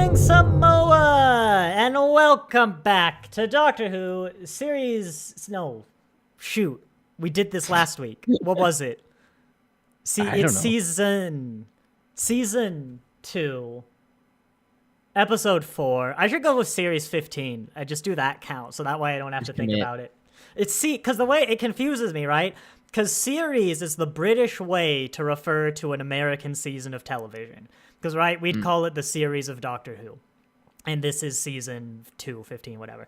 morning, Samoa, and welcome back to Doctor Who series. No, shoot, we did this last week. What was it? It's season 2, episode 4. I should go with series 15. I just do that count, so that way I don't have to think about it. Because the way it confuses me, right? Because series is the British way to refer to an American season of television. Because, right, we'd call it the series of Doctor Who. And this is season 2, 15, whatever.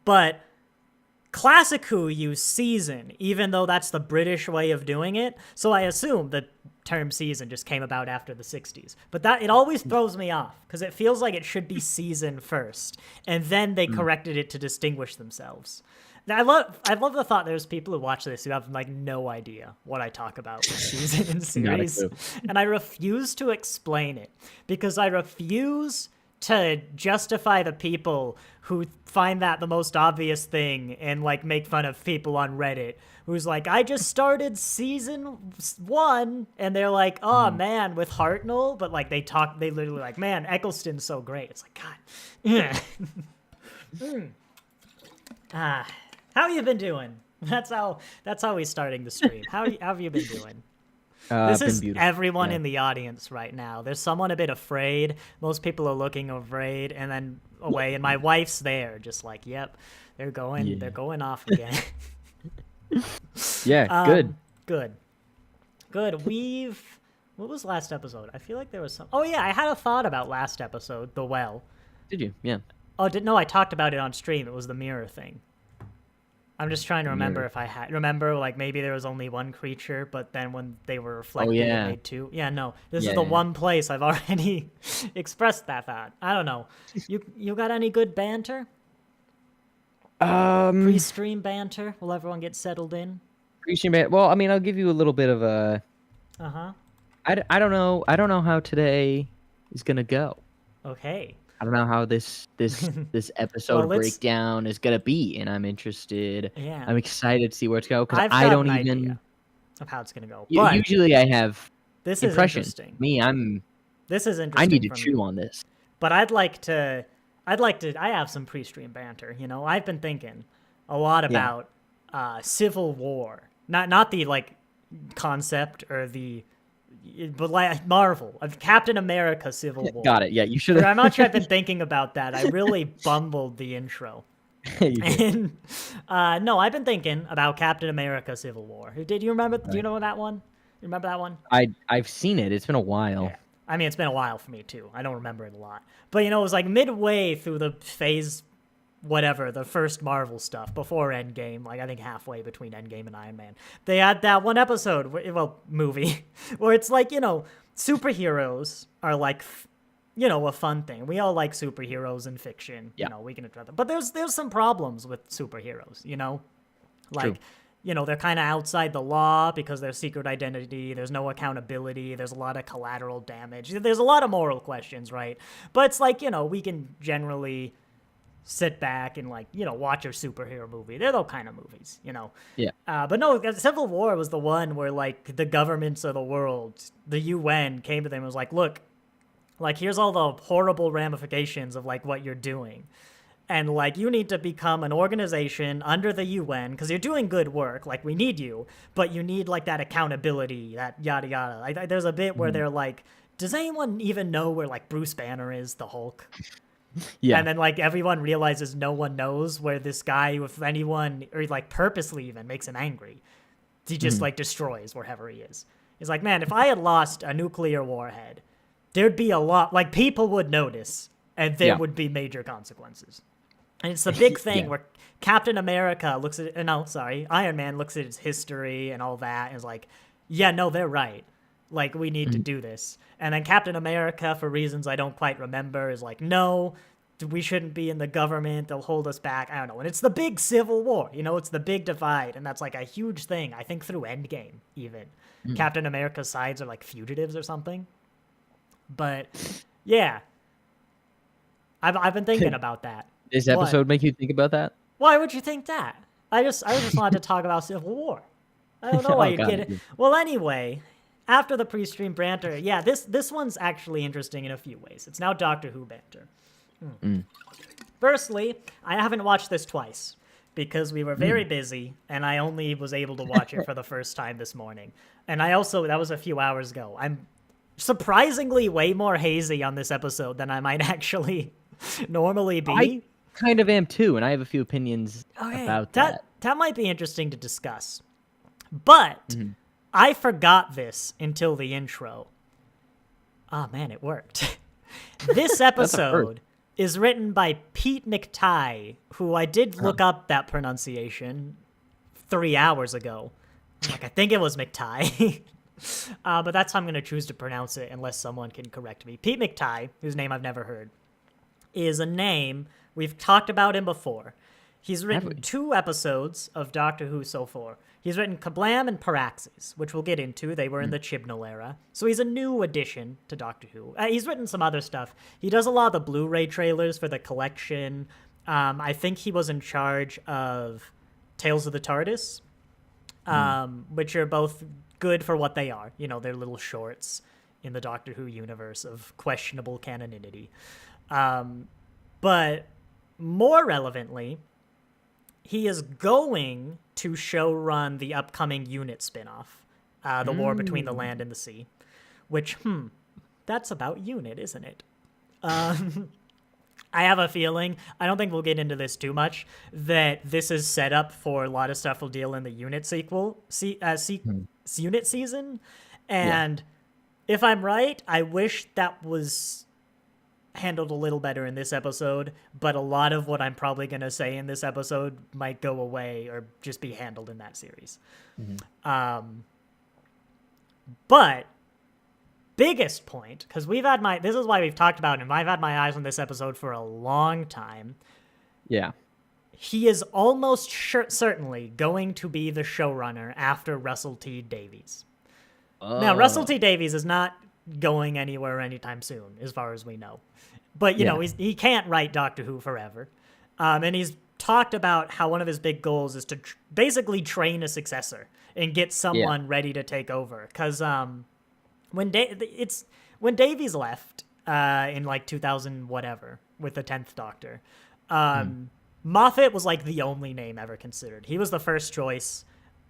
But Classic Who use season, even though that's the British way of doing it. So I assume the term season just came about after the 60s. But it always throws me off, because it feels like it should be season first. And then they corrected it to distinguish themselves. I love the thought there's people who watch this who have like no idea what I talk about with season and series, and I refuse to explain it because I refuse to justify the people who find that the most obvious thing and like make fun of people on Reddit who's like, I just started season 1 and they're like, oh man, with Hartnell, but like they literally like, man, Eccleston's so great. It's like, God. How have you been doing? That's how we're starting the stream. How have you been doing? This is everyone in the audience right now. There's someone a bit afraid. Most people are looking afraid and then away. And my wife's there, just like, yep, they're going off again. Good. What was last episode? I feel like there was some. Oh yeah, I had a thought about last episode, the well. Did you? Yeah. Oh, no, I talked about it on stream. It was the mirror thing. I'm just trying to remember if I had... Remember, like, maybe there was only one creature, but then when they were reflected, it made 2. Yeah, no. This is the one place I've already expressed that thought. I don't know. You got any good banter? Pre-stream banter? Will everyone get settled in? Pre-stream banter? Well, I mean, I'll give you a little bit of a... I don't know. I don't know how today is going to go. Okay. I don't know how this episode breakdown is gonna be, and I'm interested. Yeah. I'm excited to see where it's going because I don't even idea of how it's gonna go. But usually I have this impression. Is interesting. This is interesting. I need to chew on this. But I'd like to. I have some pre-stream banter. You know, I've been thinking a lot about Civil War, not the like concept or the. But like Marvel, Captain America Civil War. Got it. Yeah, you should have. I'm not sure I've been thinking about that. I really bumbled the intro. And no, I've been thinking about Captain America Civil War. Did you remember? Do you know that one? You remember that one? I've seen it. It's been a while. Yeah. I mean, it's been a while for me too. I don't remember it a lot. But you know, it was like midway through the phase, whatever, the first Marvel stuff before Endgame, like I think halfway between Endgame and Iron Man. They had that one episode, movie, where it's like, you know, superheroes are like, you know, a fun thing. We all like superheroes in fiction. Yeah. You know, we can address them. But there's some problems with superheroes, you know? Like, True. You know, they're kind of outside the law because their secret identity, there's no accountability, there's a lot of collateral damage. There's a lot of moral questions, right? But it's like, you know, we can generally sit back and like, you know, watch a superhero movie. They're those kind of movies, you know? Yeah. But no, Civil War was the one where like the governments of the world, the UN came to them and was like, look, like here's all the horrible ramifications of like what you're doing. And like you need to become an organization under the UN because you're doing good work. Like we need you, but you need like that accountability, that yada yada. There's a bit where they're like, does anyone even know where like Bruce Banner is, the Hulk? Yeah. And then like everyone realizes no one knows where this guy, if anyone, or like purposely even makes him angry, he just like destroys wherever he is. He's like, man, if I had lost a nuclear warhead, there'd be a lot, like people would notice and there would be major consequences. And it's the big thing where Captain America looks at Iron Man looks at his history and all that and is like, yeah, no, they're right. Like, we need to do this. And then Captain America, for reasons I don't quite remember, is like, no, we shouldn't be in the government. They'll hold us back. I don't know. And it's the big Civil War. You know, it's the big divide. And that's like a huge thing, I think, through Endgame, even. Captain America's sides are like fugitives or something. But, yeah. I've been thinking about that. This episode make you think about that? Why would you think that? I just wanted to talk about Civil War. I don't know why you'd get it. Well, anyway, after the pre-stream banter, yeah, this one's actually interesting in a few ways. It's now Doctor Who banter. Firstly, I haven't watched this twice because we were very busy, and I only was able to watch it for the first time this morning. And I also, that was a few hours ago. I'm surprisingly way more hazy on this episode than I might actually normally be. I kind of am too, and I have a few opinions about that. That might be interesting to discuss. But I forgot this until the intro. Oh man, it worked. This episode is written by Pete McTighe, who I did look up that pronunciation 3 hours ago. I think it was McTighe. But that's how I'm going to choose to pronounce it unless someone can correct me. Pete McTighe, whose name I've never heard, is a name. We've talked about him before. He's written 2 episodes of Doctor Who so far. He's written Kablam and Paraxes, which we'll get into. They were in the Chibnall era. So he's a new addition to Doctor Who. He's written some other stuff. He does a lot of the Blu-ray trailers for the collection. I think he was in charge of Tales of the TARDIS, which are both good for what they are. You know, they're little shorts in the Doctor Who universe of questionable canonicity. But more relevantly, he is going to showrun the upcoming Unit spinoff, The War Between the Land and the Sea, which, that's about Unit, isn't it? I have a feeling, I don't think we'll get into this too much, that this is set up for a lot of stuff we'll deal in the Unit sequel, Unit season, and if I'm right, I wish that was handled a little better in this episode, but a lot of what I'm probably going to say in this episode might go away or just be handled in that series. But biggest point, because this is why we've talked about him. I've had my eyes on this episode for a long time. Yeah. He is almost certainly going to be the showrunner after Russell T Davies. Now, Russell T Davies is not going anywhere anytime soon, as far as we know. But, you know, he can't write Doctor Who forever. And he's talked about how one of his big goals is to basically train a successor and get someone ready to take over. Because when Davies left in like 2000 whatever with the 10th Doctor, Moffat was like the only name ever considered. He was the first choice.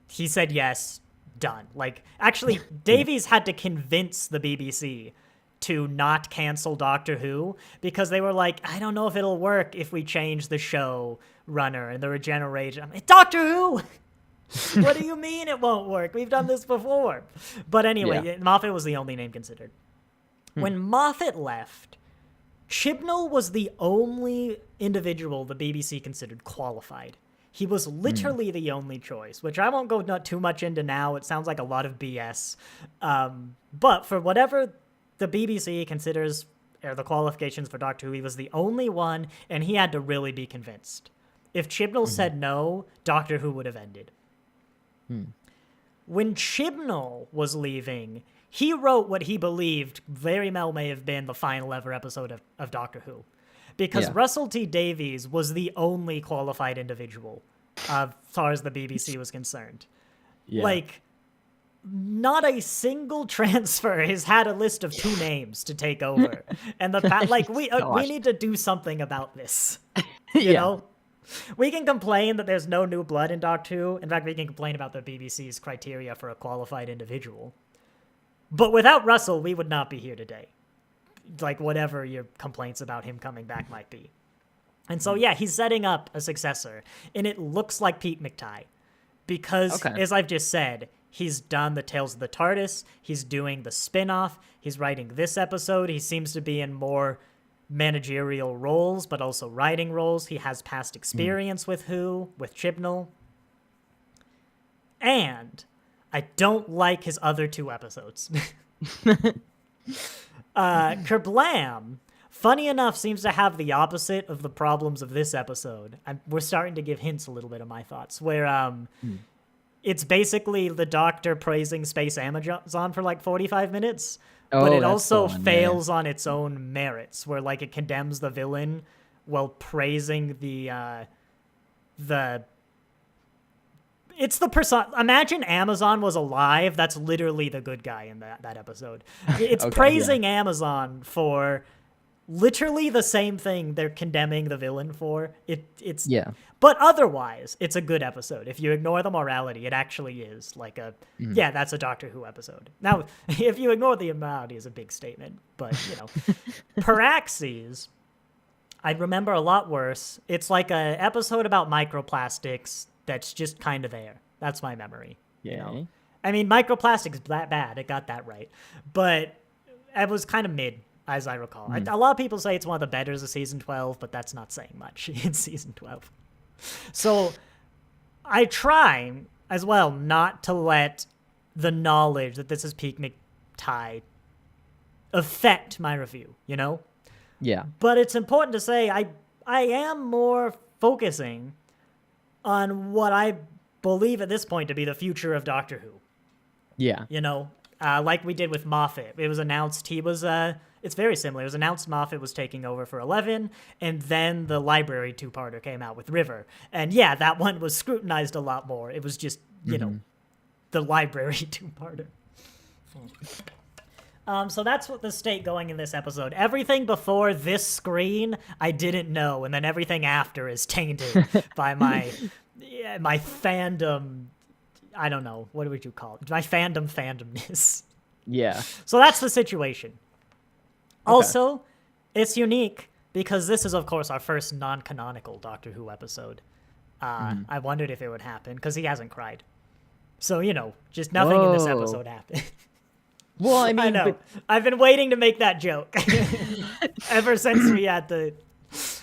He said yes. Done. Like, actually, Davies had to convince the BBC to not cancel Doctor Who because they were like, I don't know if it'll work if we change the show runner and the regeneration. I'm like, Doctor Who! What do you mean it won't work? We've done this before. But anyway, Moffat was the only name considered. When Moffat left, Chibnall was the only individual the BBC considered qualified. He was literally the only choice, which I won't go not too much into now. It sounds like a lot of BS. But for whatever the BBC considers are the qualifications for Doctor Who, he was the only one, and he had to really be convinced. If Chibnall said no, Doctor Who would have ended. When Chibnall was leaving, he wrote what he believed very well may have been the final ever episode of Doctor Who. Because Russell T Davies was the only qualified individual as far as the BBC was concerned. Like, not a single transfer has had a list of 2 names to take over. And we need to do something about this. You know? We can complain that there's no new blood in Doctor Who. In fact, we can complain about the BBC's criteria for a qualified individual. But without Russell, we would not be here today. Like, whatever your complaints about him coming back might be. And so, he's setting up a successor. And it looks like Pete McTighe. Because, as I've just said, he's done the Tales of the TARDIS. He's doing the spin-off. He's writing this episode. He seems to be in more managerial roles, but also writing roles. He has past experience with Who, with Chibnall. And I don't like his other 2 episodes. Kerblam, funny enough, seems to have the opposite of the problems of this episode. We're starting to give hints a little bit of my thoughts, where it's basically the Doctor praising Space Amazon for like 45 minutes, but it also fails on its own merits, where like it condemns the villain while praising the it's the person. Imagine Amazon was alive. That's literally the good guy in that episode. It's Okay, praising Amazon for literally the same thing they're condemning the villain for. It's Yeah. But otherwise, it's a good episode. If you ignore the morality, it actually is like yeah, that's a Doctor Who episode. Now, if you ignore the morality, is a big statement. But, Paraxes, I remember a lot worse. It's like a episode about microplastics that's just kind of there. That's my memory. Yeah. I mean, microplastics that bad. It got that right. But it was kind of mid, as I recall. A lot of people say it's one of the betters of season 12, but that's not saying much in season 12. So I try as well not to let the knowledge that this is Peak McTie affect my review, Yeah. But it's important to say I am more focusing on what I believe at this point to be the future of Doctor Who. Yeah. Like we did with Moffat. It was announced he was it's very similar. It was announced Moffat was taking over for 11, and then the Library two-parter came out with River. And yeah, that one was scrutinized a lot more. It was just, the Library two-parter. So that's what the state going in this episode. Everything before this screen, I didn't know, and then everything after is tainted by my fandom. I don't know. What would you call it? My fandomness. Yeah. So that's the situation. Okay. Also, it's unique because this is, of course, our first non-canonical Doctor Who episode. I wondered if it would happen because he hasn't cried. So, just nothing in this episode happened. Well, I mean, I know. I've been waiting to make that joke ever since we had the.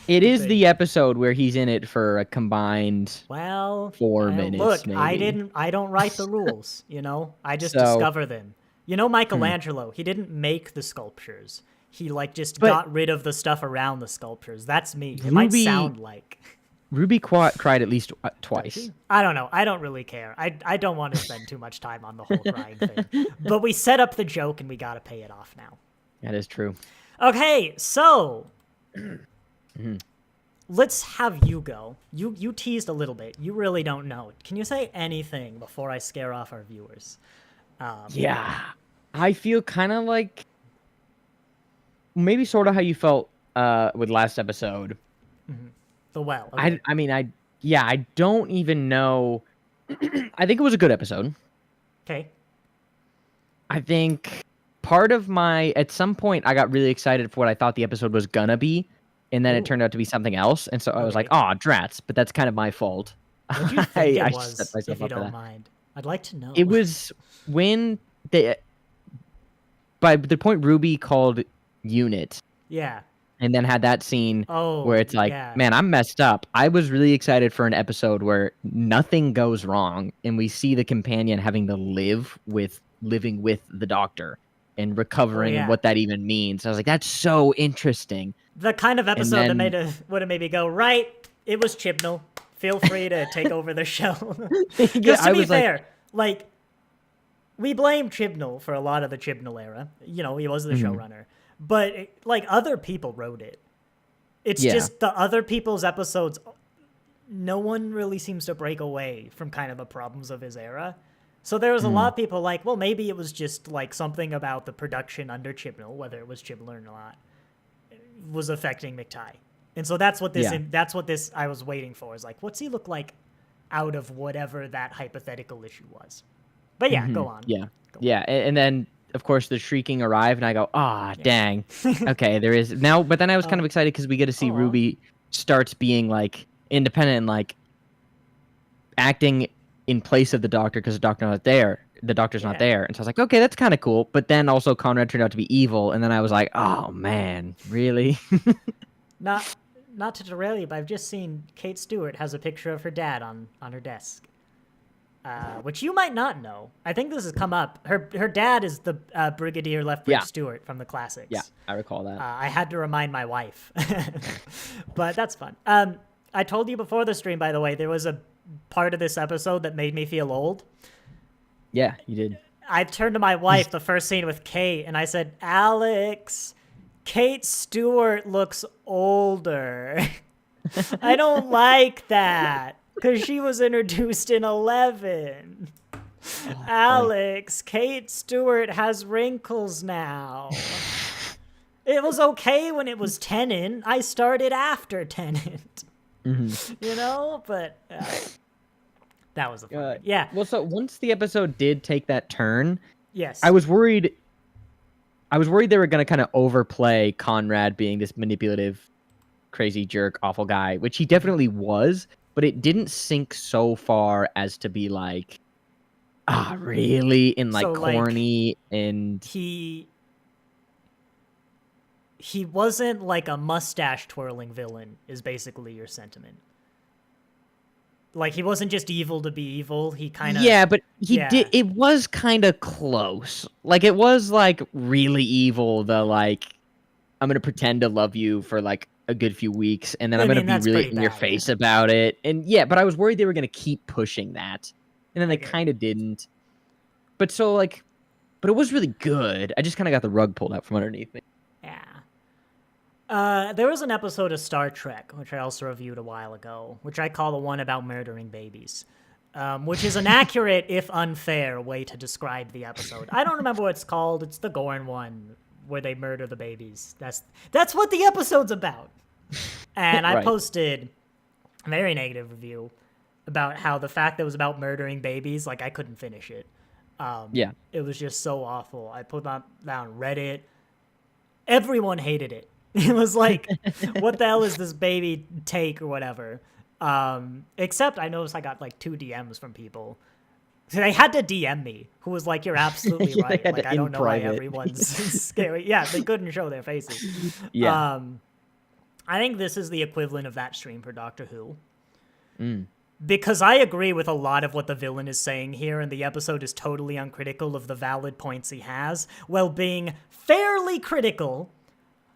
It is the episode where he's in it for a combined 4 minutes. Look, maybe. I don't write the rules. I just discover them. Michelangelo, he didn't make the sculptures. He got rid of the stuff around the sculptures. That's me. It might sound like. Ruby cried at least twice. I don't know. I don't really care. I don't want to spend too much time on the whole crying thing. But we set up the joke and we got to pay it off now. That is true. Okay, so let's have you go. You teased a little bit. You really don't know. Can you say anything before I scare off our viewers? Yeah. I feel kind of like maybe sort of how you felt with last episode. The well. Okay. I don't even know. I think it was a good episode. Okay. I think part of at some point I got really excited for what I thought the episode was gonna be, and then it turned out to be something else, and so I was like, "Oh, drats!" But that's kind of my fault. What do you think it was, if you don't mind? I'd like to know. It was when by the point Ruby called Unit. Yeah. And then had that scene where it's like, man, I'm messed up. I was really excited for an episode where nothing goes wrong, and we see the companion having to living with the Doctor and recovering and what that even means. I was like, that's so interesting. The kind of episode that would have made me go, right, it was Chibnall. Feel free to take over the show. Because to be fair, we blame Chibnall for a lot of the Chibnall era. He was the showrunner. But, other people wrote it. It's just the other people's episodes, no one really seems to break away from kind of the problems of his era. So there was a lot of people well, maybe it was just, something about the production under Chibnall, whether it was Chibnall or not, was affecting McTie. And so that's what this I was waiting for, is what's he look like out of whatever that hypothetical issue was. But yeah, go on. Yeah. And then, of course, the shrieking arrived, and I go, dang. Okay, there is now. But then I was kind of excited because we get to see Ruby starts being independent and acting in place of the Doctor because the Doctor's not there. The Doctor's not there, and so I was like, okay, that's kind of cool. But then also Conrad turned out to be evil, and then I was like, oh man, really? Not to derail you, but I've just seen Kate Stewart has a picture of her dad on her desk. Which you might not know. I think this has come up. Her dad is the Brigadier Lethbridge Stewart from the classics. Yeah, I recall that. I had to remind my wife. But that's fun. I told you before the stream, by the way, there was a part of this episode that made me feel old. Yeah, you did. I turned to my wife, the first scene with Kate, and I said, Alex, Kate Stewart looks older. I don't like that. because she was introduced in 11. Oh, Alex, Kate Stewart has wrinkles now. It was okay when it was Tennant. I started after Tennant. You know, but that was the fun. Yeah. Well, so once the episode did take that turn, Yes. I was worried they were going to kind of overplay Conrad being this manipulative, crazy jerk, awful guy, which he definitely was, but it didn't sink so far as to be like, really? In like So, like, corny and he wasn't like a mustache twirling villain is basically your sentiment. Like, he wasn't just evil to be evil. He kind of... Yeah, but did. It was kind of close. Like, it was, like, really evil. The, like, I'm going to pretend to love you for, like, a good few weeks, and then I'm going to be really in your face about it. And, yeah, but I was worried they were going to keep pushing that. And then they kind of didn't. But so, like... But it was really good. I just kind of got the rug pulled out from underneath me. Yeah. There was an episode of Star Trek, which I also reviewed a while ago, which I call the one about murdering babies, which is an accurate, if unfair, way to describe the episode. I don't remember what it's called. It's the Gorn one, where they murder the babies. That's what the episode's about. And I posted a very negative review about how the fact that it was about murdering babies, like, I couldn't finish it. It was just so awful. I put that on Reddit. Everyone hated it. It was like, what the hell is this baby take or whatever? Except I noticed I got like 2 DMs from people. So they had to DM me, who was like, "You're absolutely right. Like, I don't know why everyone's scary." Yeah, they couldn't show their faces. Yeah. I think this is the equivalent of that stream for Doctor Who. Because I agree with a lot of what the villain is saying here, and the episode is totally uncritical of the valid points he has, while being fairly critical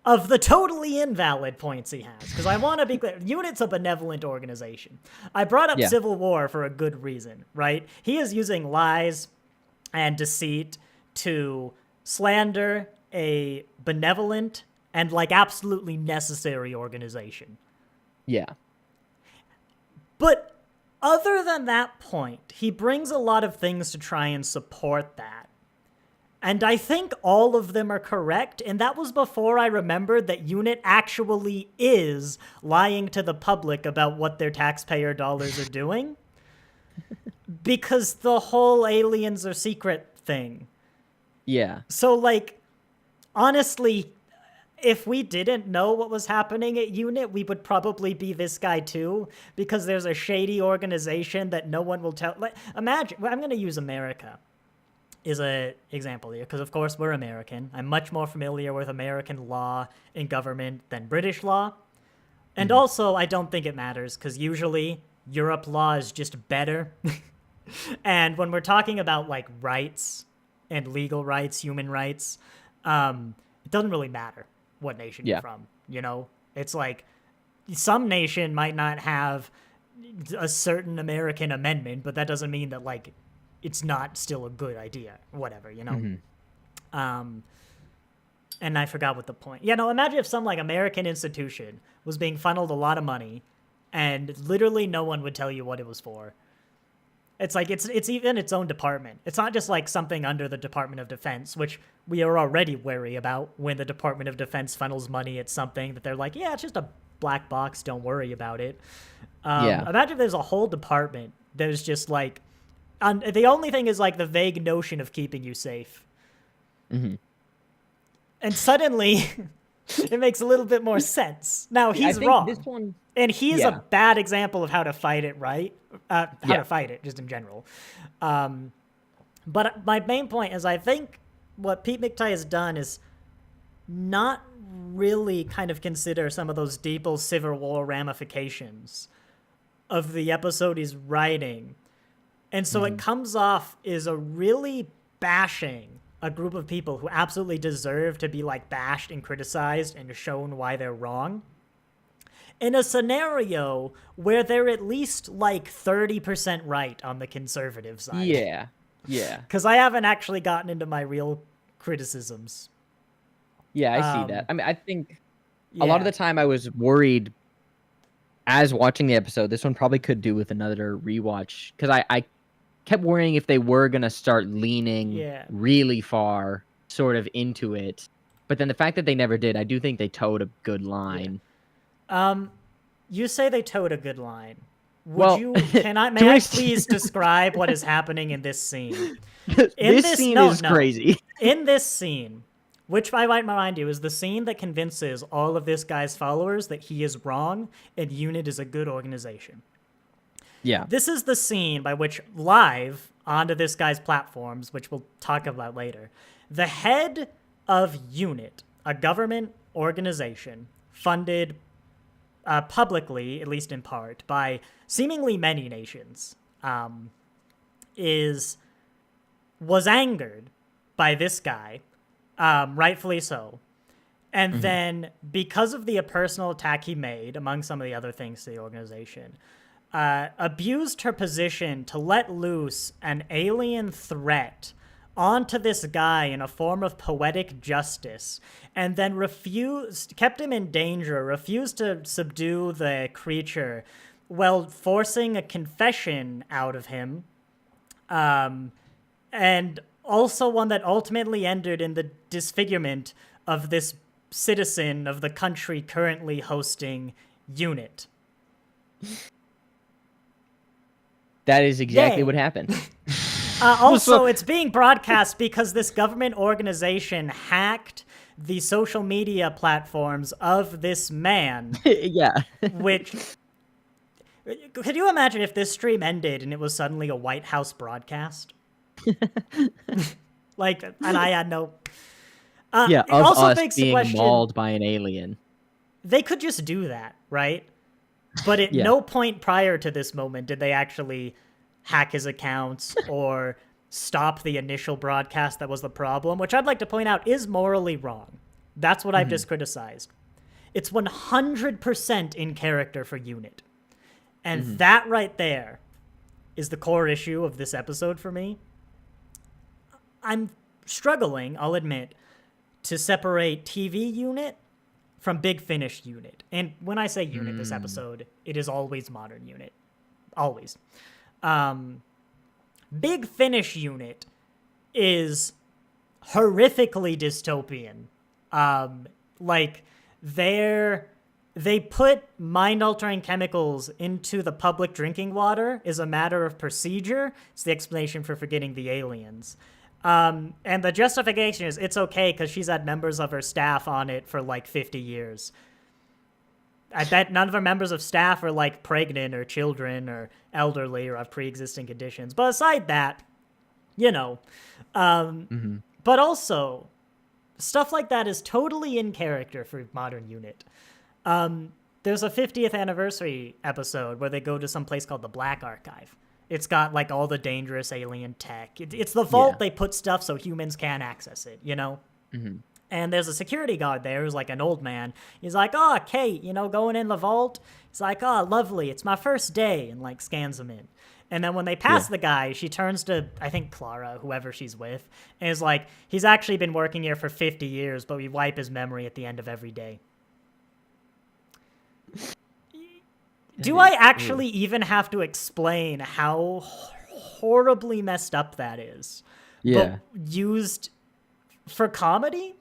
of the totally invalid points he has. Because I want to be clear, UNIT's a benevolent organization. I brought up Civil War for a good reason, right? He is using lies and deceit to slander a benevolent and, like, absolutely necessary organization. Yeah. But other than that point, he brings a lot of things to try and support that. And I think all of them are correct, and that was before I remembered that UNIT actually is lying to the public about what their taxpayer dollars are doing. Because the whole aliens are secret thing. Yeah. So, like, honestly, if we didn't know what was happening at UNIT, we would probably be this guy too, because there's a shady organization that no one will tell. Like, imagine, I'm going to use America is an example here, because of course we're American. I'm much more familiar with American law and government than British law. And also, I don't think it matters, because usually Europe law is just better. And when we're talking about, like, rights and legal rights, human rights, it doesn't really matter what nation you're from, you know? It's like, some nation might not have a certain American amendment, but that doesn't mean that, like, it's not still a good idea, whatever, you know? And I forgot what the point. Yeah, no, imagine if some, like, American institution was being funneled a lot of money, and literally no one would tell you what it was for. It's like, it's even its own department. It's not just like something under the Department of Defense, which we are already wary about when the Department of Defense funnels money at something that they're like, yeah, it's just a black box, don't worry about it. Imagine if there's a whole department that is just like, the only thing is like the vague notion of keeping you safe. And suddenly, it makes a little bit more sense. Now, he's wrong. This one... And he's a bad example of how to fight it, right? How to fight it, just in general. But my main point is I think what Pete McTighe has done is not really kind of consider some of those deeper Civil War ramifications of the episode he's writing. And so it comes off as a really bashing a group of people who absolutely deserve to be, like, bashed and criticized and shown why they're wrong, in a scenario where they're at least, like, 30% right on the conservative side. Yeah, yeah. Because I haven't actually gotten into my real criticisms. Yeah, I see that. I mean, I think a lot of the time I was worried as watching the episode, this one probably could do with another rewatch because I kept worrying if they were gonna start leaning really far sort of into it. But then the fact that they never did, I do think they towed a good line. Yeah. You say they towed a good line. May I please describe what is happening in this scene? This scene is crazy. In this scene, which I might remind you is the scene that convinces all of this guy's followers that he is wrong and UNIT is a good organization. Yeah. This is the scene by which live onto this guy's platforms, which we'll talk about later, the head of UNIT, a government organization funded publicly, at least in part, by seemingly many nations, was angered by this guy, rightfully so. And then, because of the personal attack he made, among some of the other things to the organization, abused her position to let loose an alien threat onto this guy in a form of poetic justice, and then kept him in danger, refused to subdue the creature, while forcing a confession out of him, and also one that ultimately ended in the disfigurement of this citizen of the country currently hosting UNIT. That is exactly what happened. Also, it's being broadcast because this government organization hacked the social media platforms of this man. Yeah. Which, could you imagine if this stream ended and it was suddenly a White House broadcast? Like, and I had no... yeah, of also us being mauled by an alien. They could just do that, right? But at no point prior to this moment did they actually hack his accounts or stop the initial broadcast that was the problem, which I'd like to point out is morally wrong. That's what I've just criticized. It's 100% in character for UNIT. And that right there is the core issue of this episode for me. I'm struggling, I'll admit, to separate TV UNIT from Big Finish UNIT. And when I say UNIT this episode, it is always modern UNIT. Always. Big Finish UNIT is horrifically dystopian. Like, they put mind-altering chemicals into the public drinking water as a matter of procedure. It's the explanation for forgetting the aliens. And the justification is it's okay because she's had members of her staff on it for like 50 years. I bet none of her members of staff are like pregnant or children or elderly or have pre-existing conditions. But aside that, you know. But also, stuff like that is totally in character for modern UNIT. There's a 50th anniversary episode where they go to some place called the Black Archive. It's got, like, all the dangerous alien tech. It's the vault they put stuff so humans can't access it, you know? And there's a security guard there who's, like, an old man. He's like, oh, Kate, you know, going in the vault? He's like, oh, lovely, it's my first day, and, like, scans him in. And then when they pass the guy, she turns to, I think, Clara, whoever she's with, and is like, he's actually been working here for 50 years, but we wipe his memory at the end of every day. Do I actually even have to explain how horribly messed up that is? Yeah. But used for comedy?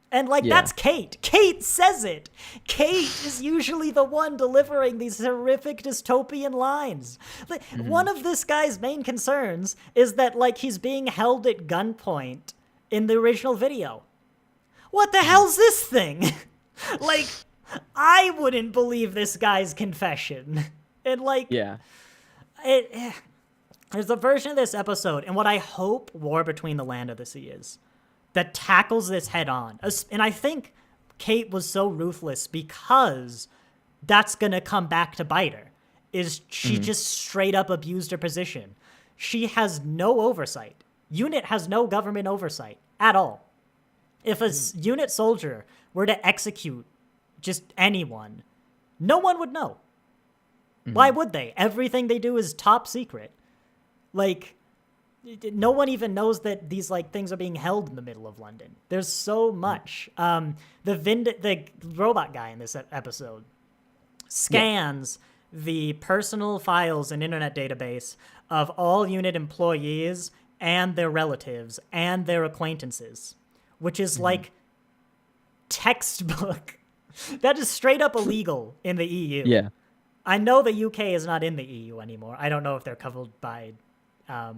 And, like, that's Kate. Kate says it. Kate is usually the one delivering these horrific dystopian lines. Like, one of this guy's main concerns is that, like, he's being held at gunpoint in the original video. What the hell's this thing? Like... I wouldn't believe this guy's confession. And, like, there's a version of this episode, and what I hope War Between the Land of the Sea is, that tackles this head on. And I think Kate was so ruthless because that's going to come back to bite her, is she just straight up abused her position. She has no oversight. UNIT has no government oversight at all. If a UNIT soldier were to execute just anyone, no one would know. Why would they? Everything they do is top secret. Like, no one even knows that these, like, things are being held in the middle of London. There's so much. The robot guy in this episode, scans the personal files and internet database of all unit employees and their relatives and their acquaintances, which is like textbook. That is straight up illegal in the EU. Yeah. I know the UK is not in the EU anymore. I don't know if they're covered by, I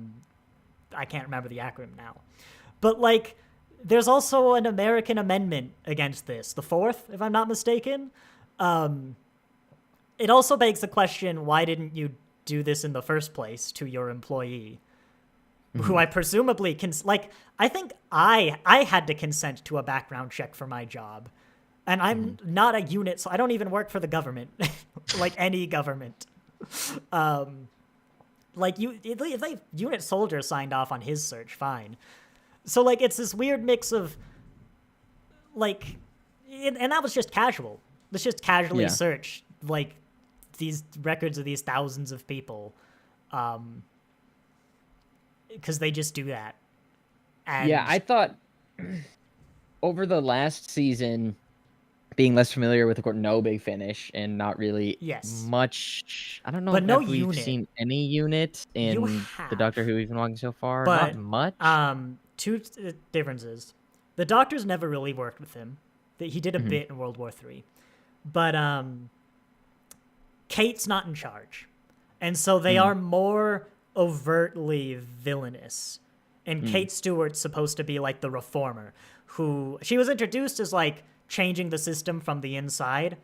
can't remember the acronym now. But, like, there's also an American amendment against this, the 4th, if I'm not mistaken. It also begs the question, why didn't you do this in the first place to your employee? Who I presumably I think I had to consent to a background check for my job. And I'm not a unit, so I don't even work for the government, like any government. If unit soldier signed off on his search, fine. So, like, it's this weird mix of, like, and that was just casual. Let's just casually search, like, these records of these thousands of people. Because they just do that. And yeah, I thought over the last season, being less familiar with the No Big Finish and not really much. I don't know if we've seen any unit in the Doctor Who we've been watching so far. But, not much. Two differences. The Doctor's never really worked with him. He did a bit in World War III. But Kate's not in charge. And so they are more overtly villainous. And Kate Stewart's supposed to be like the reformer, who she was introduced as like changing the system from the inside.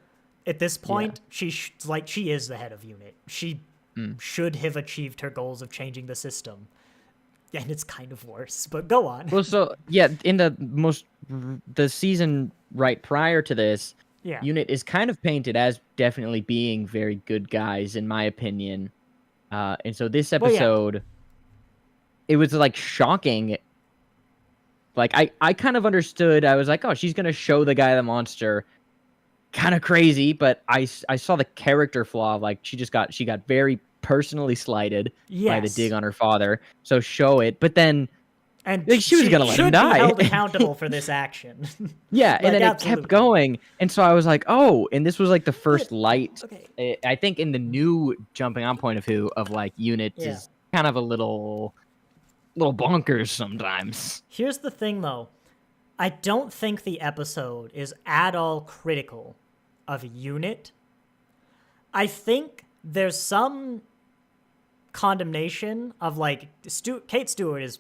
At this point, she is the head of unit. She should have achieved her goals of changing the system. And it's kind of worse, but go on. Well, so in the season right prior to this, unit is kind of painted as definitely being very good guys, in my opinion. And so this episode, it was like shocking. Like I kind of understood. I was like, oh, she's gonna show the guy the monster. Kind of crazy, but I saw the character flaw. Like she got very personally slighted by the dig on her father. So show it, but then she was gonna let him die. Be held accountable for this action. Yeah, and then it kept going, and so I was like, oh, and this was like the first light. Okay. I think in the new jumping on point of who of like unit is kind of a little bonkers sometimes. Here's the thing, though. I don't think the episode is at all critical of unit. I think there's some condemnation of, like, Kate Stewart is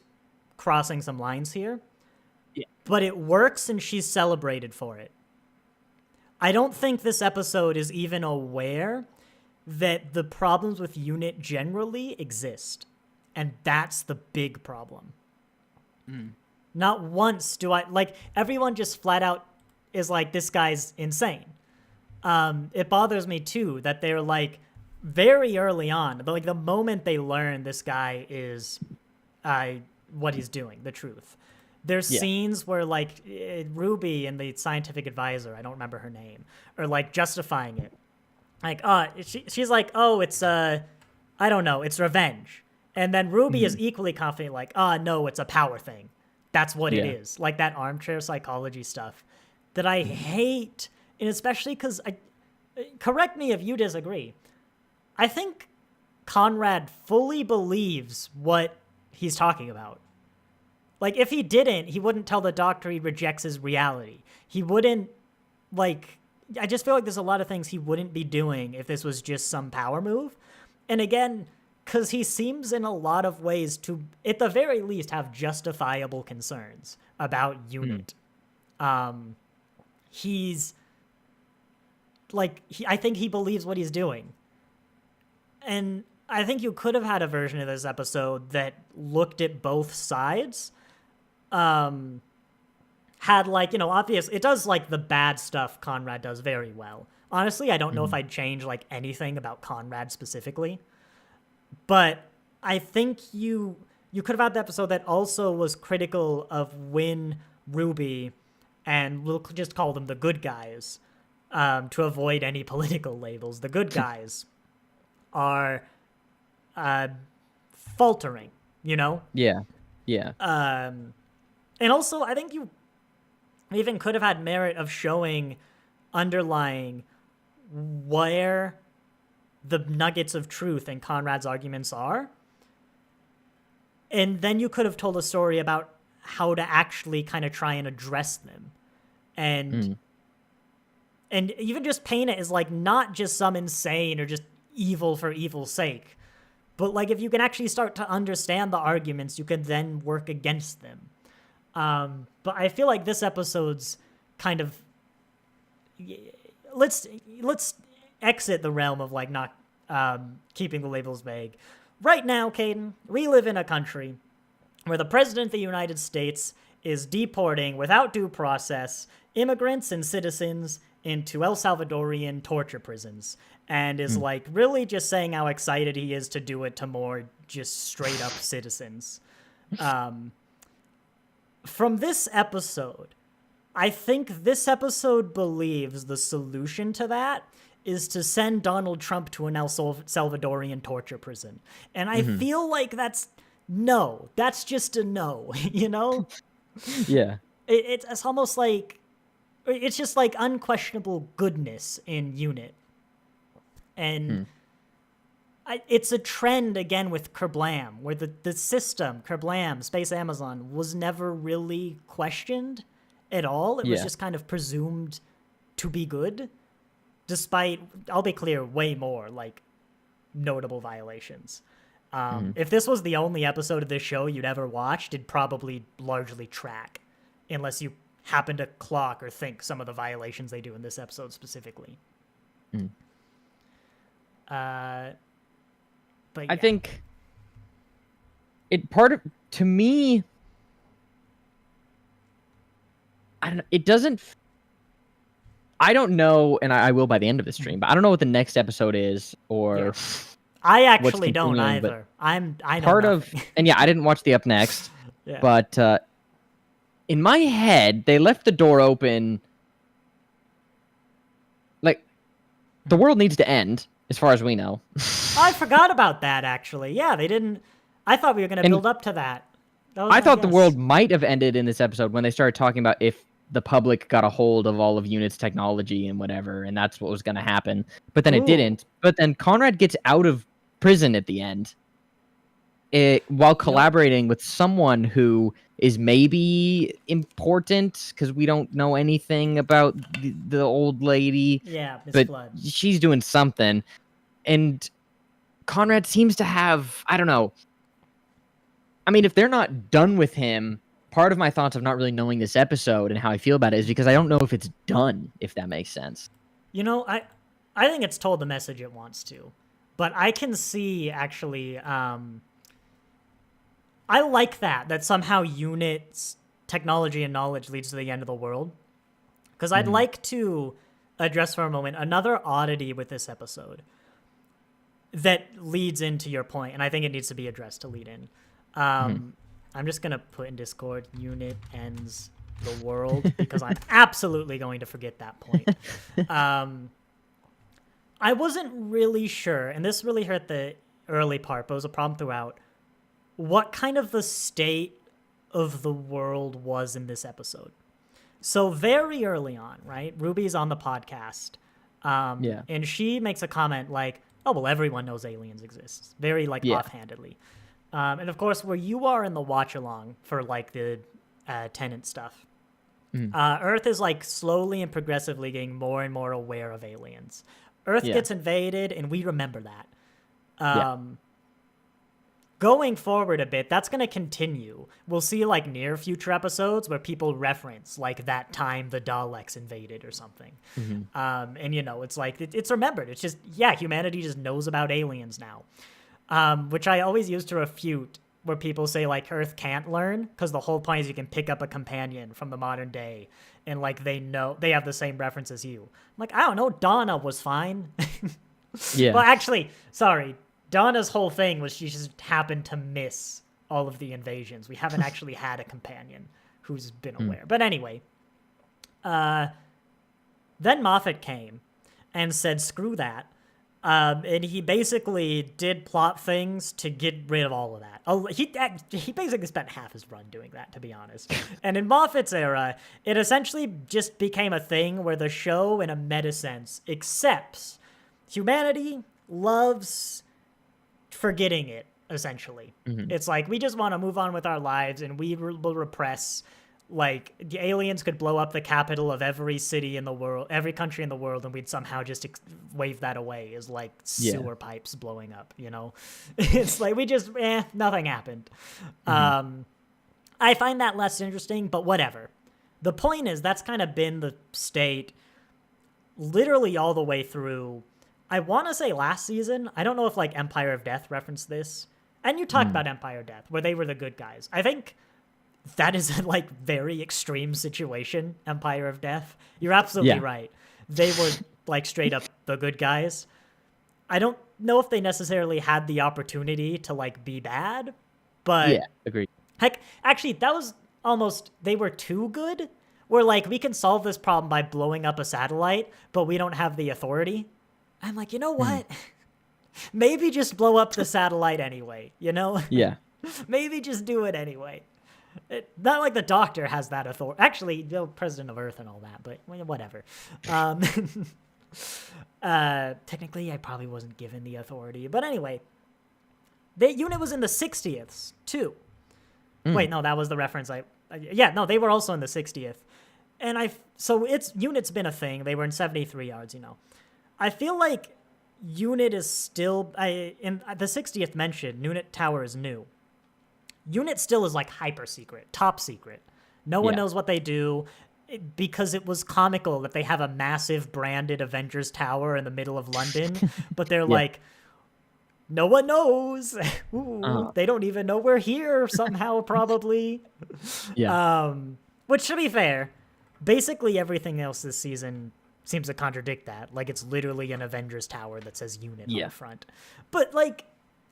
crossing some lines here. Yeah. But it works, and she's celebrated for it. I don't think this episode is even aware that the problems with unit generally exist. And that's the big problem. Not once do everyone just flat out is like, this guy's insane. It bothers me too that they're like very early on, but like the moment they learn this guy is what he's doing, the truth. There's scenes where like Ruby and the scientific advisor, I don't remember her name, are like justifying it. Like, she's like, oh, it's I don't know, it's revenge. And then Ruby is equally confident, like, no, it's a power thing. That's what it is. Like that armchair psychology stuff that I hate. And especially because, correct me if you disagree, I think Conrad fully believes what he's talking about. Like, if he didn't, he wouldn't tell the Doctor he rejects his reality. He wouldn't, like, I just feel like there's a lot of things he wouldn't be doing if this was just some power move. And again, because he seems in a lot of ways to, at the very least, have justifiable concerns about unit. He's, like, I think he believes what he's doing. And I think you could have had a version of this episode that looked at both sides. Had, like, you know, obvious, it does, like, the bad stuff Conrad does very well. Honestly, I don't know if I'd change, like, anything about Conrad specifically. But I think you could have had the episode that also was critical of when Ruby, and we'll just call them the good guys, to avoid any political labels, the good guys are faltering, you know? Yeah. And also, I think you even could have had merit of showing underlying where the nuggets of truth in Conrad's arguments are. And then you could have told a story about how to actually kind of try and address them. And even just paint it as like not just some insane or just evil for evil's sake. But like if you can actually start to understand the arguments, you can then work against them. But I feel like this episode's kind of let's exit the realm of like not keeping the labels vague. Right now, Caden, we live in a country where the president of the United States is deporting without due process immigrants and citizens into El Salvadorian torture prisons, and is like really just saying how excited he is to do it to more just straight up citizens. From this episode, I think this episode believes the solution to that is to send Donald Trump to an El Salvadorian torture prison. And I feel like that's just a no, you know? Yeah. It's almost like, it's just like unquestionable goodness in UNIT. And it's a trend again with Kerblam, where the system, Kerblam, Space Amazon, was never really questioned at all. It was just kind of presumed to be good, despite, I'll be clear, way more like notable violations. If this was the only episode of this show you'd ever watched, it'd probably largely track, unless you happen to clock or think some of the violations they do in this episode specifically. But yeah. I think to me, I don't know, it doesn't, I don't know, and I will by the end of the stream, but I don't know what the next episode is, or I actually don't either. I know part nothing. and yeah, I didn't watch the Up Next, but in my head, they left the door open. Like, the world needs to end, as far as we know. I forgot about that, actually. Yeah, they didn't. I thought we were going to build up to that. I thought the world might have ended in this episode when they started talking about if the public got a hold of all of UNIT's technology and whatever, and that's what was going to happen. But then it didn't. But then Conrad gets out of prison at the end, while collaborating with someone who is maybe important, because we don't know anything about the old lady. Yeah, Miss but Flood. She's doing something. And Conrad seems to have, I don't know. I mean, if they're not done with him, part of my thoughts of not really knowing this episode and how I feel about it is because I don't know if it's done, if that makes sense. You know, I think it's told the message it wants to. But I can see, actually, I like that somehow UNIT's technology and knowledge leads to the end of the world. Because I'd like to address for a moment another oddity with this episode that leads into your point, and I think it needs to be addressed to lead in. I'm just going to put in Discord, UNIT ends the world, because I'm absolutely going to forget that point. I wasn't really sure, and this really hurt the early part, but it was a problem throughout, what kind of the state of the world was in this episode. So very early on, right, Ruby's on the podcast, and she makes a comment like, oh, well, everyone knows aliens exist, very like offhandedly. And of course, where you are in the watch along for like the Tenant stuff, Earth is like slowly and progressively getting more and more aware of aliens. Earth gets invaded, and we remember that. Going forward a bit, that's going to continue. We'll see like near future episodes where people reference like that time the Daleks invaded or something. And you know, it's like, it's remembered. It's just, humanity just knows about aliens now. Which I always use to refute where people say like Earth can't learn, because the whole point is you can pick up a companion from the modern day and like they know they have the same reference as you. I'm like, I don't know, Donna was fine. Well, actually, sorry, Donna's whole thing was she just happened to miss all of the invasions. We haven't actually had a companion who's been aware. But anyway, then Moffat came and said, screw that. And he basically did plot things to get rid of all of that. Oh, he basically spent half his run doing that, to be honest. And in Moffat's era, it essentially just became a thing where the show, in a meta sense, accepts humanity, loves forgetting it, essentially. It's like, we just want to move on with our lives, and we will repress. Like, the aliens could blow up the capital of every city in the world, every country in the world, and we'd somehow just wave that away as, like, sewer pipes blowing up, you know? It's like, we just, nothing happened. I find that less interesting, but whatever. The point is, that's kind of been the state literally all the way through, I want to say last season. I don't know if, like, Empire of Death referenced this. And you talked about Empire of Death, where they were the good guys. I think that is a, like, very extreme situation, Empire of Death. You're absolutely right. They were, like, straight up the good guys. I don't know if they necessarily had the opportunity to, like, be bad, but... Yeah, agreed. Heck, actually, that was almost... They were too good, where, like, we can solve this problem by blowing up a satellite, but we don't have the authority. I'm like, you know what? Maybe just blow up the satellite anyway, you know? Yeah. Maybe just do it anyway. Not like the Doctor has that authority. Actually, the President of Earth and all that, but whatever. Technically, I probably wasn't given the authority. But anyway, the unit was in the 60th, too. Wait, no, that was the reference. They were also in the 60th. And so unit's been a thing. They were in 73 yards, you know. I feel like unit is still, in the 60th mention, unit tower is new. Unit still is like hyper secret, top secret. No one knows what they do, because it was comical that they have a massive branded Avengers Tower in the middle of London, but they're like, no one knows. Ooh, they don't even know we're here somehow, probably. Which, to be fair, basically everything else this season seems to contradict that. Like, it's literally an Avengers Tower that says unit on the front. But, like,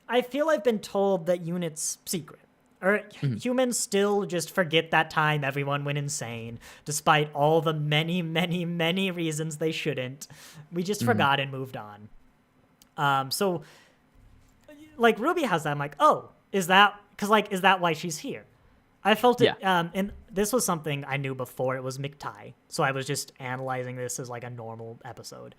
I feel I've been told that unit's secret. Or humans still just forget that time everyone went insane, despite all the many, many, many reasons they shouldn't. We just forgot and moved on. So, like, Ruby has that. I'm like, oh, is that... Because, like, is that why she's here? I felt it... and this was something I knew before it was McTie, so I was just analyzing this as, like, a normal episode.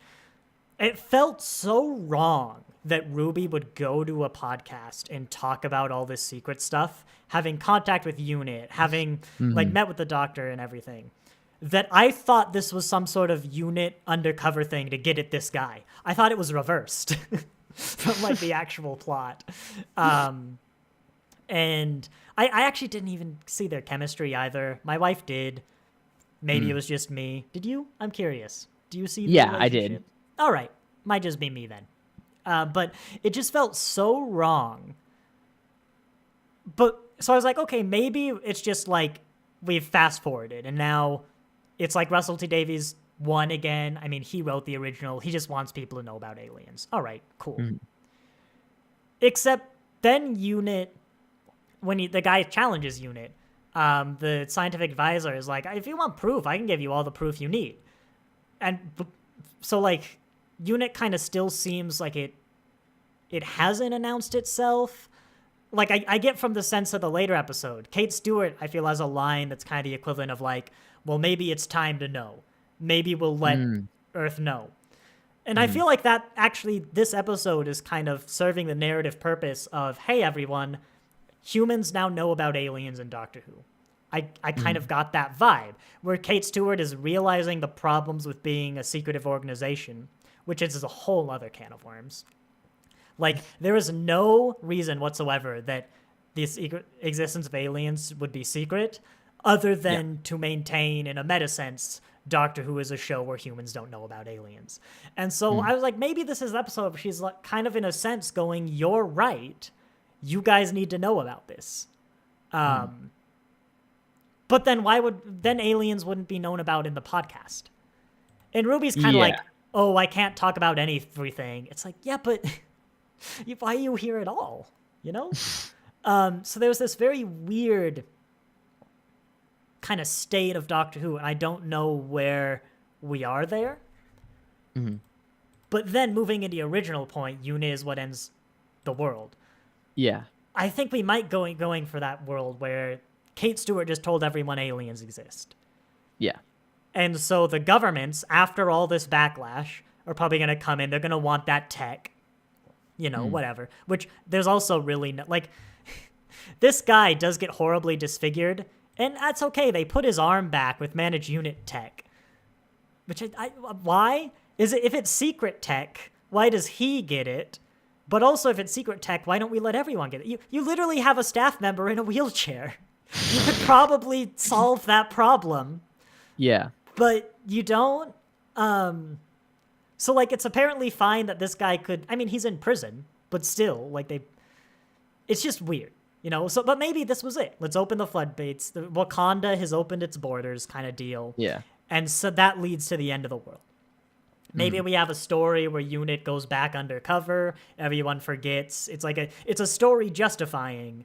It felt so wrong that Ruby would go to a podcast and talk about all this secret stuff, having contact with Unit, having like met with the Doctor and everything, that I thought this was some sort of Unit undercover thing to get at this guy. I thought it was reversed from like the actual plot. And I actually didn't even see their chemistry either. My wife did. Maybe it was just me. Did you? I'm curious. Do you see the I relationship? did. All right. Might just be me then. But it just felt so wrong. But so I was like, okay, maybe it's just like we've fast forwarded and now it's like Russell T Davies won again. I mean, he wrote the original. He just wants people to know about aliens. All right, cool. Except then Unit, when the guy challenges Unit, the scientific advisor is like, if you want proof, I can give you all the proof you need. And so, like, Unit kind of still seems like it hasn't announced itself. Like, I get from the sense of the later episode, Kate Stewart, I feel, has a line that's kind of the equivalent of, like, well, maybe it's time to know. Maybe we'll let Earth know. And I feel like that, actually, this episode is kind of serving the narrative purpose of, hey, everyone, humans now know about aliens and Doctor Who. I kind of got that vibe, where Kate Stewart is realizing the problems with being a secretive organization, which is a whole other can of worms. Like, there is no reason whatsoever that the existence of aliens would be secret, other than to maintain, in a meta sense, Doctor Who is a show where humans don't know about aliens. And so I was like, maybe this is an episode where she's like, kind of in a sense going, you're right, you guys need to know about this. But then then aliens wouldn't be known about in the podcast. And Ruby's kind of like, oh, I can't talk about everything. It's like, yeah, but why are you here at all? You know? So there was this very weird kind of state of Doctor Who, and I don't know where we are there. But then moving into the original point, unit is what ends the world. Yeah. I think we might going for that world where Kate Stewart just told everyone aliens exist. Yeah. And so the governments, after all this backlash, are probably going to come in. They're going to want that tech, whatever. Which there's also really this guy does get horribly disfigured, and that's okay. They put his arm back with managed unit tech. Which why? Is it if it's secret tech, why does he get it? But also if it's secret tech, why don't we let everyone get it? You literally have a staff member in a wheelchair. You could probably solve that problem. Yeah. But you don't. So it's apparently fine that this guy could. I mean, he's in prison, but still, it's just weird, So, but maybe this was it. Let's open the floodgates. Wakanda has opened its borders, kind of deal. Yeah. And so that leads to the end of the world. Maybe we have a story where Unit goes back undercover. Everyone forgets. It's a story justifying,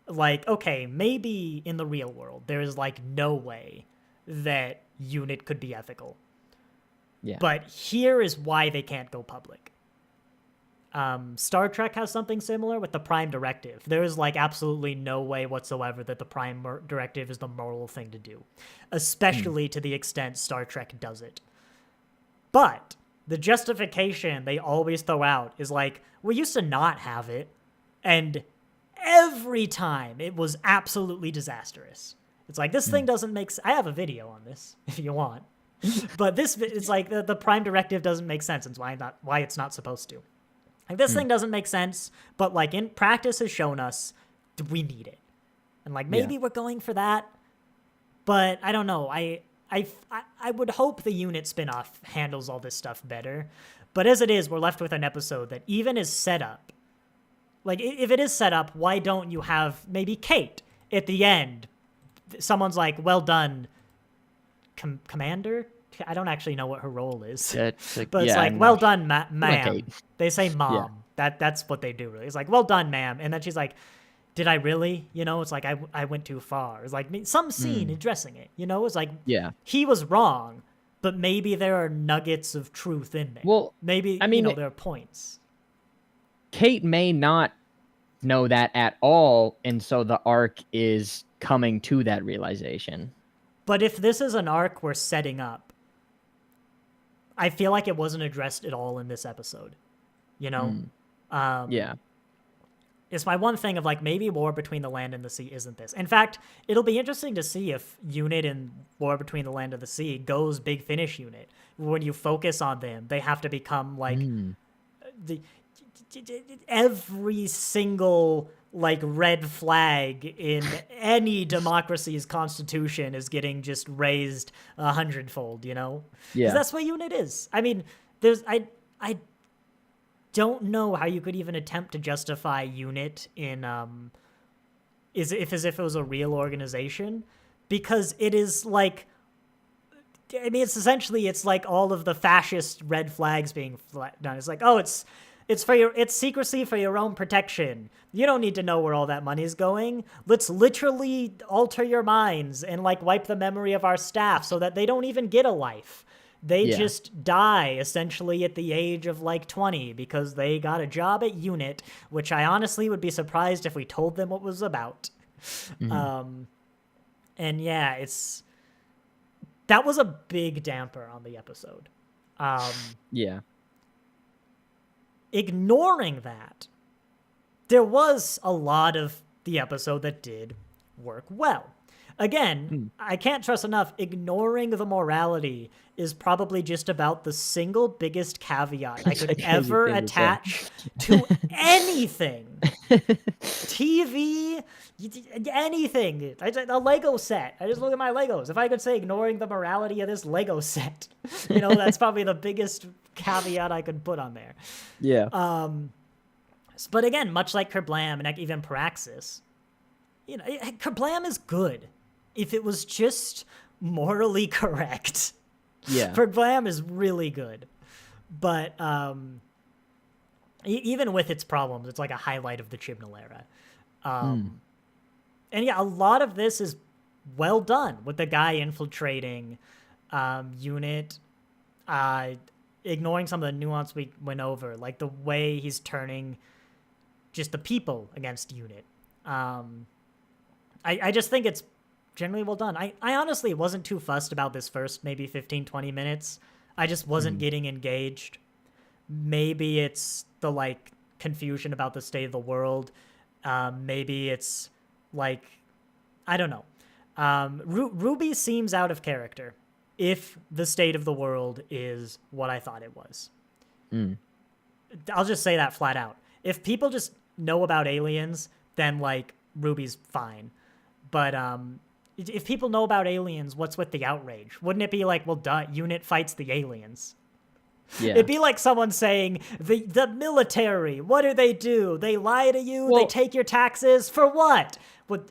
okay, maybe in the real world there is no way that Unit could be ethical. Yeah. But here is why they can't go public. Star Trek has something similar with the Prime Directive. There is absolutely no way whatsoever that the Prime Directive is the moral thing to do, especially to the extent Star Trek does it. But the justification they always throw out is we used to not have it, and every time it was absolutely disastrous. It's this thing doesn't make sense. I have a video on this if you want. But it's the Prime Directive doesn't make sense. It's why it's not supposed to. This thing doesn't make sense, but in practice has shown us we need it. And maybe we're going for that, but I don't know. I would hope the Unit spinoff handles all this stuff better. But as it is, we're left with an episode that even is set up. If it is set up, why don't you have maybe Kate at the end? Someone's well done, Commander? I don't actually know what her role is. But it's well done, ma'am. They say mom. Yeah. That's what they do, really. It's well done, ma'am. And then she's did I really? It's I went too far. It's some scene addressing it. It's he was wrong, but maybe there are nuggets of truth in there. Well, maybe, there are points. Kate may not know that at all, and so the arc is coming to that realization. But if this is an arc we're setting up, I feel like it wasn't addressed at all in this episode. Yeah. It's my one thing of maybe War Between the Land and the Sea isn't this. In fact, it'll be interesting to see if Unit in War Between the Land and the Sea goes Big Finish Unit. When you focus on them, they have to become every single red flag in any democracy's constitution is getting just raised 100-fold, Yeah. Because that's what Unit is. I mean, I don't know how you could even attempt to justify Unit in as if it was a real organization, because it is it's essentially all of the fascist red flags being done. It's it's secrecy for your own protection. You don't need to know where all that money is going. Let's literally alter your minds and wipe the memory of our staff so that they don't even get a life. They just die essentially at the age of 20 because they got a job at Unit, which I honestly would be surprised if we told them what it was about. And yeah, that was a big damper on the episode. Ignoring that, there was a lot of the episode that did work well. Again, I can't trust enough, ignoring the morality is probably just about the single biggest caveat I could ever attach to anything. TV, anything. A Lego set. I just look at my Legos. If I could say ignoring the morality of this Lego set, that's probably the biggest caveat I could put on there. Yeah. But again, much like Kerblam and even Praxis, Kerblam is good if it was just morally correct. Yeah. Kerblam is really good. But even with its problems, it's a highlight of the Chibnall era. And yeah, a lot of this is well done with the guy infiltrating Unit. ignoring some of the nuance we went over, like the way he's turning just the people against Unit. I just think it's generally well done. I honestly wasn't too fussed about this first maybe 15, 20 minutes. I just wasn't getting engaged. Maybe it's the like confusion about the state of the world. Maybe it's like, I don't know. Ruby seems out of character if the state of the world is what I thought it was. I'll just say that flat out. If people just know about aliens, then like Ruby's fine. But if people know about aliens, what's with the outrage? Wouldn't it be like, well, duh, Unit fights the aliens? Yeah. It'd be like someone saying, the military, what do? They lie to you, they take your taxes, for what? With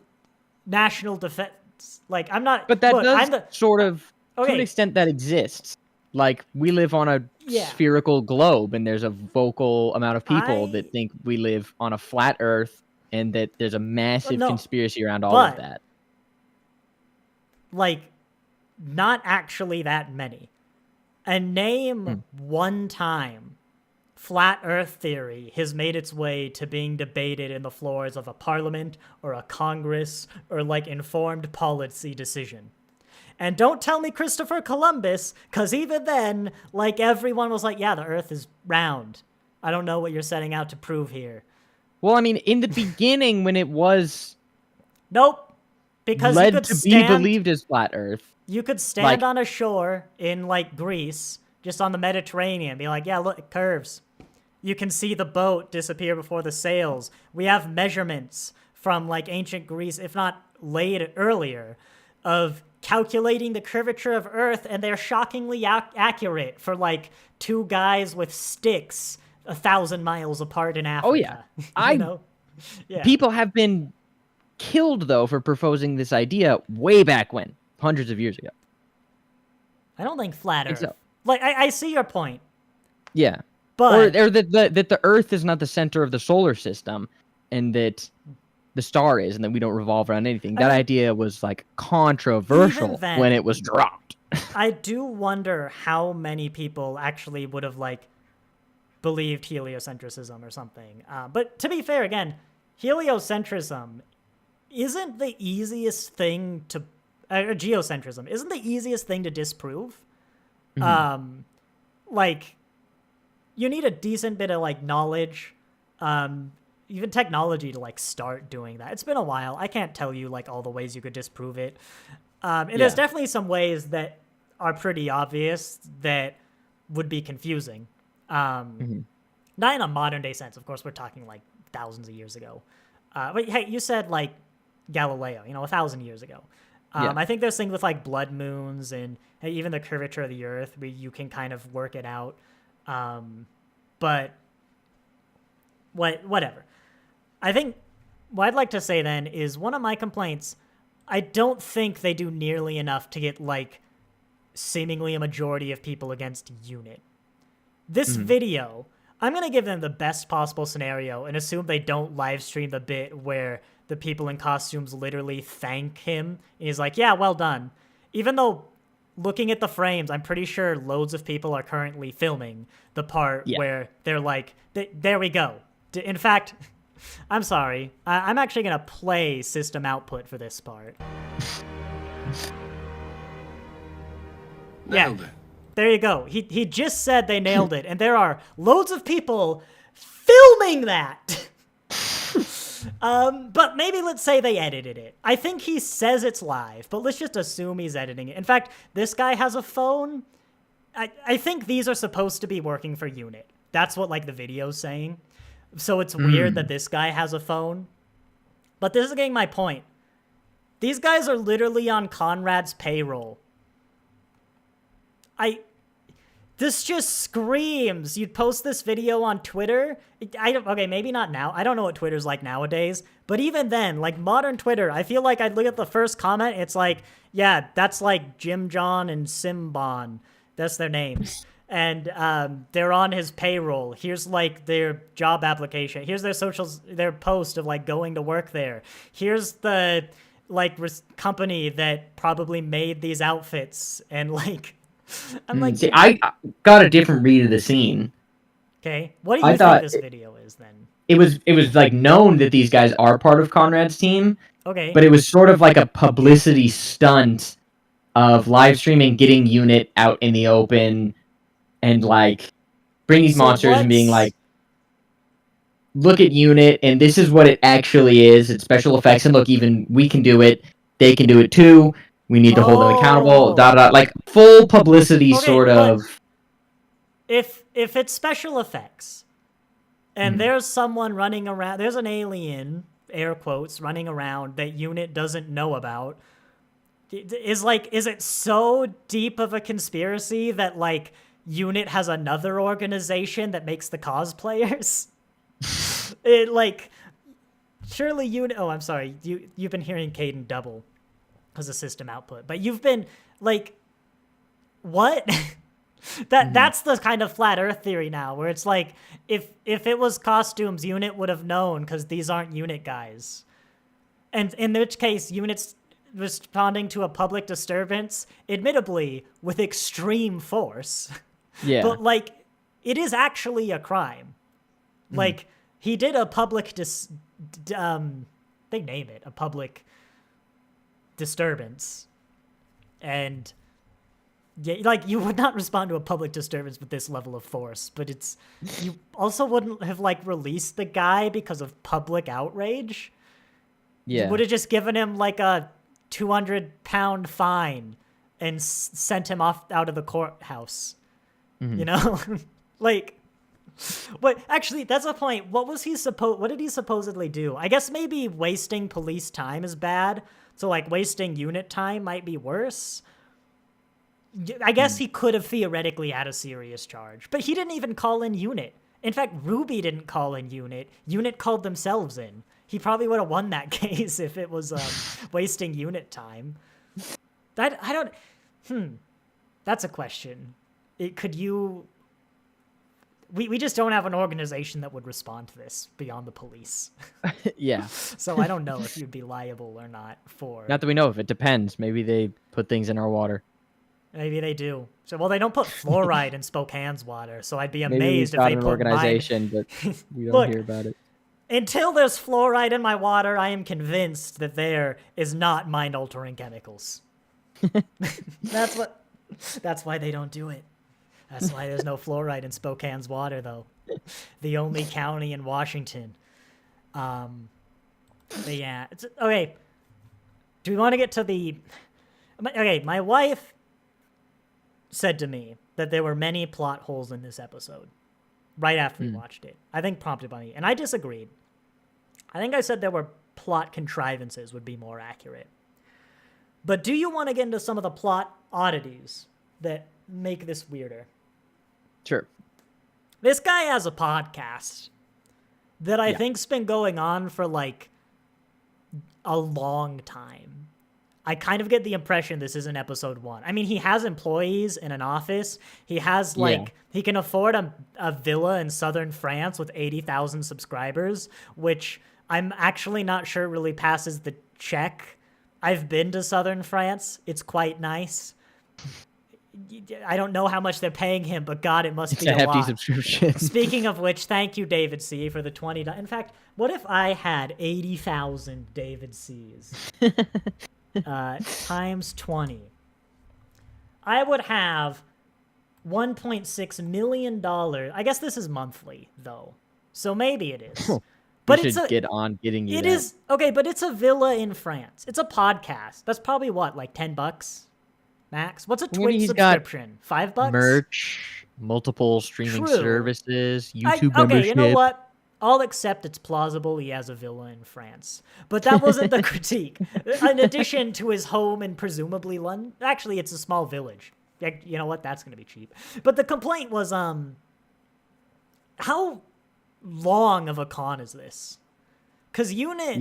national defense. Like, I'm not... But that sort of, to an extent, that exists. Like, we live on a spherical globe, and there's a vocal amount of people that think we live on a flat Earth, and that there's a massive conspiracy around all of that. Like, not actually that many. And name one time flat Earth theory has made its way to being debated in the floors of a parliament or a Congress or like informed policy decision. And don't tell me Christopher Columbus, because even then, like everyone was like, yeah, the Earth is round. I don't know what you're setting out to prove here. Well, I mean, in the beginning when it was... Nope. Because led to be believed as flat Earth. You could stand on a shore in, like, Greece, just on the Mediterranean, and be like, yeah, look, it curves. You can see the boat disappear before the sails. We have measurements from, like, ancient Greece, if not earlier, of calculating the curvature of Earth, and they're shockingly accurate for, like, two guys with sticks 1,000 miles apart in Africa. Oh, yeah. You know? Yeah. People have been killed, though, for proposing this idea way back when. Hundreds of years ago. I don't think flat Earth. So. Like, I see your point. Yeah. But... Or that the Earth is not the center of the solar system, and that the star is, and that we don't revolve around anything. That idea was, like, controversial when it was dropped. I do wonder how many people actually would have, like, believed heliocentrism or something. But to be fair, again, heliocentrism isn't the easiest thing to... geocentrism isn't the easiest thing to disprove. Like, you need a decent bit of like knowledge, even technology to like start doing that. It's been a while. I can't tell you like all the ways you could disprove it. And there's definitely some ways that are pretty obvious that would be confusing. Not in a modern day sense. Of course, we're talking like thousands of years ago. But hey, you said like Galileo, 1,000 years ago. I think there's things with like blood moons and even the curvature of the Earth where you can kind of work it out. But whatever. I think what I'd like to say then is one of my complaints, I don't think they do nearly enough to get like seemingly a majority of people against Unit. This video, I'm going to give them the best possible scenario and assume they don't live stream the bit where the people in costumes literally thank him. And he's like, yeah, well done. Even though looking at the frames, I'm pretty sure loads of people are currently filming the part where they're like, there we go. In fact, I'm sorry. I'm actually going to play system output for this part. Nailed it. There you go. He just said they nailed it. And there are loads of people filming that. But maybe let's say they edited it. I think he says it's live, but let's just assume he's editing it. In fact, this guy has a phone. I think these are supposed to be working for Unit. That's what, like, the video's saying. So it's weird that this guy has a phone. But this is getting my point. These guys are literally on Conrad's payroll. This just screams. You'd post this video on Twitter. Okay, maybe not now. I don't know what Twitter's like nowadays. But even then, like modern Twitter, I feel like I'd look at the first comment. It's like, yeah, that's like Jim John and Simbon. That's their names. And they're on his payroll. Here's like their job application. Here's their socials, their post of like going to work there. Here's the like company that probably made these outfits. And like, I'm like, See, I got a different read of the scene. okay, what do I you think thought this video is then? it was like known that these guys are part of Conrad's team, Okay. but it was sort of like a publicity stunt of live streaming, getting Unit out in the open, and like bring these So monsters and being what's like, look at Unit, and this is what it actually is. It's special effects, and look, even we can do it. They can do it too. We need to hold them accountable. oh, Like full publicity, okay, sort but of. if it's special effects and Mhm. there's someone running around, there's an alien, air quotes, running around that Unit doesn't know about. Is it so deep of a conspiracy that like Unit has another organization that makes the cosplayers? It like surely Unit. Oh, I'm sorry. You've been hearing Caden double as a system output, but you've been like, what? That's the kind of flat Earth theory now, where it's like if it was costumes, Unit would have known because these aren't Unit guys, and in which case Unit's responding to a public disturbance, admittedly with extreme force, Yeah. but like it is actually a crime. Like he did a public they name it a public disturbance, and yeah, like you would not respond to a public disturbance with this level of force, but it's you also wouldn't have like released the guy because of public outrage. You Yeah. would have just given him like a 200-pound fine and sent him off out of the courthouse. You know, like. But actually, that's a point. What did he supposedly do? I guess maybe wasting police time is bad. So like wasting Unit time might be worse. I guess he could have theoretically had a serious charge, but he didn't even call in Unit. In fact, Ruby didn't call in Unit. Unit called themselves in. He probably would have won that case if it was wasting Unit time. I don't. That's a question. Could you? We just don't have an organization that would respond to this beyond the police. Yeah. So I don't know if you'd be liable or not for. Not that we know of. It depends. Maybe they put things in our water. Maybe they do. So well, they don't put fluoride in Spokane's water. So I'd be Maybe we amazed if got they an put organization, but we don't Look, hear about it. Until there's fluoride in my water, I am convinced that there is not mind-altering chemicals. That's why they don't do it. That's why there's no fluoride in Spokane's water, though. The only county in Washington. But yeah, okay. Do we want to get to the? Okay, my wife said to me that there were many plot holes in this episode. Right after we watched it, I think prompted by me, and I disagreed. I think I said there were plot contrivances would be more accurate. But do you want to get into some of the plot oddities that make this weirder? Sure. This guy has a podcast that I think's been going on for like a long time. I kind of get the impression this isn't episode 1. I mean, he has employees in an office. He has he can afford a villa in southern France with 80,000 subscribers, which I'm actually not sure really passes the check. I've been to southern France. It's quite nice. I don't know how much they're paying him, but God, it must be a hefty lot. subscription. Speaking of which, thank you, David C, for the $20. In fact, what if I had 80,000 David C's times 20? I would have $1.6 million. I guess this is monthly, though, so maybe it is. But we should get on getting you. It is okay, but it's a villa in France. It's a podcast. That's probably what, like $10 max. What's a Twitch subscription? $5? Merch, multiple streaming services, YouTube okay, membership. you know what? I'll accept it's plausible he has a villa in France. But that wasn't the critique. In addition to his home in presumably London. Actually, it's a small village. You know what? That's going to be cheap. But the complaint was, how long of a con is this? Because Unit,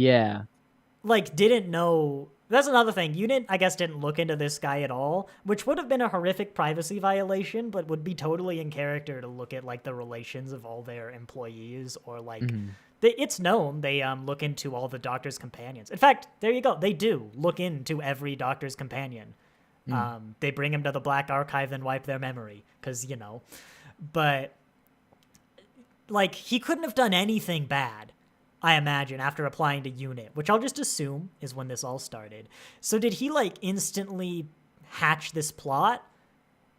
didn't know. That's another thing. Unit, I guess, didn't look into this guy at all, which would have been a horrific privacy violation, but would be totally in character to look at, like, the relations of all their employees, or, like, it's known they look into all the Doctor's companions. In fact, there you go. They do look into every Doctor's companion. They bring him to the Black Archive and wipe their memory, because, But, like, he couldn't have done anything bad, I imagine, after applying to UNIT, which I'll just assume is when this all started. So did he, like, instantly hatch this plot?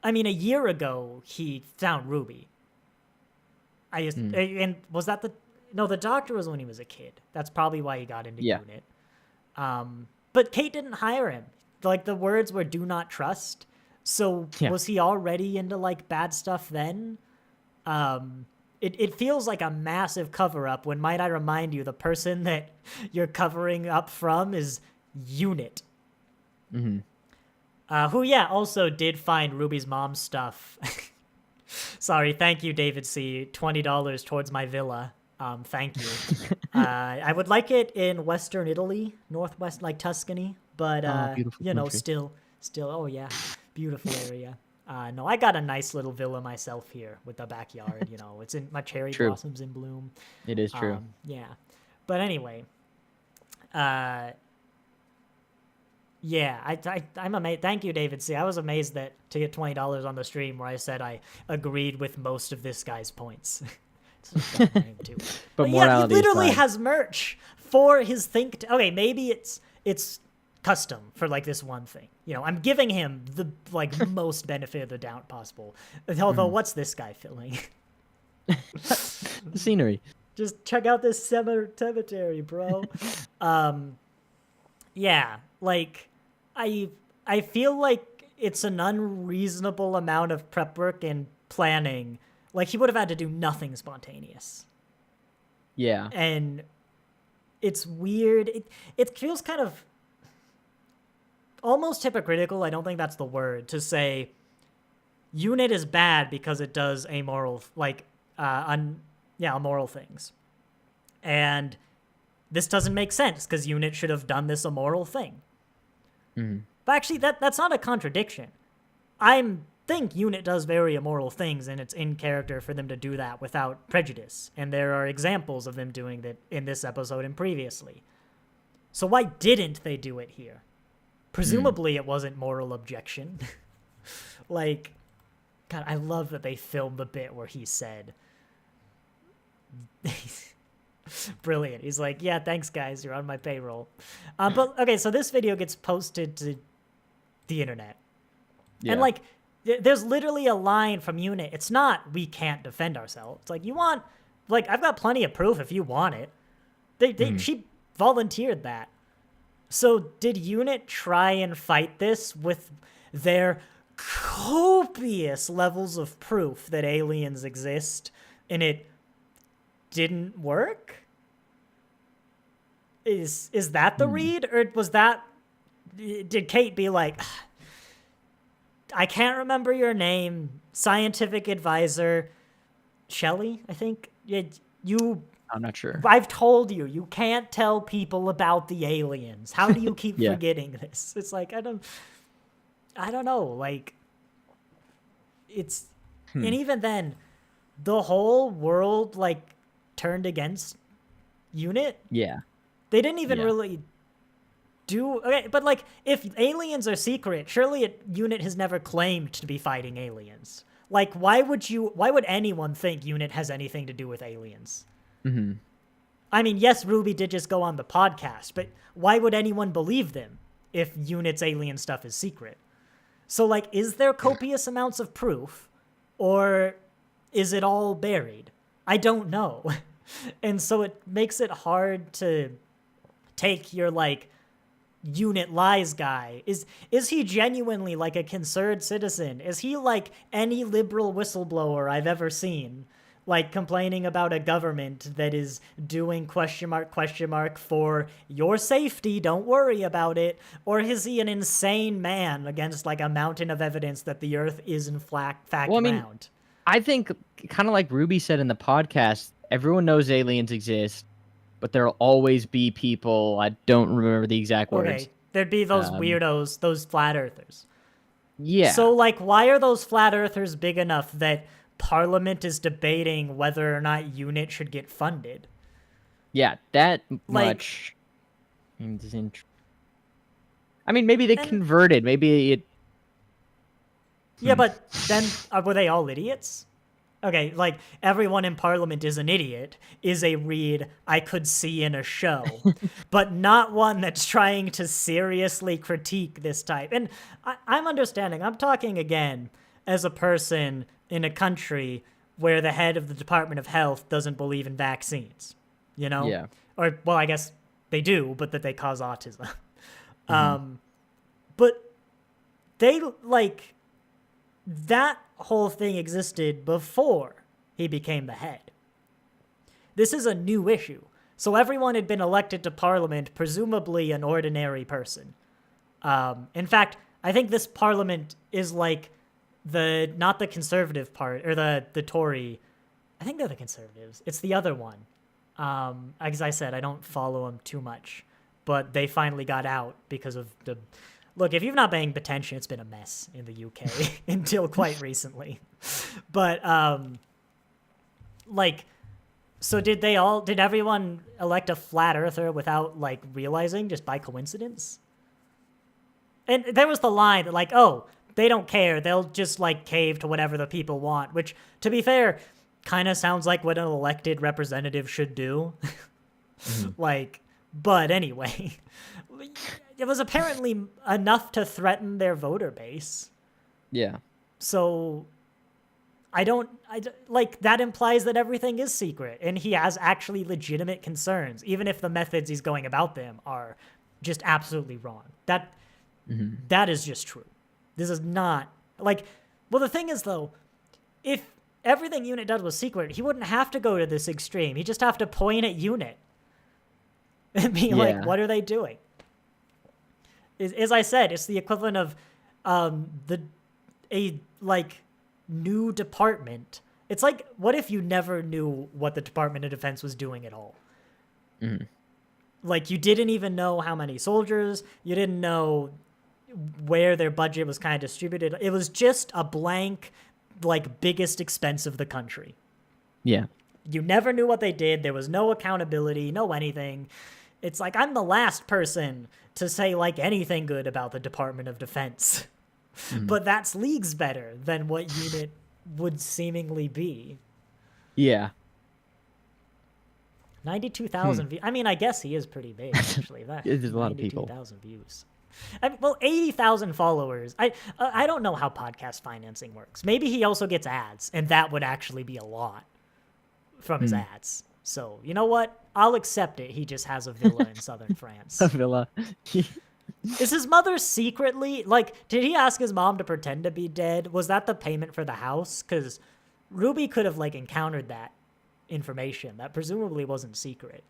I mean, a year ago, he found Ruby. And was that No, the doctor was when he was a kid. That's probably why he got into UNIT. But Kate didn't hire him. Like, the words were "do not trust." So was he already into, like, bad stuff then? It feels like a massive cover-up when, might I remind you, the person that you're covering up from is UNIT. Who, also did find Ruby's mom's stuff. Sorry, thank you, David C. $20 towards my villa. Thank you. I would like it in Western Italy, Northwest, like Tuscany, but, still, oh yeah, beautiful area. No, I got a nice little villa myself here with the backyard, it's in my cherry blossoms in bloom. It is true. Yeah. But anyway, I'm amazed. Thank you, David C. I was amazed to get $20 on the stream where I said I agreed with most of this guy's points. But yeah, he literally has merch for his okay, maybe it's custom for, like, this one thing. I'm giving him the, like, most benefit of the doubt possible. Although, what's this guy filling? The scenery. Just check out this cemetery, bro. Yeah, like, I feel like it's an unreasonable amount of prep work and planning. Like, he would have had to do nothing spontaneous. Yeah. And it's weird. It feels kind of almost hypocritical. I don't think that's the word, to say UNIT is bad because it does amoral, immoral things. And this doesn't make sense because UNIT should have done this immoral thing. But actually, that's not a contradiction. I think UNIT does very immoral things, and it's in character for them to do that without prejudice. And there are examples of them doing that in this episode and previously. So why didn't they do it here? Presumably it wasn't moral objection. Like, God, I love that they filmed the bit where he said... Brilliant. He's like, yeah, thanks, guys. You're on my payroll. But, okay, so this video gets posted to the internet. Yeah. And, like, there's literally a line from UNIT. It's not, we can't defend ourselves. It's like, you want... Like, I've got plenty of proof if you want it. She volunteered that. So did UNIT try and fight this with their copious levels of proof that aliens exist, and it didn't work? Is that the read? Or was that... Did Kate be like, I can't remember your name, scientific advisor, Shelley, I think? I'm not sure. I've told you, you can't tell people about the aliens. How do you keep forgetting this? It's like, I don't know. Like, it's, and even then, the whole world, like, turned against UNIT. Yeah. They didn't even really do, okay, but, like, if aliens are secret, surely UNIT has never claimed to be fighting aliens. Like, why would anyone think UNIT has anything to do with aliens? I mean, yes, Ruby did just go on the podcast, but why would anyone believe them if UNIT's alien stuff is secret? So, like, is there copious amounts of proof, or is it all buried? I don't know. And so it makes it hard to take your, like, UNIT lies guy. Is he genuinely, like, a concerned citizen? Is he like any liberal whistleblower I've ever seen? Like, complaining about a government that is doing ... for your safety, don't worry about it? Or is he an insane man against, like, a mountain of evidence that the Earth is in fact round? I think, kind of like Ruby said in the podcast, everyone knows aliens exist, but there'll always be people, I don't remember the exact words. Okay, there'd be those weirdos, those flat earthers. Yeah. So, like, why are those flat earthers big enough that Parliament is debating whether or not UNIT should get funded? Yeah, that much. I mean, maybe they converted. Maybe Yeah, but then were they all idiots? Okay, like everyone in Parliament is an idiot is a read I could see in a show, but not one that's trying to seriously critique this type. And I'm understanding. I'm talking again as a person in a country where the head of the Department of Health doesn't believe in vaccines, you know? Yeah. Or, well, I guess they do, but that they cause autism. But they, like, that whole thing existed before he became the head. This is a new issue. So everyone had been elected to Parliament, presumably an ordinary person. In fact, I think this Parliament is like not the Conservative part, or the Tory. I think they're the Conservatives. It's the other one. As I said, I don't follow them too much, but they finally got out because of the... Look, if you've not paying attention, it's been a mess in the UK until quite recently. But, like, so did everyone elect a flat earther without, like, realizing, just by coincidence? And there was the line that, like, oh, they don't care. They'll just, like, cave to whatever the people want, which, to be fair, kind of sounds like what an elected representative should do. Like, but anyway... It was apparently enough to threaten their voter base. Yeah. So like, that implies that everything is secret and he has actually legitimate concerns, even if the methods he's going about them are just absolutely wrong. That is just true. This is not like, well, the thing is though, if everything Unit did was secret, he wouldn't have to go to this extreme. He'd just have to point at Unit and be like, what are they doing? As I said, it's the equivalent of a new department. It's like, what if you never knew what the Department of Defense was doing at all? Like, you didn't even know how many soldiers, you didn't know where their budget was kind of distributed. It was just a blank, like, biggest expense of the country. Yeah. You never knew what they did. There was no accountability, no anything. It's like, I'm the last person to say, like, anything good about the Department of Defense. But that's leagues better than what Unit would seemingly be. Yeah. 92,000 views. I mean, I guess he is pretty big, actually. There's a lot of people. 92,000 views. I mean, well, 80,000 followers. I don't know how podcast financing works. Maybe he also gets ads, and that would actually be a lot from his ads. So, you know what? I'll accept it. He just has a villa in southern France. A villa. Is his mother secretly... Like, did he ask his mom to pretend to be dead? Was that the payment for the house? Because Ruby could have, like, encountered that information. That presumably wasn't secret.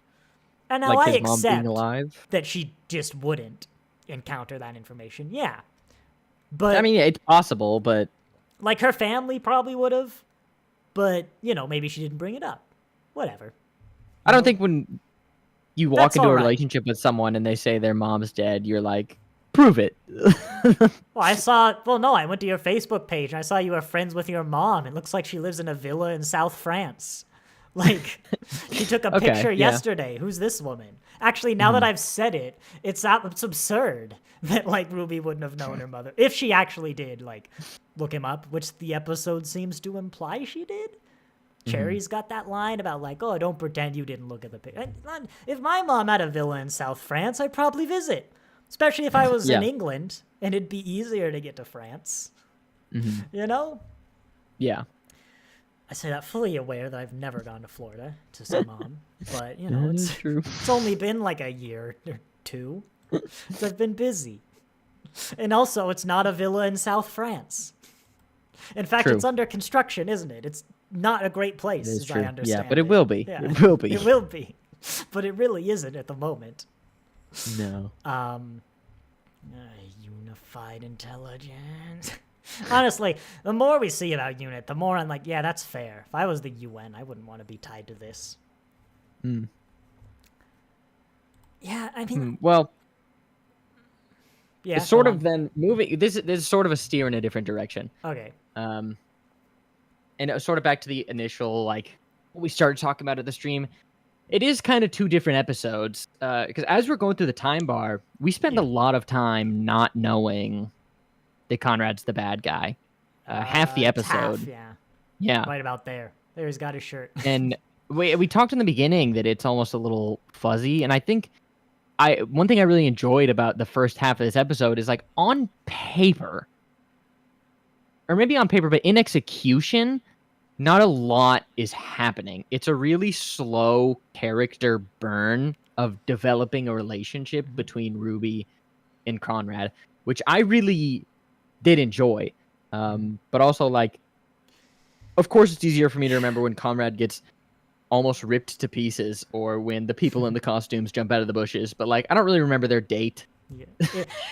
And now like I his mom being accept alive? that she just wouldn't encounter that information. Yeah. But I mean, yeah, it's possible, but... Like, her family probably would have. But, you know, maybe she didn't bring it up. Whatever. I don't think when you walk That's into a all right. relationship with someone and they say their mom's dead, you're like, prove it. Well, I went to your Facebook page and I saw you were friends with your mom. It looks like she lives in a villa in South France. Like, she took a Okay, picture yeah. yesterday. Who's this woman? Actually, now that I've said it, it's absurd that, like, Ruby wouldn't have known her mother. If she actually did, like, look him up, which the episode seems to imply she did. Cherry's got that line about, like, oh, don't pretend you didn't look at the picture. If my mom had a villa in South France, I'd probably visit. Especially if I was in England, and it'd be easier to get to France. You know? Yeah. I say that fully aware that I've never gone to Florida to see mom. But, you know, it's true. It's only been like a year or two. So I've been busy. And also, it's not a villa in South France. In fact, True. it's under construction, isn't it? It's not a great place, It is as true. I understand. Yeah, but it will be. Yeah. It will be. It will be. But it really isn't at the moment. No. Unified intelligence. Honestly, the more we see about UNIT, the more I'm like, yeah, that's fair. If I was the UN, I wouldn't want to be tied to this. Yeah, I mean... Well, yeah, it's sort of then moving... This is sort of a steer in a different direction. Okay. And it was sort of back to the initial, like, what we started talking about at the stream. It is kind of two different episodes. Because as we're going through the time bar, we spend a lot of time not knowing that Conrad's the bad guy. half the It's episode. half, yeah. Yeah. Right about there. There, he's got his shirt. And we talked in the beginning that it's almost a little fuzzy, and I think one thing I really enjoyed about the first half of this episode is like on paper, or maybe on paper, but in execution, not a lot is happening. It's a really slow character burn of developing a relationship between Ruby and Conrad, which I really did enjoy. But also, like, of course, it's easier for me to remember when Conrad gets almost ripped to pieces or when the people in the costumes jump out of the bushes. But, like, I don't really remember their date. Yeah.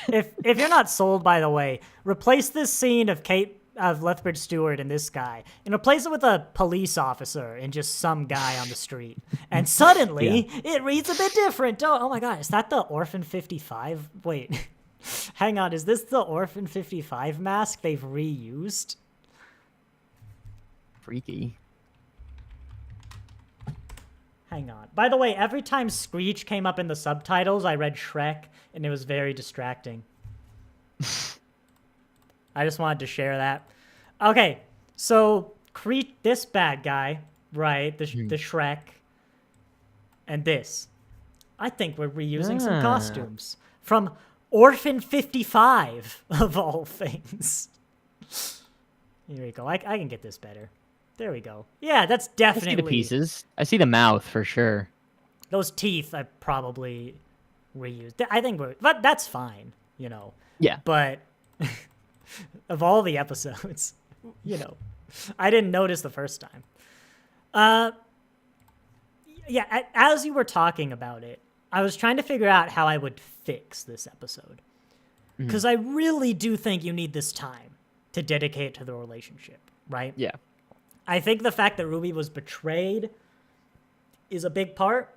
If you're not sold, by the way, replace this scene of Lethbridge Stewart and this guy, and replace it with a police officer and just some guy on the street, and suddenly it reads a bit different. Oh my God, is that the Orphan 55? Wait, hang on, is this the Orphan 55 mask they've reused? Freaky. Hang on. By the way, every time Screech came up in the subtitles, I read Shrek, and it was very distracting. I just wanted to share that. Okay, so this bad guy, right? The Shrek, and this. I think we're reusing some costumes from Orphan 55 of all things. Here we go. I can get this better. There we go. Yeah, that's definitely. I see the pieces. I see the mouth for sure. Those teeth I probably reused. I think but that's fine, you know. Yeah. But of all the episodes, you know, I didn't notice the first time. Yeah, as you were talking about it, I was trying to figure out how I would fix this episode. Because I really do think you need this time to dedicate to the relationship, right? Yeah. I think the fact that Ruby was betrayed is a big part.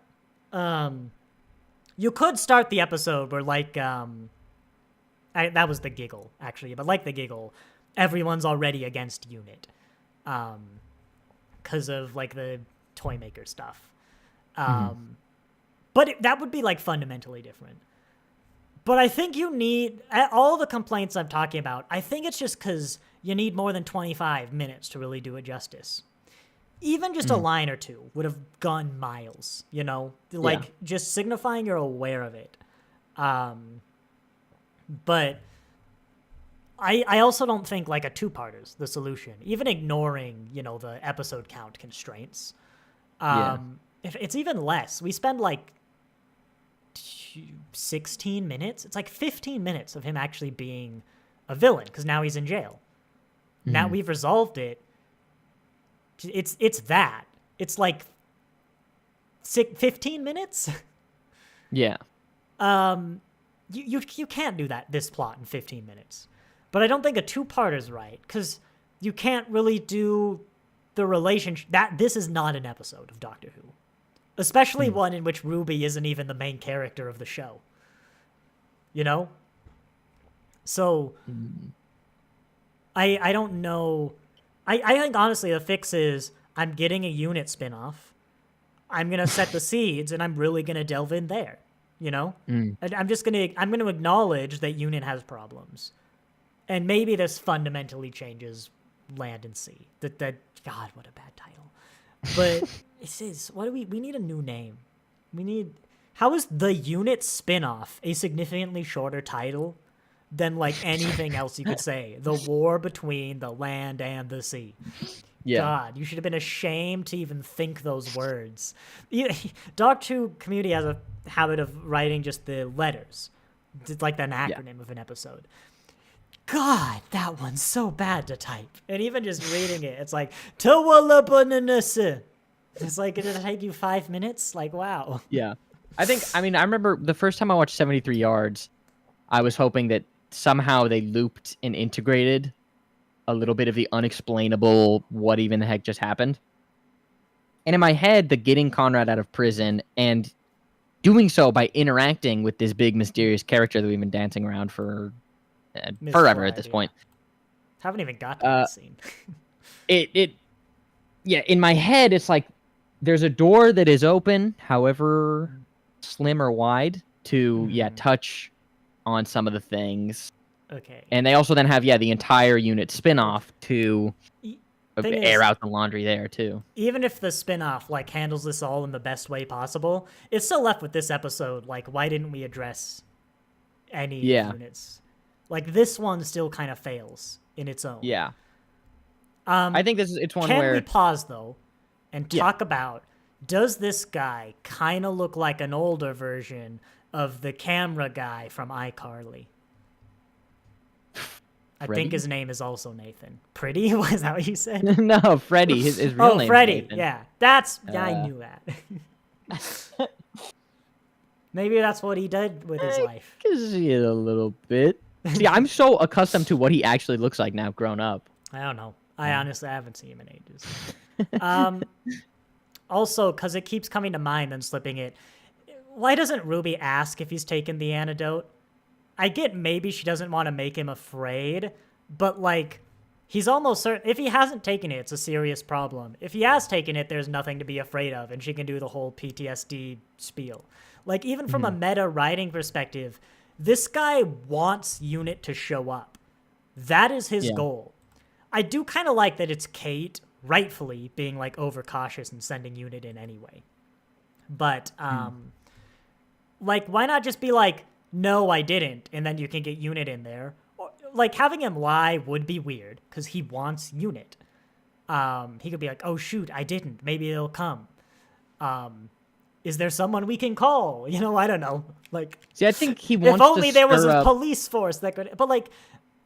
You could start the episode where, like, that was the giggle, actually, but like the giggle, everyone's already against Unit. Because of, like, the toy maker stuff. But that would be, like, fundamentally different. But I think you need, all the complaints I'm talking about, I think it's just because you need more than 25 minutes to really do it justice. Even just a line or two would have gone miles, you know? Like, just signifying you're aware of it. But I also don't think, like, a two-parter's the solution. Even ignoring, you know, the episode count constraints. If it's even less. We spend, like, 16 minutes? It's like 15 minutes of him actually being a villain, because now he's in jail. Now we've resolved it. It's that. It's like 15 minutes? Yeah. You can't do this plot in 15 minutes. But I don't think a two-parter's right, because you can't really do the relationship. This is not an episode of Doctor Who. Especially one in which Ruby isn't even the main character of the show. You know? So, I don't know. I think, honestly, the fix is I'm getting a Unit spinoff. I'm going to set the seeds, and I'm really going to delve in there. You know? And I'm going to acknowledge that Unit has problems. And maybe this fundamentally changes Land and Sea. God, what a bad title. But it is, we need a new name. How is the Unit spinoff a significantly shorter title than, like, anything else you could say? The war between the land and the sea. Yeah. God, you should have been ashamed to even think those words. Doctor Who community has a habit of writing just the letters. It's like an acronym of an episode. God, that one's so bad to type. And even just reading it, it's like, Tawalabananasa. It's like, did it take you 5 minutes? Like, wow. Yeah. I remember the first time I watched 73 Yards, I was hoping that somehow they looped and integrated a little bit of the unexplainable what even the heck just happened. And in my head, the getting Conrad out of prison and doing so by interacting with this big mysterious character that we've been dancing around for forever at this point. Haven't even got to that scene. In my head, it's like there's a door that is open, however slim or wide, to touch on some of the things. Okay. And they also then have the entire unit spin-off to Thing air is, out the laundry there too. even if the spin-off like handles this all in the best way possible, it's still left with this episode. Like, why didn't we address any units? Like, this one still kind of fails in its own. Yeah. I think it's one can where... we pause, though, and talk about, does this guy kind of look like an older version of the camera guy from iCarly? I think his name is also Nathan. Pretty? Was that what you said? No, Freddy. His real name Freddie. is Nathan. Yeah. I knew that. Maybe that's what he did with his life. I can see it a little bit. See, I'm so accustomed to what he actually looks like now, grown up. I don't know. I honestly haven't seen him in ages. Also, because it keeps coming to mind and slipping it, why doesn't Ruby ask if he's taken the antidote? I get maybe she doesn't want to make him afraid, but like, he's almost certain, if he hasn't taken it, it's a serious problem. If he has taken it, there's nothing to be afraid of, and she can do the whole PTSD spiel. Like, even from a meta writing perspective, this guy wants Unit to show up. That is his goal. I do kind of like that it's Kate, rightfully, being like overcautious and sending Unit in anyway. But, like, why not just be like, no, I didn't, and then you can get Unit in there. Or, like, having him lie would be weird, because he wants Unit. He could be like, oh, shoot, I didn't. Maybe they'll come. Is there someone we can call? You know, I don't know. Like, see, I think he wants if only to there was stir a up... police force that could... But, like,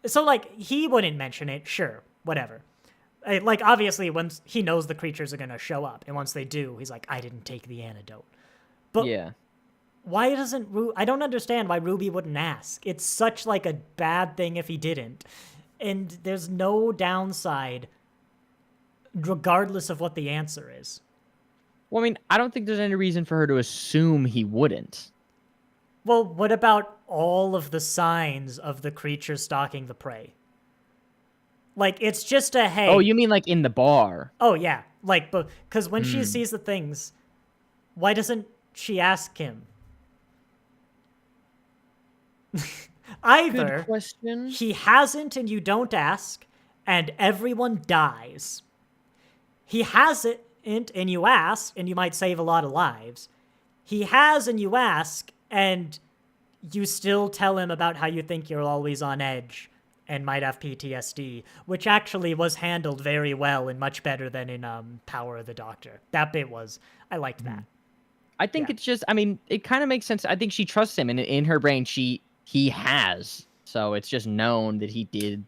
so, like, he wouldn't mention it. Sure, whatever. Like, obviously, once he knows the creatures are going to show up, and once they do, he's like, I didn't take the antidote. But... yeah. Why doesn't I don't understand why Ruby wouldn't ask. It's such like a bad thing if he didn't. And there's no downside regardless of what the answer is. Well, I mean, I don't think there's any reason for her to assume he wouldn't. Well, what about all of the signs of the creature stalking the prey? Like, it's just a hey. Oh, you mean like in the bar? Oh, yeah. Like, because when she sees the things, why doesn't she ask him? Either he hasn't and you don't ask, and everyone dies. He hasn't and you ask, and you might save a lot of lives. He has and you ask, and you still tell him about how you think you're always on edge and might have PTSD, which actually was handled very well and much better than in Power of the Doctor. That bit was, I liked that. I think it's just, I mean, it kind of makes sense. I think she trusts him, and in her brain, he has. So it's just known that he did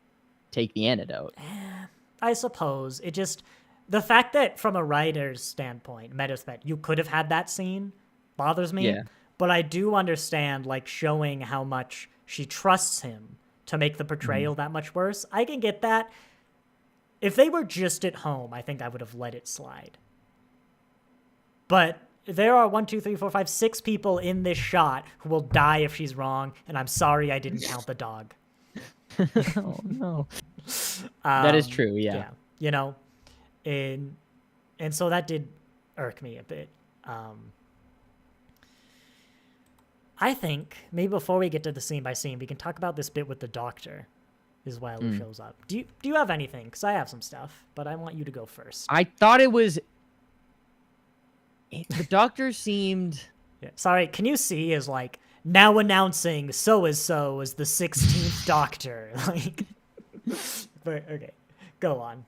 take the antidote. I suppose. It just, the fact that from a writer's standpoint, Metaspec, you could have had that scene bothers me. Yeah. But I do understand, like, showing how much she trusts him to make the portrayal that much worse. I can get that. If they were just at home, I think I would have let it slide. But there are 6 people in this shot who will die if she's wrong, and I'm sorry I didn't count the dog. Oh, no. That is true, yeah. You know, and so that did irk me a bit. I think maybe before we get to the scene by scene, we can talk about this bit with the doctor as well who shows up. Do you have anything? Because I have some stuff, but I want you to go first. I thought it was... The doctor seemed... Yeah. Sorry, can you see is like, now announcing so-and-so as the 16th Doctor. Like, but okay, go on.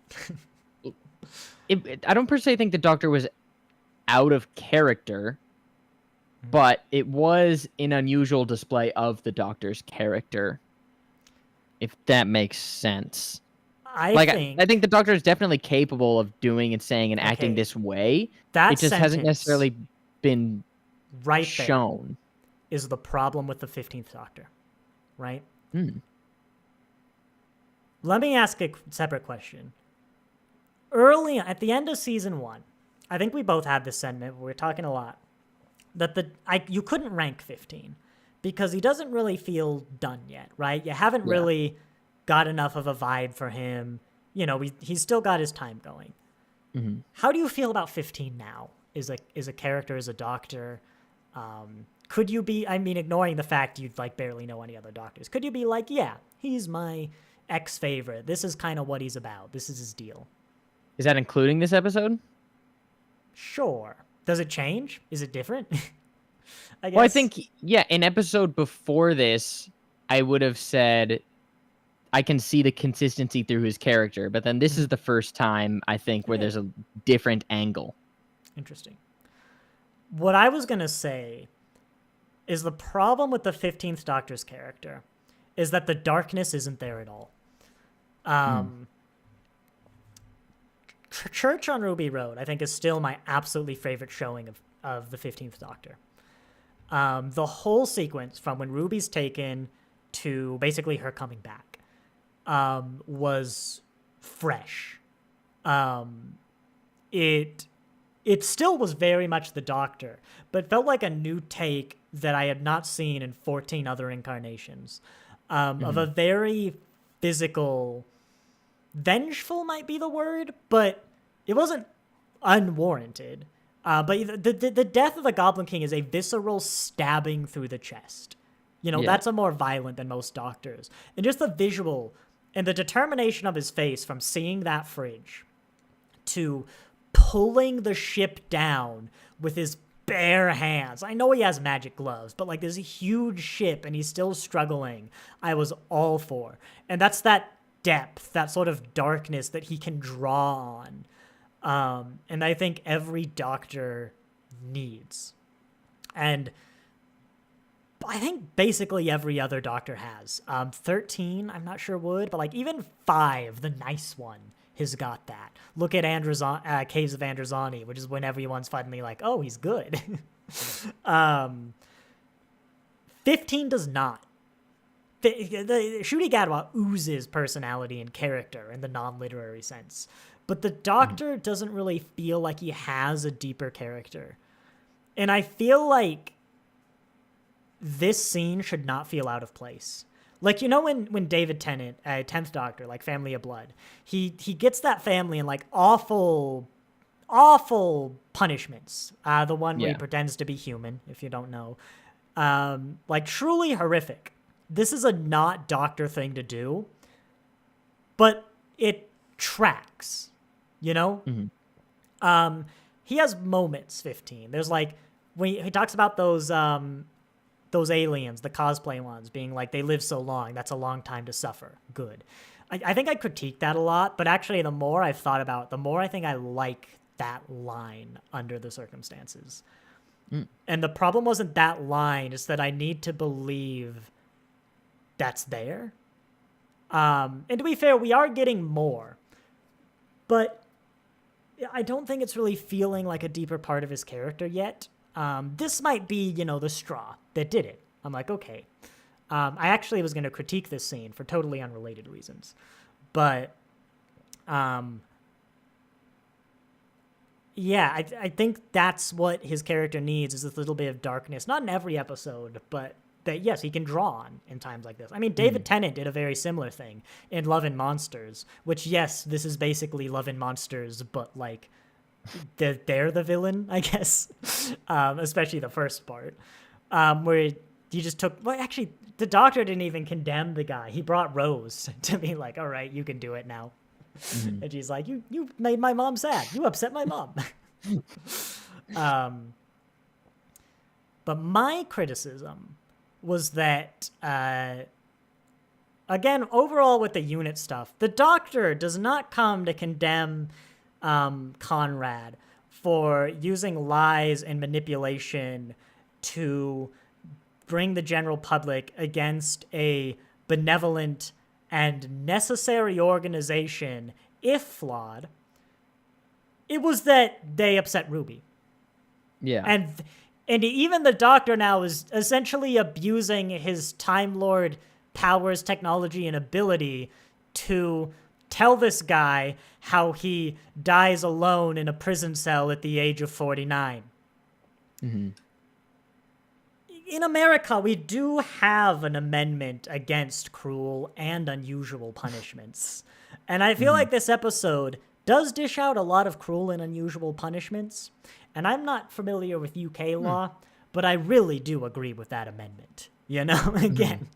I don't per se think the Doctor was out of character, but it was an unusual display of the Doctor's character, if that makes sense. I think the Doctor is definitely capable of doing and saying and acting this way. It just hasn't necessarily been shown. Is the problem with the 15th Doctor, right? Let me ask a separate question. Early at the end of season 1, I think we both had this sentiment. We were talking a lot that you couldn't rank 15 because he doesn't really feel done yet, right? You haven't really got enough of a vibe for him. You know, he's still got his time going. How do you feel about 15 now? Is a character, as a Doctor? Could you be? I mean, ignoring the fact you'd like barely know any other Doctors, could you be like, yeah, he's my ex-favorite. This is kind of what he's about. This is his deal. Is that including this episode? Sure. Does it change? Is it different? I guess. Well, I think, yeah, an episode before this, I would have said I can see the consistency through his character, but then this is the first time, I think, where there's a different angle. Interesting. What I was going to say is the problem with the 15th Doctor's character is that the darkness isn't there at all. Church on Ruby Road, I think, is still my absolutely favorite showing of the 15th Doctor. The whole sequence from when Ruby's taken to basically her coming back was fresh. It still was very much the Doctor, but felt like a new take that I had not seen in 14 other incarnations of a very physical, vengeful might be the word, but it wasn't unwarranted. But the death of the Goblin King is a visceral stabbing through the chest. That's a more violent than most Doctors. And just the visual and the determination of his face from seeing that fridge to pulling the ship down with his bare hands. I know he has magic gloves, but like there's a huge ship and he's still struggling. I was all for. And that's that depth, that sort of darkness that he can draw on. And I think every Doctor needs. And I think basically every other Doctor has. 13, I'm not sure would, but like even 5, the nice one, has got that. Look at Caves of Androzani, which is when everyone's finally like, oh, he's good. 15 does not. The Ncuti Gatwa oozes personality and character in the non-literary sense. But the Doctor doesn't really feel like he has a deeper character. And I feel like this scene should not feel out of place. Like, when David Tennant, 10th Doctor, like Family of Blood, he gets that family in like awful punishments. The one where he pretends to be human, if you don't know. Like truly horrific. This is a not Doctor thing to do, but it tracks, He has moments, 15. There's like, when he talks about those aliens, the cosplay ones, being like, they live so long. That's a long time to suffer. Good. I think I critique that a lot, but actually the more I've thought about it, the more I think I like that line under the circumstances. And the problem wasn't that line, it's that I need to believe that's there. And to be fair, we are getting more. But I don't think it's really feeling like a deeper part of his character yet. This might be, the straw that did it. I'm like, okay. I actually was going to critique this scene for totally unrelated reasons. But, yeah, I think that's what his character needs, is this little bit of darkness. Not in every episode, but that, yes, he can draw on in times like this. I mean, David Tennant did a very similar thing in Love and Monsters, which, yes, this is basically Love and Monsters, but, like, they're the villain, I guess, especially the first part, where he just took, well, actually, the Doctor didn't even condemn the guy. He brought Rose to be like, all right, you can do it now. And she's like, you made my mom sad. You upset my mom. But my criticism was that, again, overall with the unit stuff, the Doctor does not come to condemn Conrad for using lies and manipulation to bring the general public against a benevolent and necessary organization, if flawed. It was that they upset Ruby. Yeah. And even the Doctor now is essentially abusing his Time Lord powers, technology, and ability to tell this guy how he dies alone in a prison cell at the age of 49. In America, we do have an amendment against cruel and unusual punishments. And I feel like this episode does dish out a lot of cruel and unusual punishments. And I'm not familiar with UK law, but I really do agree with that amendment. You know, again,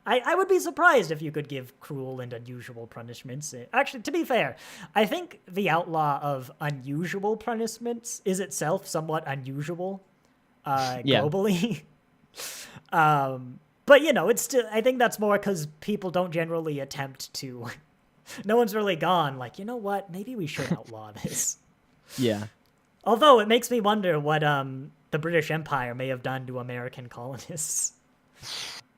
I would be surprised if you could give cruel and unusual punishments. Actually, to be fair, I think the outlaw of unusual punishments is itself somewhat unusual Yeah. globally. But, you know, it's still, I think that's more because people don't generally attempt to. No one's really gone, like, you know what, maybe we should outlaw this. Yeah. Although it makes me wonder what the British Empire may have done to American colonists.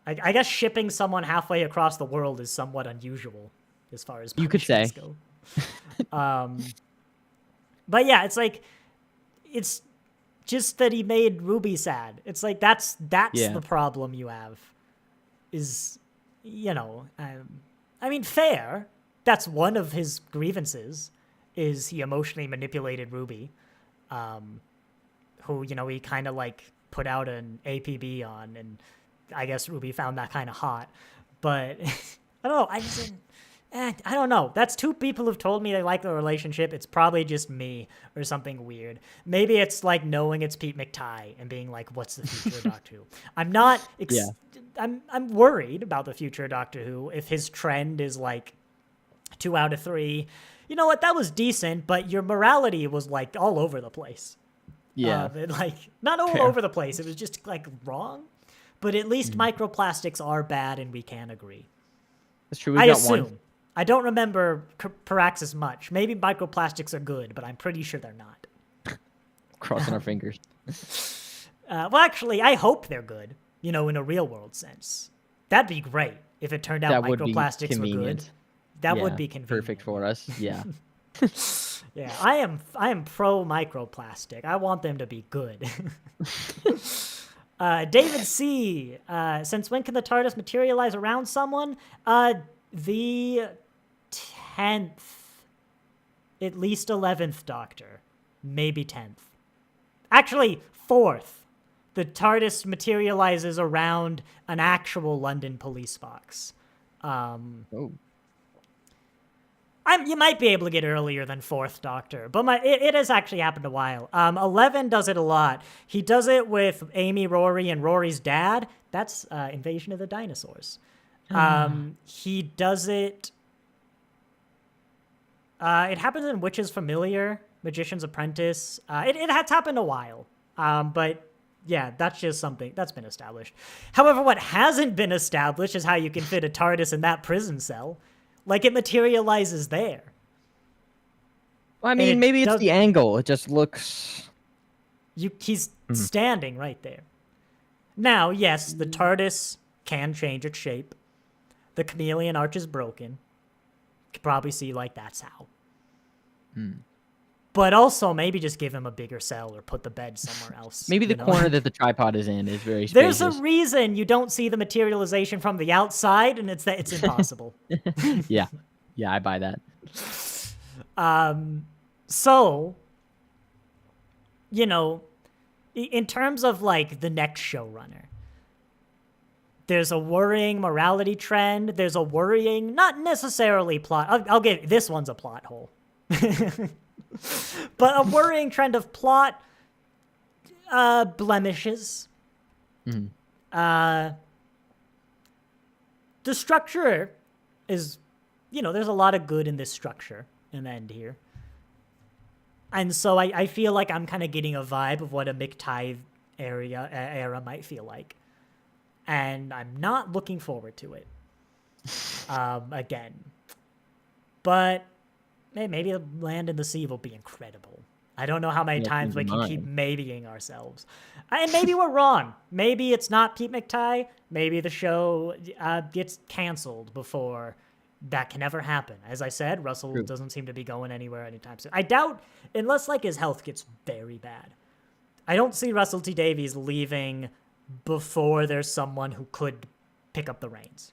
I guess shipping someone halfway across the world is somewhat unusual as far as You could say. punishments go. But yeah, it's like, it's just that he made Ruby sad. It's like, that's Yeah. the problem you have. Is, you know, I mean, fair. That's one of his grievances, is he emotionally manipulated Ruby, who, you know, he kind of like put out an APB on, and I guess Ruby found that kind of hot. But I don't know. I don't know. That's two people who've told me they like the relationship. It's probably just me or something weird. Maybe it's like knowing it's Pete McTighe and being like, what's the future of Doctor Who? I'm not, I'm worried about the future of Doctor Who if his trend is like 2 out of 3. You know what? That was decent, but your morality was like all over the place. Yeah. Like not all over the place. It was just like wrong. But at least microplastics are bad, and we can agree. That's true. We've I got assume. one. I don't remember Paraxis much. Maybe microplastics are good, but I'm pretty sure they're not. Crossing our fingers. Well, actually, I hope they're good, you know, in a real world sense. That'd be great if it turned out That would be microplastics were good. convenient. That Yeah, would be convenient. perfect for us. Yeah. Yeah, I am pro microplastic. I want them to be good. David C. Since when can the TARDIS materialize around someone? The 10th, at least 11th Doctor, maybe 10th. Actually, 4th. The TARDIS materializes around an actual London police box. Oh. You might be able to get earlier than 4th Doctor, but it has actually happened a while. 11 does it a lot. He does it with Amy, Rory, and Rory's dad. That's Invasion of the Dinosaurs. He does it... it happens in Witch's Familiar, Magician's Apprentice. It has happened a while, but yeah, that's just something that's been established. However, what hasn't been established is how you can fit a TARDIS in that prison cell. Like, it materializes there. Well, I mean, maybe it's the angle. It just looks... He's standing right there. Now, yes, the TARDIS can change its shape. The chameleon arch is broken. You could probably see, like, that's how. But also, maybe just give him a bigger cell or put the bed somewhere else. Maybe the corner that the tripod is in is very spacious. There's a reason you don't see the materialization from the outside, and it's that it's impossible. Yeah, I buy that. So, you know, in terms of like the next showrunner, there's a worrying morality trend. There's a worrying, not necessarily plot. I'll give this one's a plot hole. But a worrying trend of plot blemishes. The structure is, you know, there's a lot of good in this structure in the end here. And so I feel like I'm kind of getting a vibe of what a McTighe era might feel like. And I'm not looking forward to it again. But maybe the Land and the Sea will be incredible. I don't know how many times we can keep maybeing ourselves. And maybe we're wrong. Maybe it's not Pete McTighe. Maybe the show gets canceled before that can ever happen. As I said, Russell doesn't seem to be going anywhere anytime soon. I doubt, unless like his health gets very bad. I don't see Russell T Davies leaving before there's someone who could pick up the reins.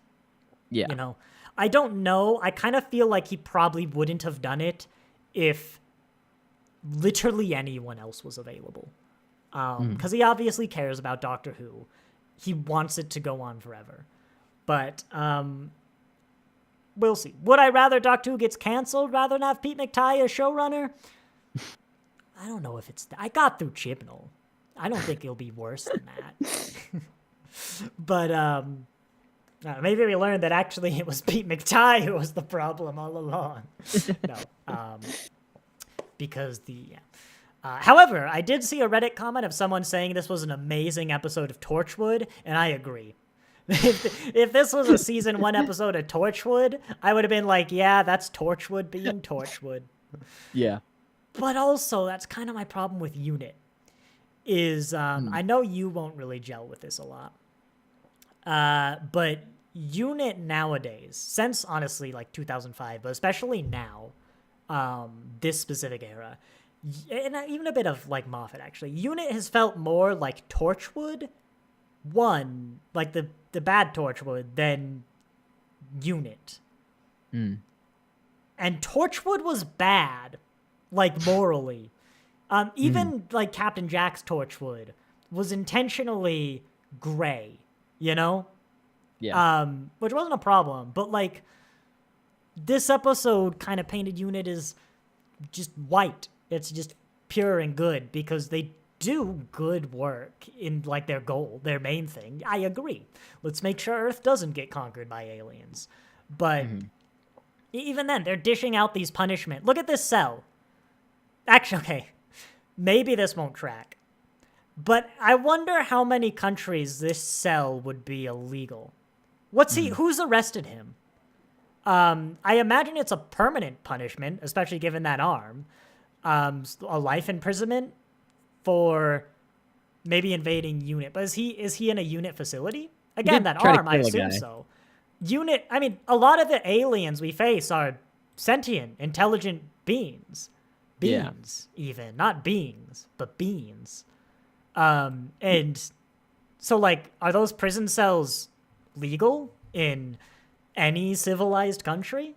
Yeah. You know? I don't know. I kind of feel like he probably wouldn't have done it if literally anyone else was available. Because he obviously cares about Doctor Who. He wants it to go on forever. But we'll see. Would I rather Doctor Who gets canceled rather than have Pete McTighe as showrunner? I don't know if it's... I got through Chibnall. I don't think it'll be worse than that. But maybe we learned that actually it was Pete McTighe who was the problem all along. No, because however, I did see a Reddit comment of someone saying this was an amazing episode of Torchwood, and I agree. If this was a season 1 episode of Torchwood, I would have been like, yeah, that's Torchwood being Torchwood. Yeah. But also, that's kind of my problem with Unit. Is I know you won't really gel with this a lot. But Unit nowadays, since honestly like 2005, but especially now, this specific era, and even a bit of like Moffat actually, Unit has felt more like Torchwood, like the bad Torchwood, than Unit. And Torchwood was bad, like morally. Even like Captain Jack's Torchwood was intentionally gray, you know? Yeah. Which wasn't a problem, but like this episode kind of painted Unit as just white. It's just pure and good because they do good work in like their goal, their main thing. I agree. Let's make sure Earth doesn't get conquered by aliens. But even then, they're dishing out these punishment. Look at this cell. Actually, okay, maybe this won't track. But I wonder how many countries this cell would be illegal. Who's arrested him? I imagine it's a permanent punishment, especially given that arm. A life imprisonment for maybe invading Unit. But is he in a Unit facility? Again, that arm, I assume so. Unit, I mean, a lot of the aliens we face are sentient, intelligent beings. Even. Not beings, but beings. And so, like, are those prison cells legal in any civilized country?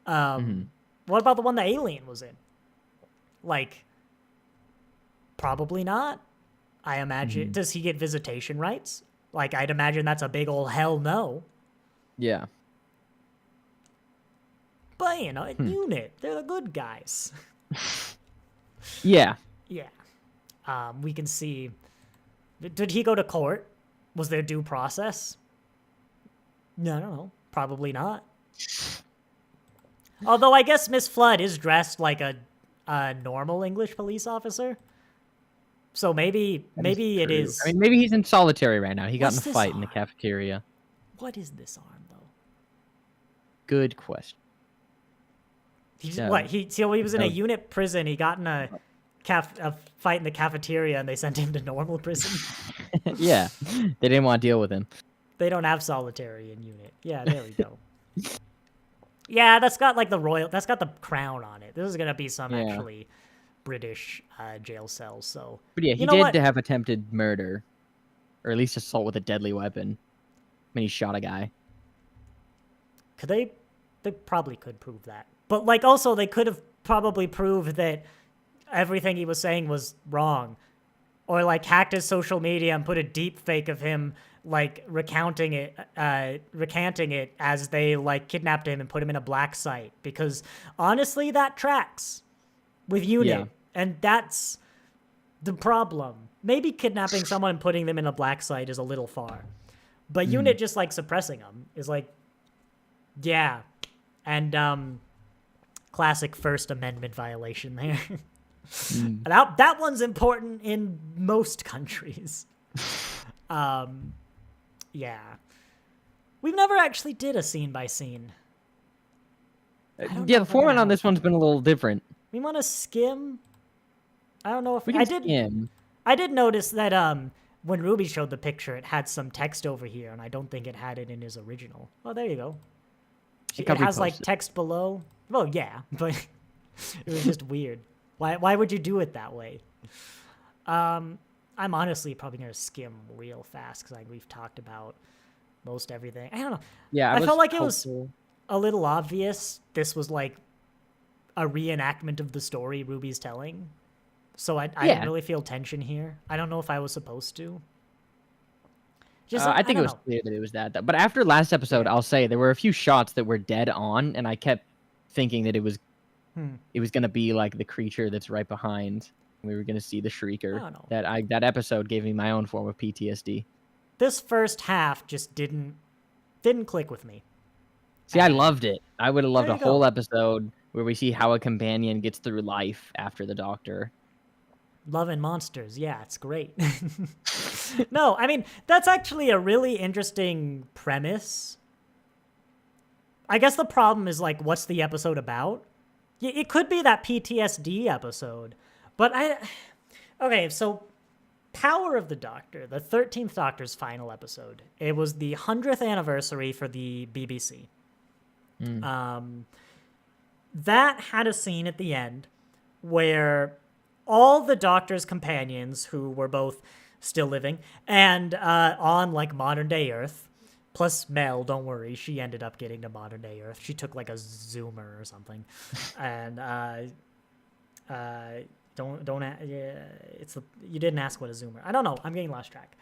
What about the one the alien was in? Like, probably not. I imagine. Does he get visitation rights? Like, I'd imagine that's a big ol' hell no. Yeah. But, you know, in Unit, they're the good guys. Yeah. Yeah. We can see. Did he go to court? Was there due process? No, I don't know. Probably not. Although I guess Miss Flood is dressed like a normal English police officer. So maybe it is. I mean, maybe he's in solitary right now. He got in a fight in the arm? cafeteria. What is this arm, though? Good question. He was in a Unit prison. He got in a fight in the cafeteria, and they sent him to normal prison. Yeah, they didn't want to deal with him. They don't have solitary in Unit. Yeah, there we go. Yeah, that's got like that's got the crown on it. This is gonna be some actually British jail cells. So, but yeah, he did have attempted murder, or at least assault with a deadly weapon. I mean, he shot a guy. Could they? They probably could prove that. But like, also, they could have probably proved that everything he was saying was wrong, or like hacked his social media and put a deep fake of him like recanting it as they like kidnapped him and put him in a black site. Because honestly, that tracks with Unit, and that's the problem. Maybe kidnapping someone and putting them in a black site is a little far, but Unit just like suppressing them is like, yeah, and classic First Amendment violation there. That one's important in most countries. Yeah. We've never actually did a scene by scene. Yeah, the format on this one's been a little different. We want to skim. I don't know if we can skim. I did notice that when Ruby showed the picture, it had some text over here, and I don't think it had it in his original. Oh, there you go. It has like text below. Well, yeah, but it was just weird. Why would you do it that way? I'm honestly probably gonna skim real fast because we've talked about most everything. I don't know. Yeah, I felt like it was a little obvious. This was like a reenactment of the story Ruby's telling, so I didn't really feel tension here. I don't know if I was supposed to. I think it was clear that it was that. But after last episode, I'll say there were a few shots that were dead on, and I kept thinking that it was going to be like the creature that's right behind. We were going to see the Shrieker. That episode gave me my own form of PTSD. this first half just didn't click with me. See, I loved it. I would have loved There a you whole go. episode where we see how a companion gets through life after the Doctor. Love and Monsters. Yeah, it's great. No, I mean, that's actually a really interesting premise. I guess the problem is, like, what's the episode about? It could be that PTSD episode, but okay, so Power of the Doctor, the 13th Doctor's final episode. It was the 100th anniversary for the BBC. That had a scene at the end where all the Doctor's companions, who were both still living and on like modern day Earth, plus Mel, don't worry, she ended up getting to modern day Earth. She took like a Zoomer or something, and you didn't ask what a Zoomer. I don't know. I'm getting lost track.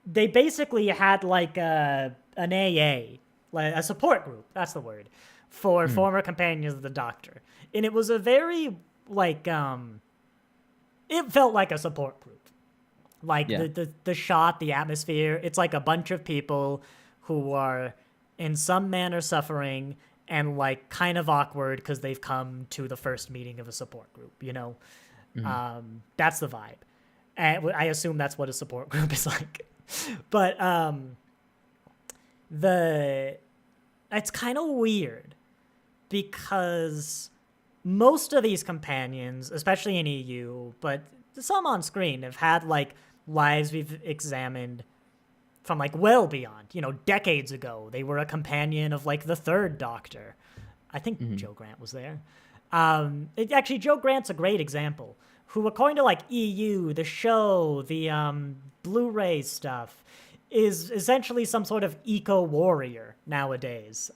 They basically had like an AA, like a support group. That's the word for former companions of the Doctor, and it was a very like it felt like a support group. Like the shot, the atmosphere, it's like a bunch of people who are in some manner suffering and like kind of awkward because they've come to the first meeting of a support group, you know? That's the vibe. And I assume that's what a support group is like. But it's kind of weird because most of these companions, especially in EU, but some on screen, have had like lives we've examined from like well beyond, you know, decades ago. They were a companion of like the third Doctor. I think Joe Grant was there. Actually, Joe Grant's a great example, who according to like EU, the show, the Blu-ray stuff, is essentially some sort of eco-warrior nowadays.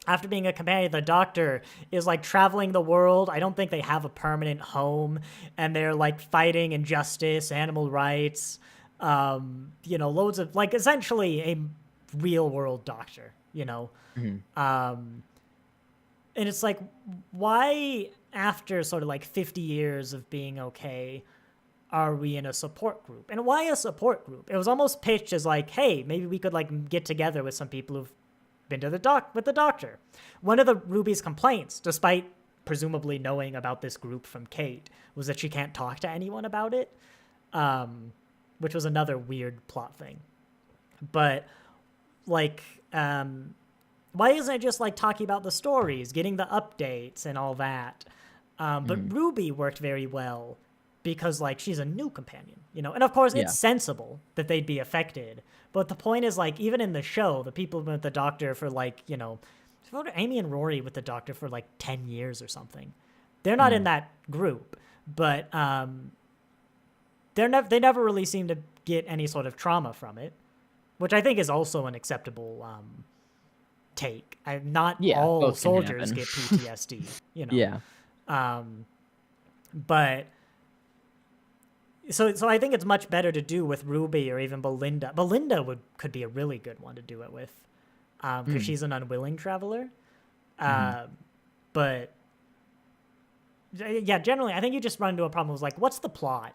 After being a companion, the Doctor is like traveling the world. I don't think they have a permanent home, and they're like fighting injustice, animal rights, you know, loads of like essentially a real world Doctor, you know. And it's like, why after sort of like 50 years of being okay are we in a support group? And why a support group? It was almost pitched as like, hey, maybe we could like get together with some people who've been to with the Doctor. One of the Ruby's complaints, despite presumably knowing about this group from Kate, was that she can't talk to anyone about it, which was another weird plot thing. But like, why isn't it just like talking about the stories, getting the updates and all that? But Ruby worked very well because like she's a new companion, you know, and of course it's sensible that they'd be affected. But the point is, like, even in the show, the people with the Doctor for like, you know, Amy and Rory with the Doctor for like 10 years or something. They're not in that group, but they never really seem to get any sort of trauma from it, which I think is also an acceptable take. Not all soldiers get PTSD, you know. But so I think it's much better to do with Ruby or even Belinda. Belinda could be a really good one to do it with, because she's an unwilling traveler. But yeah, generally, I think you just run into a problem with like, what's the plot?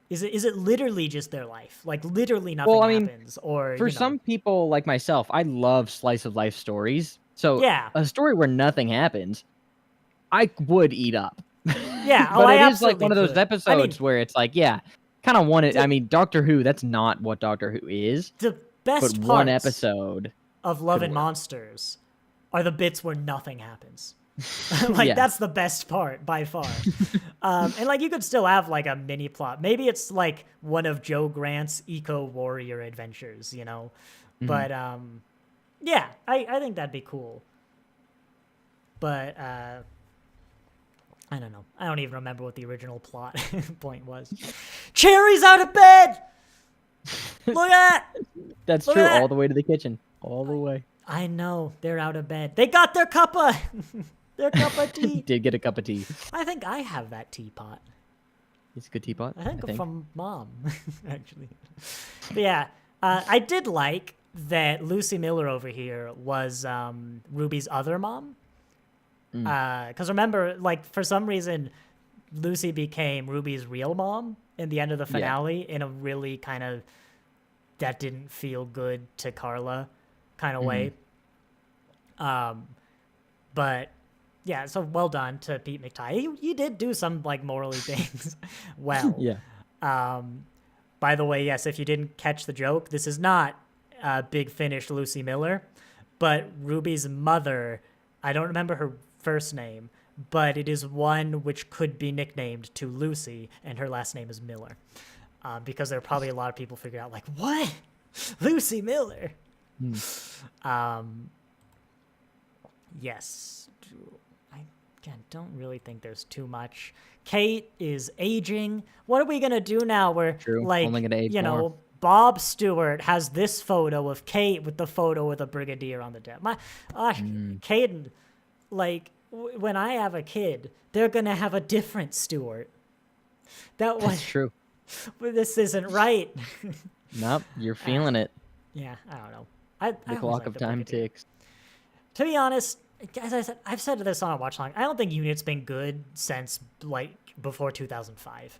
Is it literally just their life? Like literally nothing happens, or for some people like myself, I love slice of life stories. So a story where nothing happens, I would eat up. Yeah, but it is like one of those episodes where it's like, kind of want it. I mean, Doctor Who, that's not what Doctor Who is. The best but one episode of Love and Monsters are the bits where nothing happens. Like that's the best part by far. And like you could still have like a mini plot. Maybe it's like one of Joe Grant's eco warrior adventures, you know. But yeah, I think that'd be cool. But I don't know. I don't even remember what the original plot point was. Cherry's out of bed! Look at that! That's true, all the way to the kitchen. All the way. I know. They're out of bed. They got their cup of tea. Did get a cup of tea. I think I have that teapot. It's a good teapot? I think from Mom, actually. But yeah, I did like that Lucy Miller over here was Ruby's other mom. Because remember, like, for some reason, Lucy became Ruby's real mom in the end of the finale in a really kind of that didn't feel good to Carla kind of way. But yeah, so well done to Pete McTighe. He did do some like morally things well. Yeah. By the way, yes, if you didn't catch the joke, this is not Big Finish Lucy Miller, but Ruby's mother, I don't remember her first name, but it is one which could be nicknamed to Lucy, and her last name is Miller. Because there are probably a lot of people figuring out, like, what? Lucy Miller? Yes. I, again, don't really think there's too much. Kate is aging. What are we going to do now where, like, Only gonna age you know, more. Bob Stewart has this photo of Kate with the photo of the Brigadier on the deck. Kate, like, when I have a kid, they're going to have a different Stewart. That's true. This isn't right. Nope, you're feeling it. Yeah, I don't know. The clock of time ticks. To be honest, as I said, I've said this on a watch long. I don't think Unit's been good since like before 2005.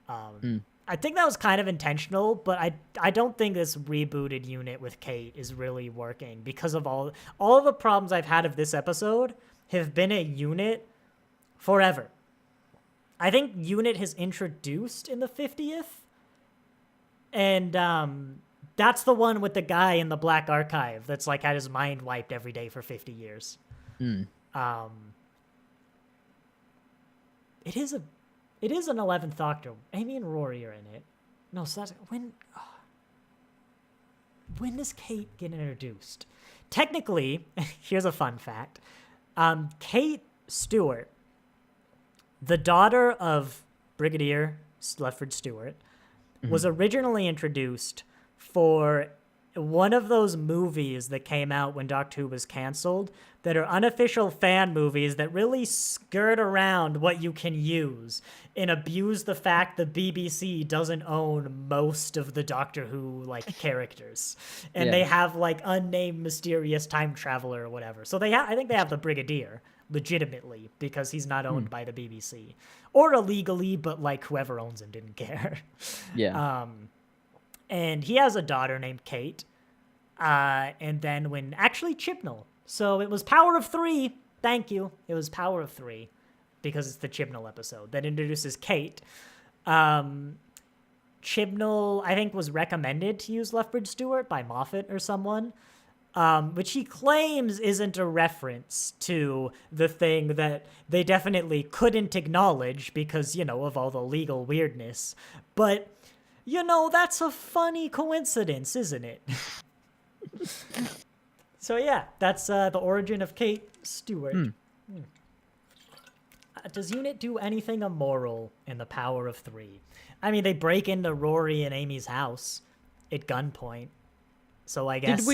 I think that was kind of intentional, but I don't think this rebooted Unit with Kate is really working because of all of the problems I've had of this episode have been a Unit forever. I think Unit has introduced in the 50th, and that's the one with the guy in the Black Archive that's like had his mind wiped every day for 50 years. It is an 11th Doctor. Amy and Rory are in it. No, so that's when does Kate get introduced? Technically, here's a fun fact. Kate Stewart, the daughter of Brigadier Lefford Stewart, was originally introduced for one of those movies that came out when Doctor Who was canceled that are unofficial fan movies that really skirt around what you can use and abuse the fact the BBC doesn't own most of the Doctor Who like characters. And they have like unnamed mysterious time traveler or whatever. So I think they have the Brigadier legitimately because he's not owned by the BBC or illegally, but like whoever owns him didn't care. And he has a daughter named Kate. And then actually Chibnall. So it was Power of Three. Thank you. It was Power of Three because it's the Chibnall episode that introduces Kate. Chibnall, I think, was recommended to use Lethbridge Stewart by Moffat or someone, which he claims isn't a reference to the thing that they definitely couldn't acknowledge because, of all the legal weirdness. But, that's a funny coincidence, isn't it? So yeah, that's the origin of Kate Stewart. Does Unit do anything immoral in the Power of Three? I mean, they break into Rory and Amy's house at gunpoint. So I guess...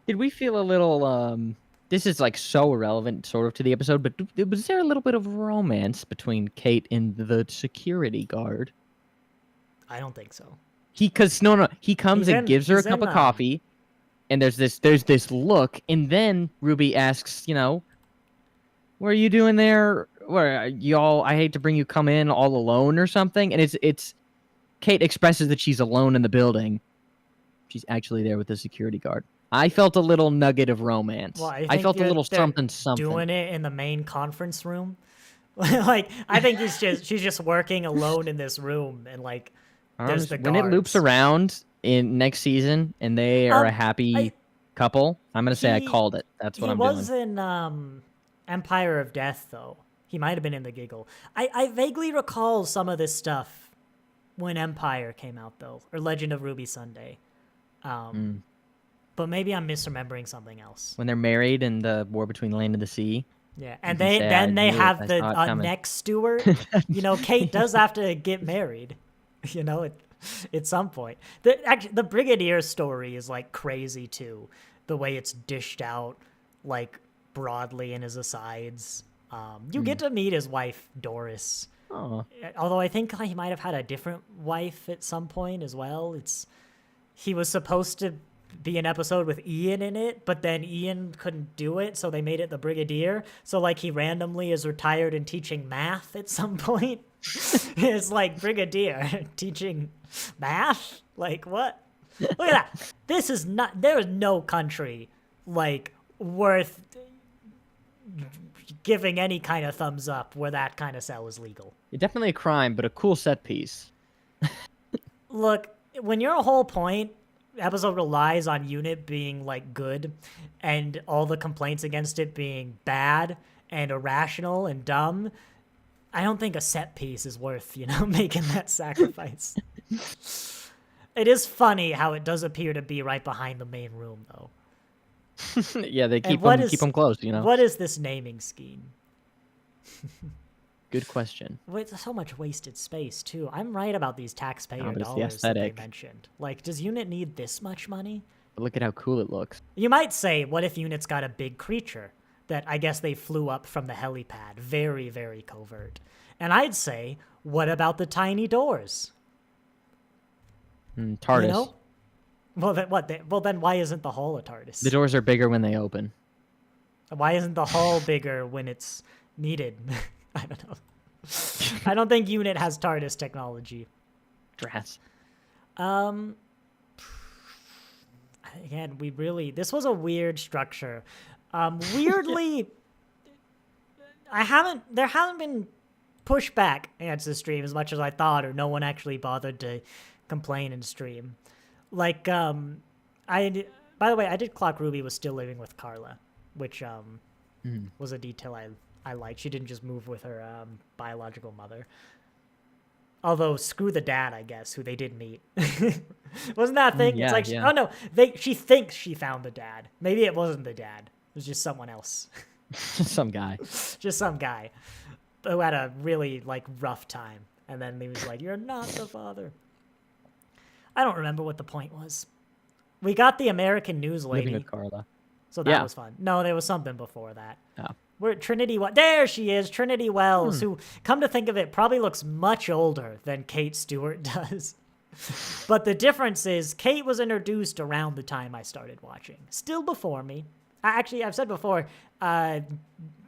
Did we feel a little... This is like so irrelevant sort of to the episode, but was there a little bit of romance between Kate and the security guard? I don't think so. He comes and gives her a cup of coffee, and there's this look, and then Ruby asks, what are you doing there? Where y'all? I hate to bring you come in all alone or something. And it's Kate expresses that she's alone in the building. She's actually there with the security guard. I felt a little nugget of romance. Well, I felt a little something. Doing it in the main conference room. Like I think she's just working alone in this room, and like there's the guards. When it loops around in next season and they are a happy couple, I'm gonna say I called it. That's what I'm doing. He was in Empire of Death, though. He might have been in The Giggle. I vaguely recall some of this stuff when Empire came out, though, or Legend of Ruby Sunday. But maybe I'm misremembering something else. When they're married in the War Between Land and the Sea. Yeah, and they have the next Stewart. Kate does have to get married. At some point. The Brigadier story is like crazy too. The way it's dished out, like broadly in his asides. You get to meet his wife Doris. Oh. Although I think he might have had a different wife at some point as well. He was supposed to be an episode with Ian in it, but then Ian couldn't do it, so they made it the Brigadier. So like he randomly is retired and teaching math at some point. It's like Brigadier teaching math? Like what? Look at that. This is not, there is no country like worth giving any kind of thumbs up where that kind of sell is legal. Definitely a crime, but a cool set piece. Look, when your whole point episode relies on Unit being like good and all the complaints against it being bad and irrational and dumb, I don't think a set piece is worth, making that sacrifice. It is funny how it does appear to be right behind the main room, though. Yeah, they keep them close, What is this naming scheme? Good question. With so much wasted space, too. I'm right about these taxpayer the dollars that they aesthetic. mentioned. Like, does Unit need this much money? But look at how cool it looks. You might say, what if Unit's got a big creature that I guess they flew up from the helipad? Very, very covert. And I'd say, what about the tiny doors? TARDIS. Well, then why isn't the hull a TARDIS? The doors are bigger when they open. Why isn't the hull bigger when it's needed? I don't know. I don't think Unit has TARDIS technology. Drats. Again, this was a weird structure. Weirdly, there haven't been pushback against the stream as much as I thought, or no one actually bothered to complain in stream. Like, by the way, I did clock Ruby was still living with Carla, which was a detail I liked. She didn't just move with her biological mother. Although, screw the dad, I guess, who they did meet. Wasn't that a thing? Yeah, it's like, yeah. oh no, she thinks she found the dad. Maybe it wasn't the dad. It was just someone else. Some guy. Just some guy who had a really, rough time. And then he was like, you're not the father. I don't remember what the point was. We got the American news lady. Living with Carla. So that Yeah. was fun. No, there was something before that. Oh. We're at Trinity. There she is, Trinity Wells, who, come to think of it, probably looks much older than Kate Stewart does. But the difference is Kate was introduced around the time I started watching. Still before me. Actually, I've said before, when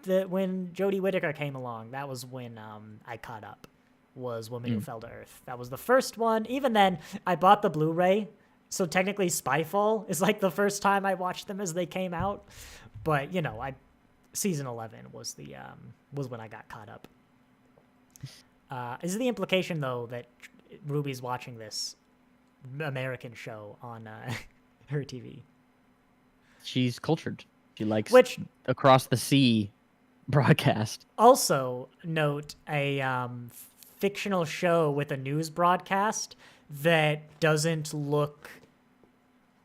Jodie Whittaker came along, that was when I caught up, was Woman Who Fell to Earth. That was the first one. Even then, I bought the Blu-ray, so technically Spyfall is like the first time I watched them as they came out. But, season 11 was when I got caught up. Is the implication, though, that Ruby's watching this American show on her TV? She's cultured. She likes Which across the sea broadcast. also note a fictional show with a news broadcast that doesn't look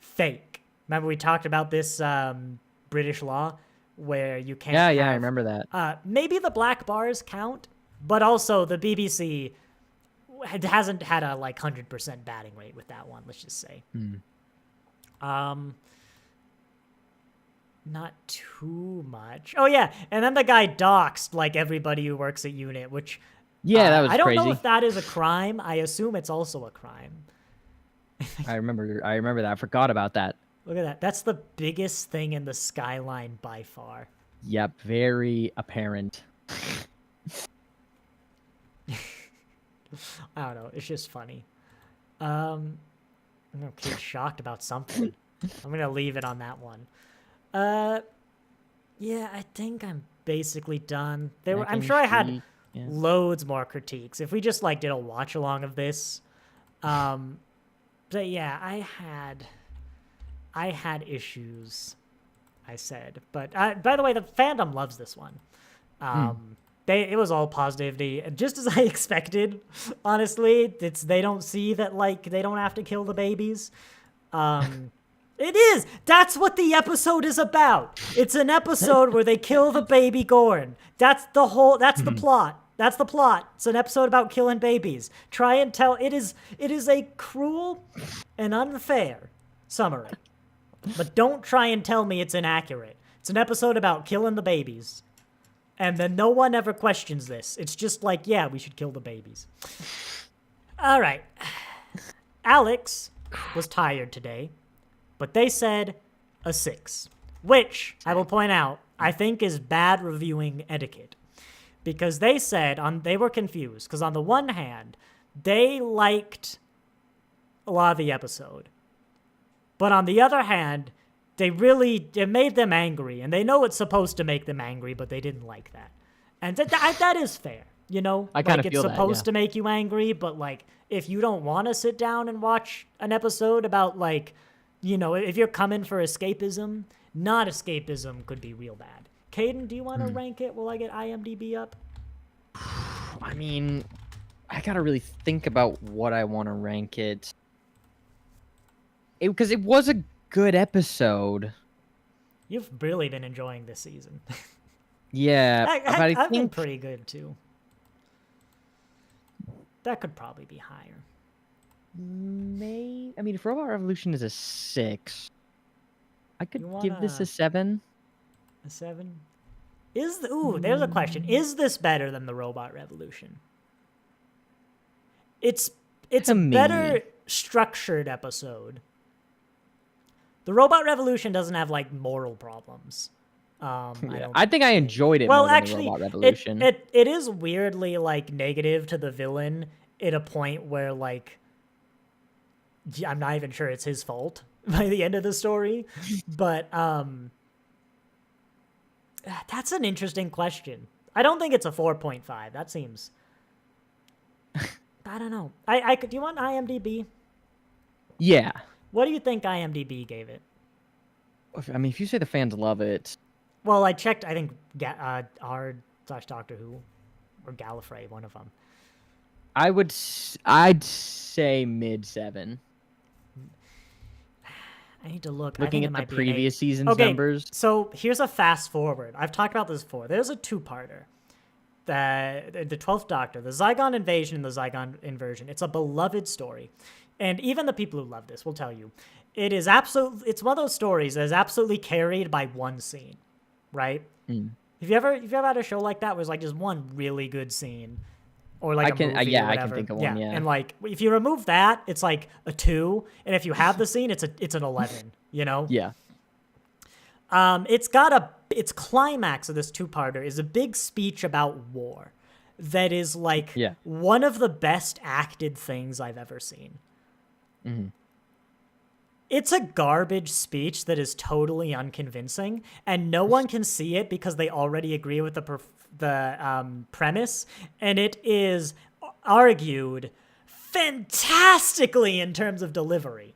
fake. Remember we talked about this British law where you can't Yeah, I remember that. maybe the black bars count, but also the BBC hasn't had a 100% batting rate with that one, let's just say. Not too much. Oh yeah, and then the guy doxed everybody who works at Unit, which Yeah, that was I don't crazy. know if that is a crime. I assume it's also a crime. I remember that. I forgot about that. Look at that. That's the biggest thing in the skyline by far. Yep, very apparent. I don't know. It's just funny. I'm shocked about something. I'm gonna leave it on that one. Yeah, I think I'm basically done. I'm sure I had loads more critiques. If we just did a watch along of this, but yeah, I had issues. I said, but by the way, the fandom loves this one. It was all positivity, and just as I expected. Honestly, they don't see that they don't have to kill the babies. It is. That's what the episode is about. It's an episode where they kill the baby Gorn. That's the plot. That's the plot. It's an episode about killing babies. Try and tell. It is a cruel and unfair summary. But don't try and tell me it's inaccurate. It's an episode about killing the babies. And then no one ever questions this. It's just yeah, we should kill the babies. All right. Alex was tired today. but they said a 6, which I will point out I think is bad reviewing etiquette, because they said they were confused because on the one hand they liked a lot of the episode, but on the other hand it made them angry, and they know it's supposed to make them angry, but they didn't like that, and that is fair. You know, I kind of feel it's supposed that, to make you angry, but like if you don't want to sit down and watch an episode about like, you know, if you're coming for escapism, not escapism could be real bad. Caden, do you want to rank it? Will I get IMDb up? I mean, I gotta really think about what I want to rank it. Because it was a good episode. You've really been enjoying this season. Yeah, but I I've been think pretty good too. That could probably be higher. I mean, if Robot Revolution is a 6, I could You give this wanna- a 7. A 7? There's a question. Is this better than the Robot Revolution? It's a To me. better structured episode. The Robot Revolution doesn't have like moral problems. I think I enjoyed it Well, more than actually, the Robot Revolution. it is weirdly like negative to the villain at a point where like I'm not even sure it's his fault by the end of the story, but that's an interesting question. I don't think it's a 4.5. That seems. I don't know. Do you want IMDb? Yeah. What do you think IMDb gave it? I mean, if you say the fans love it, Well, I checked. I think r/Doctor Who or Gallifrey, one of them. I'd say mid 7. I need to look. Looking I think at the previous season's okay, numbers. So here's a fast forward. I've talked about this before. There's a 2-parter. The 12th Doctor, the Zygon Invasion and the Zygon Inversion. It's a beloved story. And even the people who love this will tell you, it's one of those stories that is absolutely carried by one scene, right? Have you ever had a show like that where it's like just one really good scene? Or like a movie or I whatever. can think of one, yeah. And like if you remove that, it's like a 2, and if you have the scene, it's an 11, you know? Yeah. Its climax of this 2-parter is a big speech about war that is like one of the best acted things I've ever seen. Mm-hmm. It's a garbage speech that is totally unconvincing, and no one can see it because they already agree with the premise, and it is argued fantastically in terms of delivery.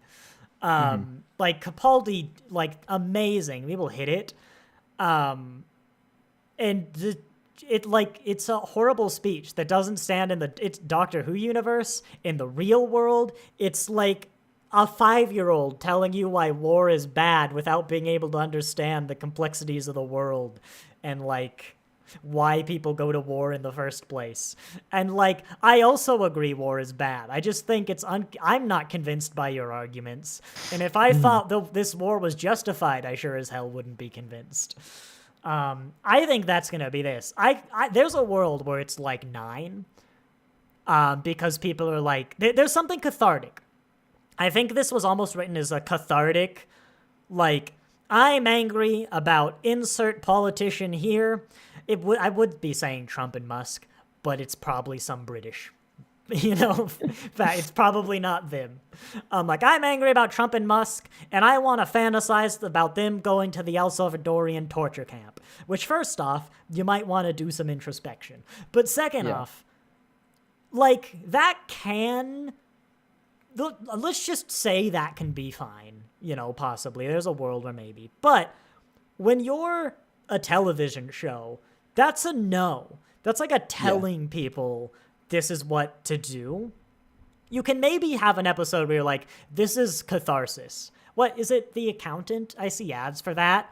Like Capaldi, like amazing. People hit it. And it's a horrible speech that doesn't stand in it's Doctor Who universe. In the real world, it's like a 5-year-old telling you why war is bad without being able to understand the complexities of the world and like why people go to war in the first place. And like, I also agree war is bad. I just think I'm not convinced by your arguments. And if I thought this war was justified, I sure as hell wouldn't be convinced. I think that's going to be this. There's a world where it's like 9, because people are like, there's something cathartic. I think this was almost written as a cathartic, like, I'm angry about insert politician here. I would be saying Trump and Musk, but it's probably some British. You know, in fact, it's probably not them. Like, I'm angry about Trump and Musk, and I want to fantasize about them going to the El Salvadorian torture camp. Which, first off, you might want to do some introspection. But second off, like, let's just say that can be fine. You know, possibly. There's a world where maybe. But when you're a television show, that's a no. That's like a telling people this is what to do. You can maybe have an episode where you're like, this is catharsis. What is it? The Accountant? I see ads for that.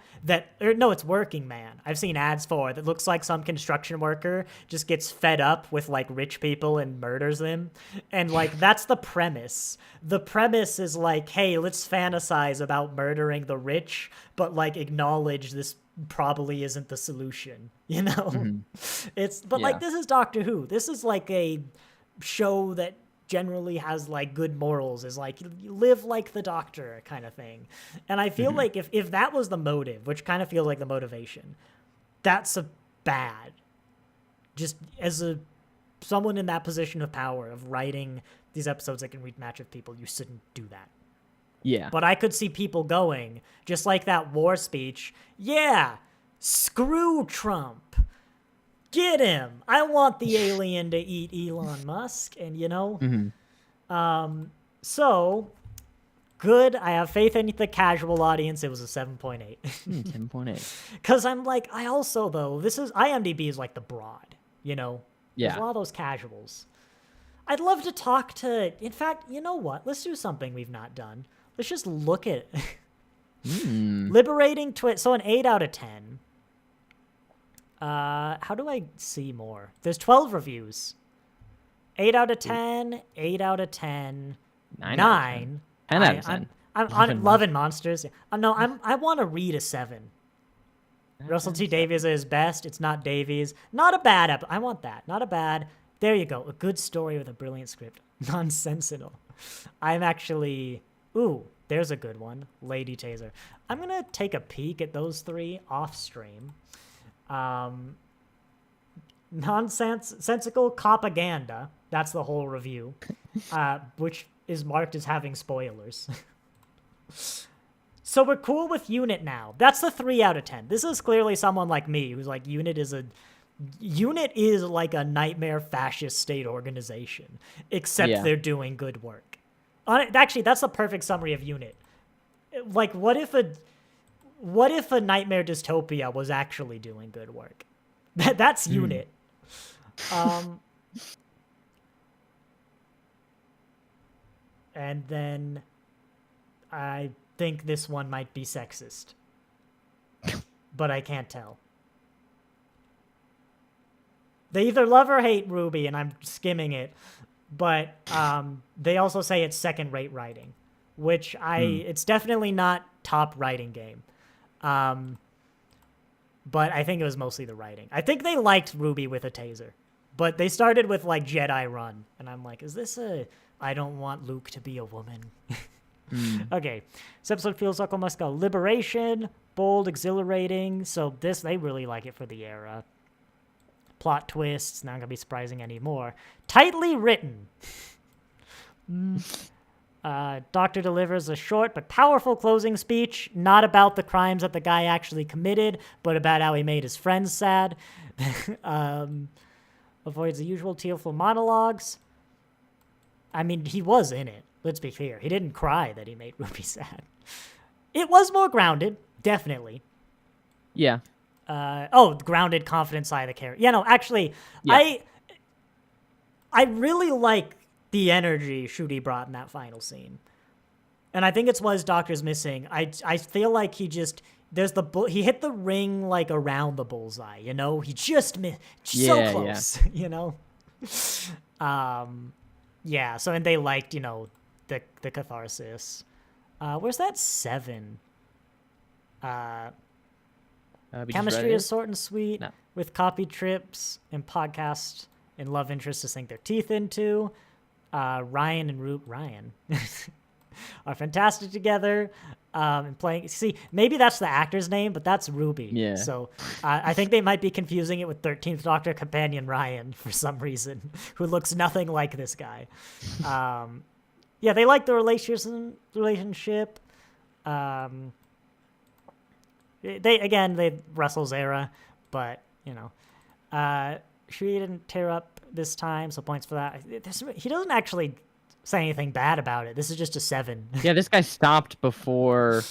No, it's Working Man. I've seen ads for that. Looks like some construction worker just gets fed up with like rich people and murders them. And like, that's the premise. The premise is like, hey, let's fantasize about murdering the rich, but like acknowledge this probably isn't the solution, you know? Like, this is Doctor Who. This is like a show that generally has like good morals, is like you live like the Doctor kind of thing. And I feel like if that was the motive, which kind of feels like the motivation, that's a bad. Just as someone in that position of power of writing these episodes that can read match with people, you shouldn't do that. Yeah. But I could see people going, just like that war speech, yeah, screw Trump. Get him. I want the alien to eat Elon Musk. And, you know, so good. I have faith in the casual audience. It was a 7.8. 7.8. Because I'm like, I also, though, IMDb is like the broad, you know? Yeah. There's a lot of those casuals. I'd love to talk to, in fact, you know what? Let's do something we've not done. Let's just look at liberating twist. So an 8 out of 10. How do I see more? There's 12 reviews. 8 out of 10, 8 out of 10, 9. 10 out of 10. I'm on loving monsters. No, I want to read a 7. Russell T Davies is best. It's not Davies. Not a bad I want that. Not a bad. There you go. A good story with a brilliant script. Nonsensical. I'm actually... Ooh, there's a good one. Lady Taser. I'm going to take a peek at those 3 off stream. Nonsensical propaganda. That's the whole review. Which is marked as having spoilers. So we're cool with Unit now. That's the 3 out of 10. This is clearly someone like me who's like, Unit is like a nightmare fascist state organization, except they're doing good work. Actually, that's the perfect summary of Unit. Like, what if a nightmare dystopia was actually doing good work? That's Unit. And then I think this one might be sexist, but I can't tell. They either love or hate Ruby, and I'm skimming it, but they also say it's second-rate writing, which it's definitely not top writing game. But I think it was mostly the writing. I think they liked Ruby with a taser, but they started with like Jedi Run, and I'm like, is this I don't want Luke to be a woman. Okay, this episode feels like almost go liberation, bold, exhilarating. So they really like it for the era. Plot twists, not gonna be surprising anymore. Tightly written. Doctor delivers a short but powerful closing speech, not about the crimes that the guy actually committed, but about how he made his friends sad. Avoids the usual tearful monologues. I mean, he was in it. Let's be clear. He didn't cry that he made Ruby sad. It was more grounded, definitely. Yeah. Grounded, confident side of the character. Yeah, no, actually, yeah. I really like the energy Shooty brought in that final scene. And I think it's what his Doctor's missing. I feel like he just... he hit the ring, like, around the bullseye, you know? He just missed... So close, you know? Yeah, so, and they liked, you know, the catharsis. Where's that 7? Chemistry is short and sweet, with copy trips and podcast and love interests to sink their teeth into. Ryan and Ryan are fantastic together. And playing. See, maybe that's the actor's name, but that's Ruby. Yeah. So I think they might be confusing it with 13th Doctor companion Ryan for some reason, who looks nothing like this guy. Yeah, they like the relationship. They Russell's era, but you know, she didn't tear up this time, so points for that. He doesn't actually say anything bad about it. This is just a 7. Yeah, this guy stopped before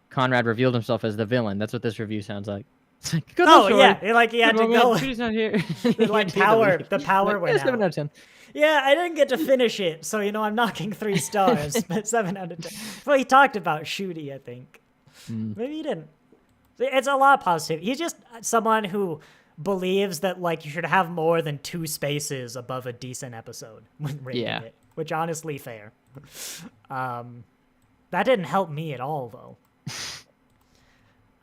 Conrad revealed himself as the villain. That's what this review sounds like. It's like, yeah, he had to go. She's not here. The power went out. 7 out of 10. Yeah, I didn't get to finish it, so you know I'm knocking 3 stars, but 7 out of 10. Well, he talked about Shooty, I think. Maybe he didn't. It's a lot of positivity. He's just someone who believes that like you should have more than 2 spaces above a decent episode when rating it, which honestly fair. That didn't help me at all though.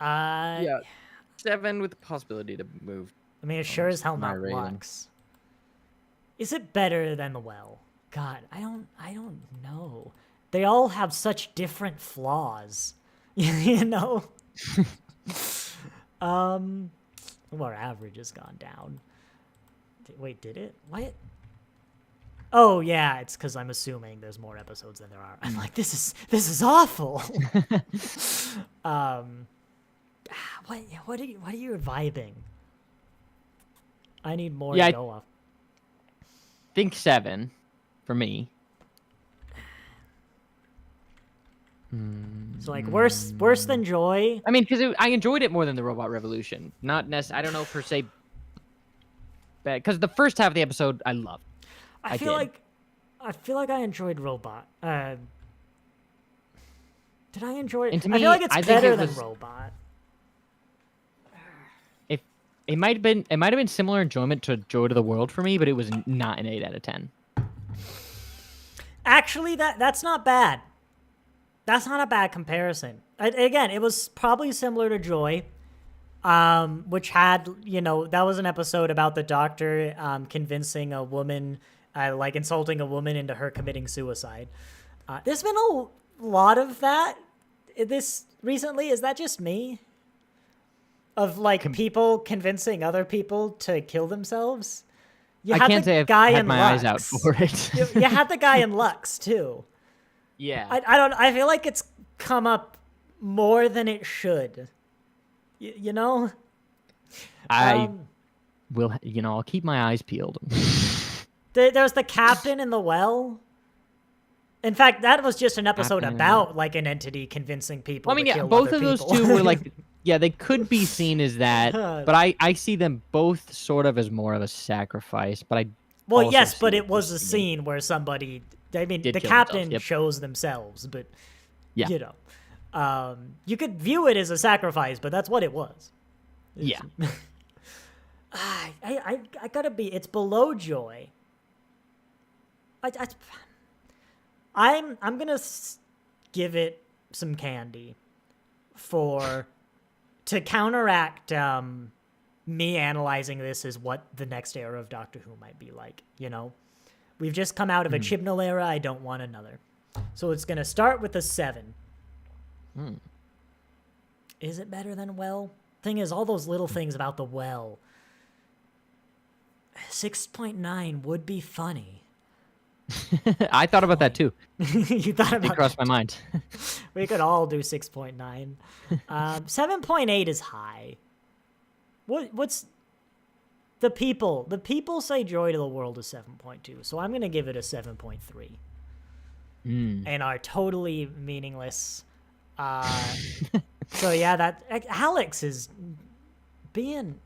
7 with the possibility to move. I mean, it sure as hell not Lux. Is it better than The Well? God, I don't know. They all have such different flaws. You know? Our average has gone down. Wait, did it? What? Oh yeah, it's because I'm assuming there's more episodes than there are. I'm like, this is awful. What are you vibing? I need more to go off. Think 7 for me. So like worse than Joy. I mean, because I enjoyed it more than the Robot Revolution. Not necessarily. I don't know per se. Because the first half of the episode I loved. I feel like I enjoyed Robot. Did I enjoy? And to I me, feel like it's I think better it than was- Robot. It might have been similar enjoyment to Joy to the World for me, but it was not an 8 out of 10. Actually, that's not bad. That's not a bad comparison. Again, it was probably similar to Joy, which had, that was an episode about the doctor convincing a woman, like insulting a woman into her committing suicide. There's been a lot of that this recently. Is that just me? Of like people convincing other people to kill themselves? I can't say I've had my eyes out for it. You had the guy in Lux too. Yeah. I feel like it's come up more than it should. You know? I will, I'll keep my eyes peeled. There's the captain in The Well. In fact, that was just an episode about like an entity convincing people to kill both other of those people. two were like, they could be seen as that, but I see them both sort of as more of a sacrifice, but Well, yes, but it was a scene where somebody, the captain chose themselves, but, you could view it as a sacrifice, but that's what it was. Yeah. I gotta be, it's below Joy. I'm gonna give it some candy to counteract me analyzing this as what the next era of Doctor Who might be like, We've just come out of a Chibnall era, I don't want another. So it's going to start with a 7. Is it better than Well? Thing is, all those little things about the Well. 6.9 would be funny. I thought about that too. You thought about it crossed my mind. We could all do 6.9. 7.8 is high. What's the people? The people say Joy to the World is 7.2, so I'm gonna give it a 7.3. And are totally meaningless. So yeah, that Alex is being.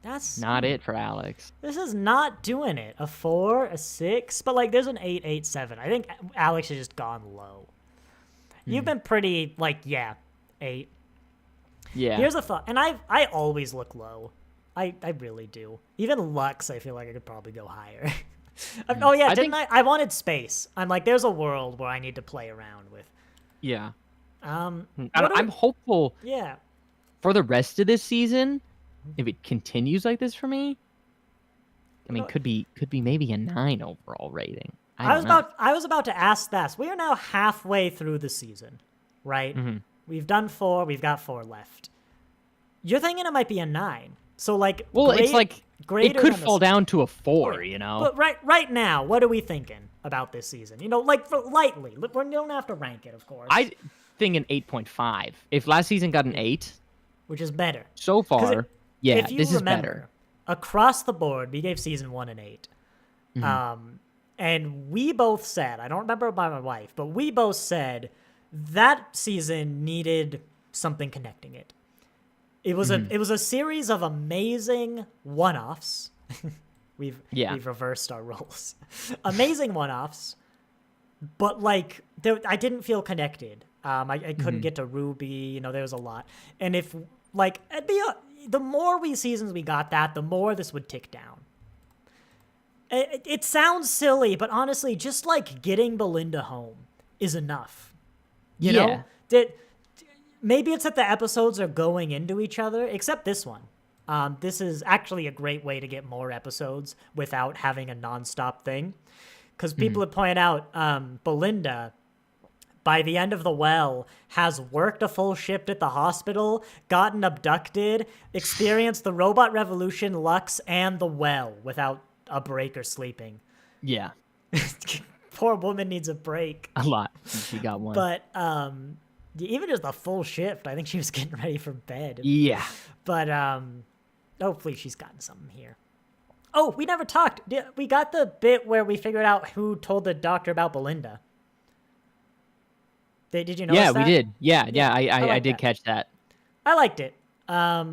That's not it for Alex. This is not doing it. A 4, a 6, but like there's an 8, 8, 7. I think Alex has just gone low. You've been pretty 8. Yeah. Here's a thought, and I always look low. I really do. Even Lux, I feel like I could probably go higher. Oh yeah, I wanted space. I'm like, there's a world where I need to play around with. Yeah. I'm hopeful. Yeah. For the rest of this season, if it continues like this for me, I mean, could be maybe a 9 overall rating. I was about to ask this. We are now halfway through the season, right? Mm-hmm. We've done 4. We've got 4 left. You're thinking it might be a 9. So it's like it could fall down to a 4, But right now, what are we thinking about this season? Lightly. We don't have to rank it, of course. I think an 8.5. If last season got an 8, which is better so far, this is better. Across the board, we gave season 1 an 8. And we both said, I don't remember about my wife, but we both said that season needed something connecting it. It was a series of amazing one-offs. We've reversed our roles. Amazing one-offs, but I didn't feel connected. I couldn't get to Ruby. There was a lot, and if the more seasons we got that, the more this would tick down. It sounds silly, but honestly, just getting Belinda home is enough. You know? Maybe it's that the episodes are going into each other, except this one. This is actually a great way to get more episodes without having a nonstop thing. Because people have pointed out Belinda, by the end of The Well, has worked a full shift at the hospital, gotten abducted, experienced the robot revolution, Lux, and The Well without a break or sleeping. Yeah. Poor woman needs a break. A lot. She got one. But even just a full shift, I think she was getting ready for bed. Yeah. But hopefully she's gotten something here. Oh, we never talked. We got the bit where we figured out who told the doctor about Belinda. Did you notice that? Yeah, we did. Yeah. I did that. catch that. I liked it. I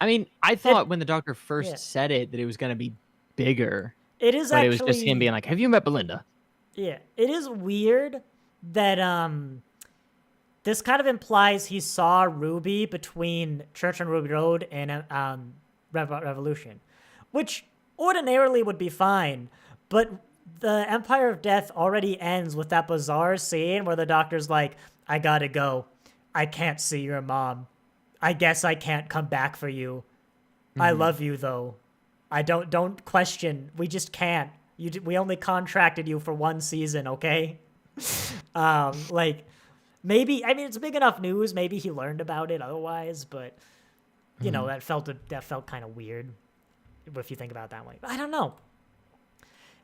mean, I thought when the doctor first said it that it was going to be bigger. It is but actually... it was just him being like, have you met Belinda? Yeah. It is weird that this kind of implies he saw Ruby between Church on Ruby Road and Revolution, which ordinarily would be fine, but the Empire of Death already ends with that bizarre scene where the doctor's like, I gotta go. I can't see your mom. I guess I can't come back for you. I love you, though. I don't question. We just can't. We only contracted you for 1 season, okay? Like, maybe, I mean, it's big enough news. Maybe he learned about it otherwise, but, you know, that felt kind of weird if you think about it that way. But I don't know.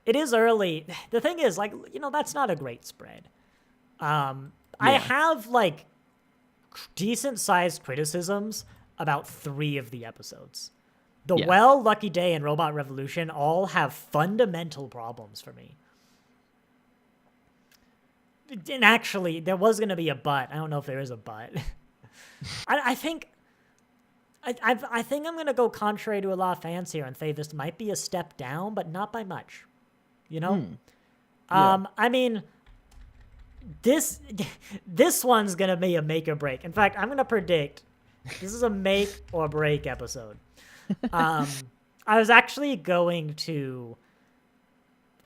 It is early. The thing is, like, you know, that's not a great spread. I have, like, decent-sized criticisms about 3 of the episodes. The Well, Lucky Day, and Robot Revolution all have fundamental problems for me. And actually, there was going to be a but. I don't know if there is a but. I think I'm going to go contrary to a lot of fans here and say this might be a step down, but not by much. You know? I mean, this one's going to be a make or break. In fact, I'm going to predict this is a make or break episode. I was actually going to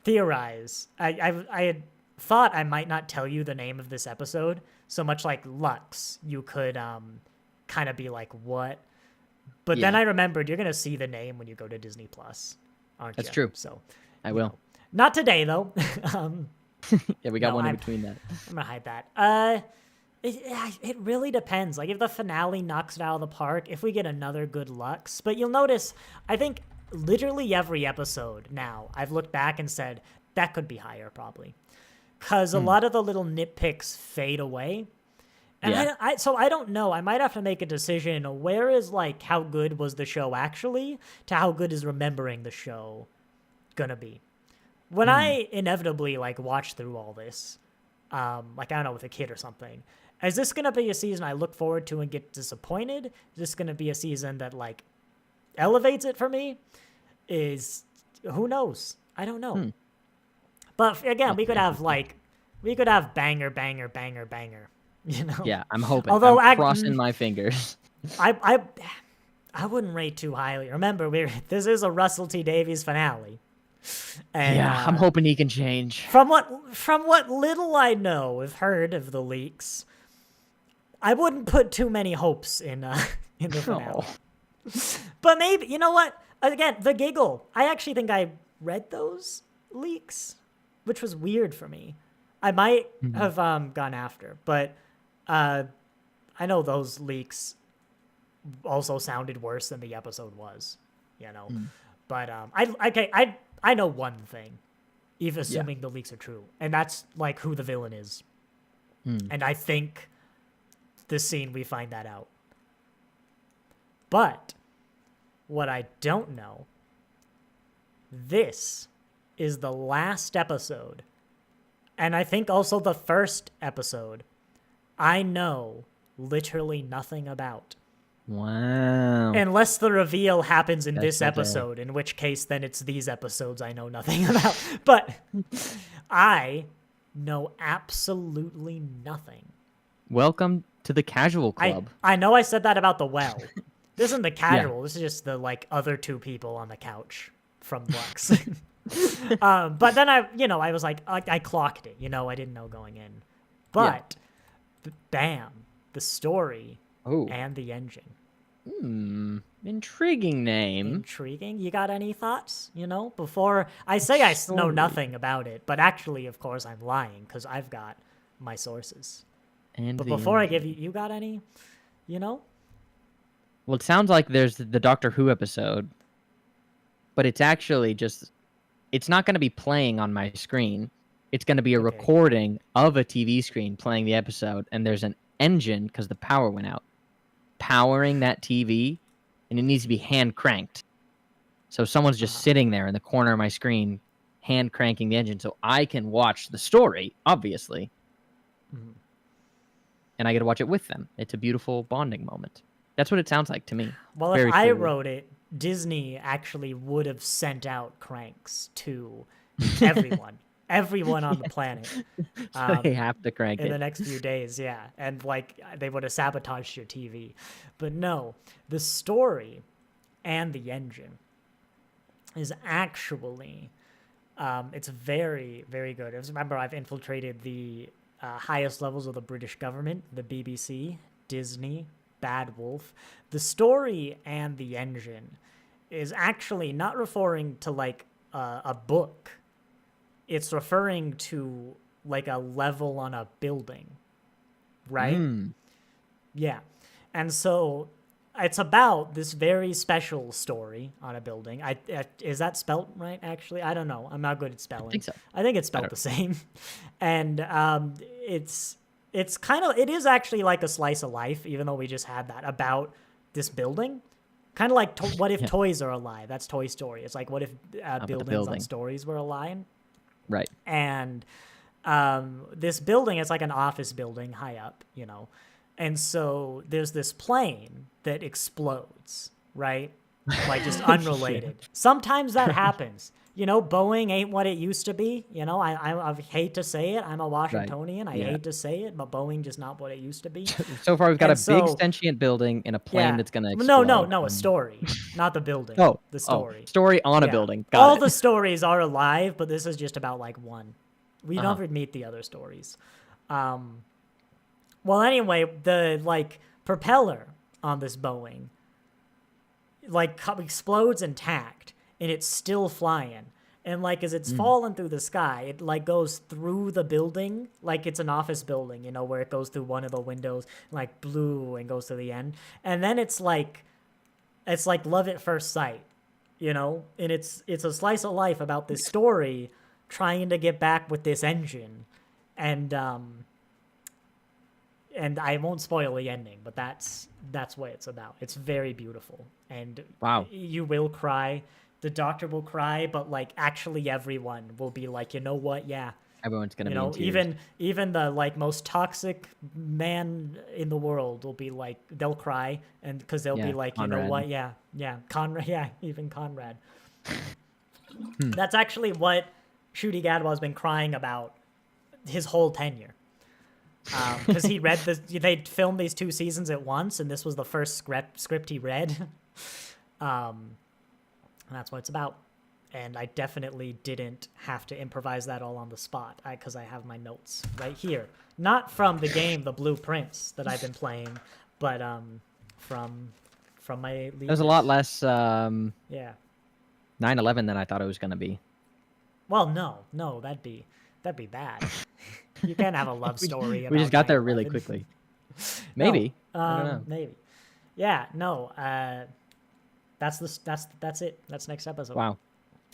theorize. I had thought I might not tell you the name of this episode, so much like Lux, you could kind of be like, what? But then I remembered you're going to see the name when you go to Disney Plus, aren't you? That's true. So I will. Not today, though. Yeah, we got one in between that. I'm going to hide that. It really depends. Like, if the finale knocks it out of the park, if we get another good Lux. But you'll notice, I think literally every episode now, I've looked back and said, that could be higher, probably. Because a lot of the little nitpicks fade away. And so I don't know. I might have to make a decision. Where is, like, how good was the show actually to how good is remembering the show gonna be? When I inevitably, like, watch through all this, like, I don't know, with a kid or something, is this gonna be a season I look forward to and get disappointed? Is this gonna be a season that, like, elevates it for me? Who knows? I don't know. But again, we could have banger, banger, banger, banger. You know? Yeah, I'm hoping. Although I'm crossing my fingers. I wouldn't rate too highly. Remember, this is a Russell T Davies finale. And, I'm hoping he can change. From what little I know, have heard of the leaks, I wouldn't put too many hopes in the finale. But maybe, you know what? Again, the giggle. I actually think I read those leaks, which was weird for me. I might have gone after, but I know those leaks also sounded worse than the episode was, you know. But I know one thing, even assuming the leaks are true, and that's like who the villain is. And I think this scene we find that out. But what I don't know, this is the last episode, and I think also the first episode I know literally nothing about. Wow. Unless the reveal happens in this episode, in which case then it's these episodes I know nothing about. But I know absolutely nothing. Welcome to the casual club. I know I said that about the Well. This isn't the casual. This is just the, like, other 2 people on the couch from Lux. But then I was like, I clocked it. You know, I didn't know going in. But, bam, the story and the engine. Intriguing name. Intriguing. You got any thoughts? Before I say I know nothing about it, but actually, of course, I'm lying because I've got my sources. And but before I give you got any? Well, it sounds like there's the Doctor Who episode, but it's actually just, it's not going to be playing on my screen. It's going to be a recording of a TV screen playing the episode, and there's an engine, because the power went out, powering that TV, and it needs to be hand cranked. So someone's just sitting there in the corner of my screen, hand cranking the engine, so I can watch the story, obviously. And I get to watch it with them. It's a beautiful bonding moment. That's what it sounds like to me. Well, if I wrote it, Disney actually would have sent out cranks to everyone. Everyone on the planet. So they have to crank in the next few days, yeah. And they would have sabotaged your TV. But no, the story and the engine is actually, it's very, very good. Remember, I've infiltrated the highest levels of the British government, the BBC, Disney, Bad Wolf. The story and the engine is actually not referring to a book. It's referring to a level on a building, right? Yeah. And so it's about this very special story on a building. Is that spelt right, actually? I don't know. I'm not good at spelling. I think so. I think it's spelled the same. And it's kind of, it is actually like a slice of life, even though we just had that, about this building. Kind of like what if toys are a lie? That's Toy Story. It's like, what if buildings on stories were a lie? Right. And this building, it's like an office building high up, And so there's this plane that explodes, right? Just unrelated. Sometimes that happens. Boeing ain't what it used to be. I hate to say it. I'm a Washingtonian. Right. I hate to say it, but Boeing just not what it used to be. So far, we've got big sentient building and a plane that's going to explode. No, a story. Not the building. The story. Story on a building. All the stories are alive, but this is just about one. We never meet the other stories. Well, anyway, the propeller on this Boeing explodes intact, and it's still flying. And as it's falling through the sky, it goes through the building, it's an office building, where it goes through one of the windows, blue, and goes to the end. And then it's like love at first sight, and it's a slice of life about this story trying to get back with this engine. And I won't spoil the ending, but that's what it's about. It's very beautiful. And you will cry. The Doctor will cry, but actually everyone will be you know what? Yeah. Everyone's going to be in tears. Even the most toxic man in the world will be they'll cry, and because they'll be Conrad. You know what? Yeah. Conrad. Yeah. Even Conrad. That's actually what Ncuti Gatwa's been crying about his whole tenure. Because he read they filmed these 2 seasons at once, and this was the first script he read. That's what it's about. And I definitely didn't have to improvise that all on the spot, because I have my notes right here. Not from the game, The Blueprints, that I've been playing, but from my... There's a lot less 9/11 than I thought it was going to be. Well, no, that'd be bad. You can't have a love story about We just got 9/11. there really quickly. Maybe. No, I don't know. Maybe. Yeah, no. That's it. That's next episode. Wow.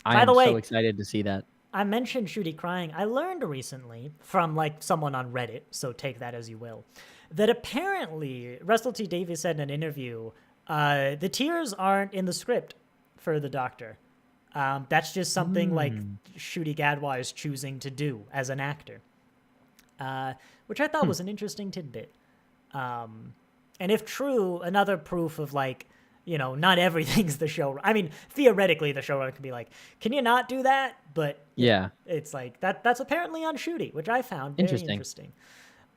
By the way, so excited to see that. I mentioned Ncuti crying. I learned recently from someone on Reddit, so take that as you will, that apparently Russell T Davies said in an interview, the tears aren't in the script for the Doctor. That's just something Ncuti Gatwa is choosing to do as an actor, which I thought was an interesting tidbit. And if true, another proof of not everything's the show. I mean, theoretically, the showrunner could be can you not do that? But yeah, it's that's apparently on Ncuti, which I found very interesting.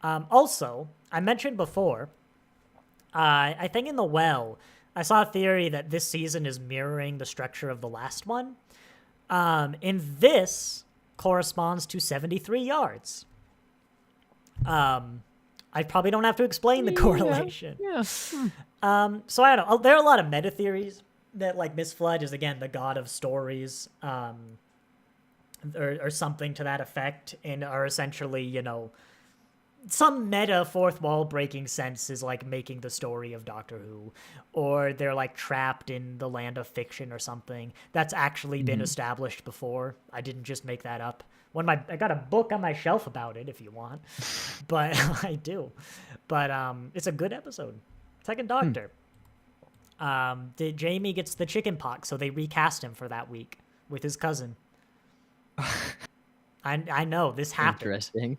Also, I mentioned before, I think in The Well, I saw a theory that this season is mirroring the structure of the last one. And this corresponds to 73 yards. I probably don't have to explain the correlation. Yeah. So I don't know. There are a lot of meta theories that like Miss Flood is again the god of stories, or something to that effect, and are essentially, you know, some meta fourth wall breaking sense is like making the story of Doctor Who, or they're like trapped in the land of fiction or something that's actually been established before. I didn't just make that up. I got a book on my shelf about it if you want, but I do. But it's a good episode. Second Doctor. Jamie gets the chicken pox, so they recast him for that week with his cousin. I know this happened. Interesting.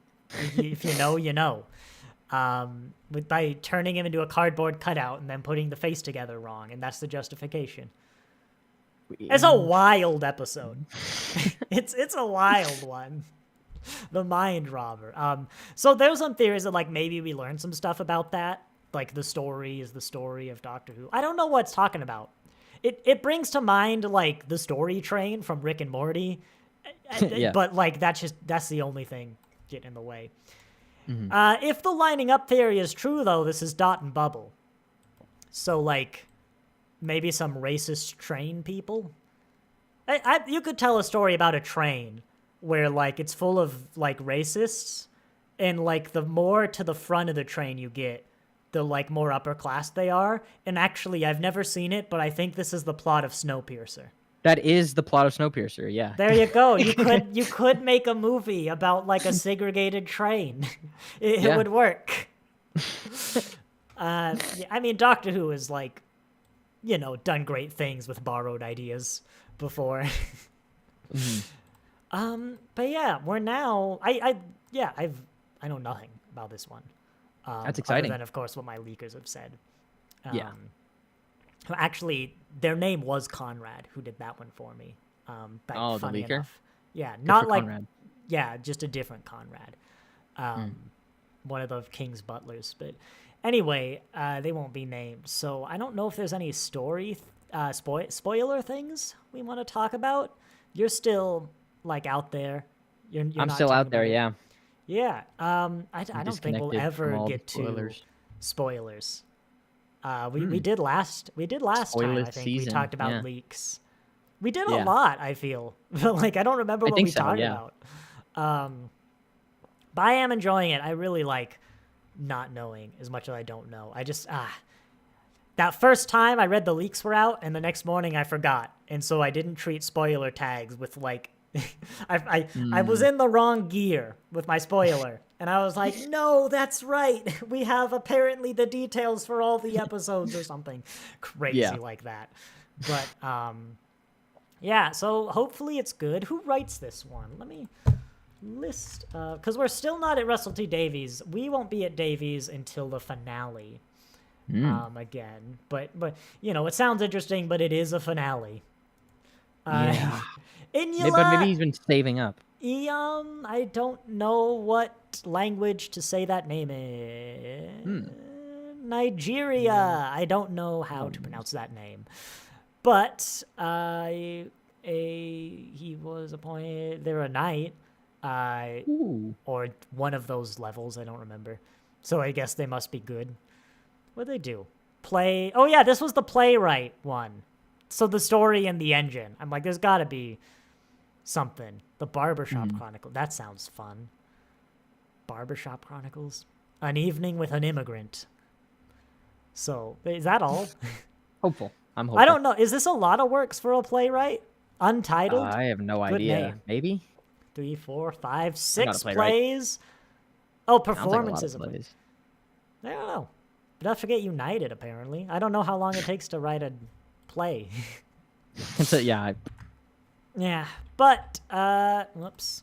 If you know, you know. By turning him into a cardboard cutout and then putting the face together wrong, and that's the justification. It's a wild episode. it's a wild one. The Mind Robber. So there's some theories that like maybe we learned some stuff about that. Like the story is the story of Doctor Who. I don't know what it's talking about. It brings to mind like the story train from Rick and Morty. Yeah. But like that's the only thing getting in the way. If the lining up theory is true though, this is Dot and Bubble. So like maybe some racist train people. You could tell a story about a train where like it's full of like racists, and like the more to the front of the train you get, the like more upper class they are. And actually, I've never seen it, but I think this is the plot of Snowpiercer. That is the plot of Snowpiercer, yeah. There you go. You could make a movie about like a segregated train. It would work. I mean, Doctor Who is like, you know, done great things with borrowed ideas before. But yeah, we're now. I know nothing about this one. That's exciting. Other than, of course, what my leakers have said. Actually, their name was Conrad, who did that one for me. The leaker? Enough. Yeah, Good not like Conrad. Yeah, just a different Conrad. One of the King's butlers. But anyway, they won't be named. So I don't know if there's any story spoiler things we want to talk about. You're still like out there. I'm still out there, yeah. Yeah. I don't think we'll ever get to spoilers. We did last Spoiler time. I think season, we talked about leaks. We did a lot, I feel. Like I don't remember what we talked about. But I am enjoying it. I really like not knowing as much as I don't know. I just that first time I read the leaks were out, and the next morning I forgot, and so I didn't treat spoiler tags with like I was in the wrong gear with my spoiler, and I was like, no, that's right. We have apparently the details for all the episodes or something crazy like that. But yeah, so hopefully it's good. Who writes this one? Let me list, because we're still not at Russell T Davies. We won't be at Davies until the finale again. But you know, it sounds interesting, but it is a finale. Yeah. But maybe he's been saving up. I don't know what language to say that name in. Nigeria. I don't know how to pronounce that name. But he was appointed. They're a knight, or one of those levels. I don't remember. So I guess they must be good. What do they do? Play. Oh yeah, this was the playwright one. So the story and the engine. I'm like, there's got to be something. The Barbershop Chronicle. That sounds fun. Barbershop Chronicles. An evening with an immigrant. So is that all? Hopeful. I'm hopeful. I don't know. Is this a lot of works for a playwright? Untitled? I have no idea. Name. Maybe 3, 4, 5, 6 plays. Oh, performances. Like plays. I don't know. But don't forget United, apparently. I don't know how long it takes to write a play. Yeah. Yeah. But, whoops.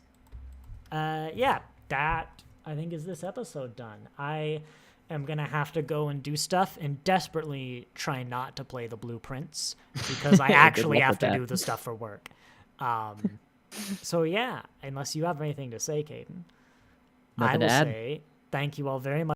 Yeah, that, I think, is this episode done. I am going to have to go and do stuff and desperately try not to play the blueprints because I actually have to do the stuff for work. So, yeah, unless you have anything to say, Caden, I will say thank you all very much.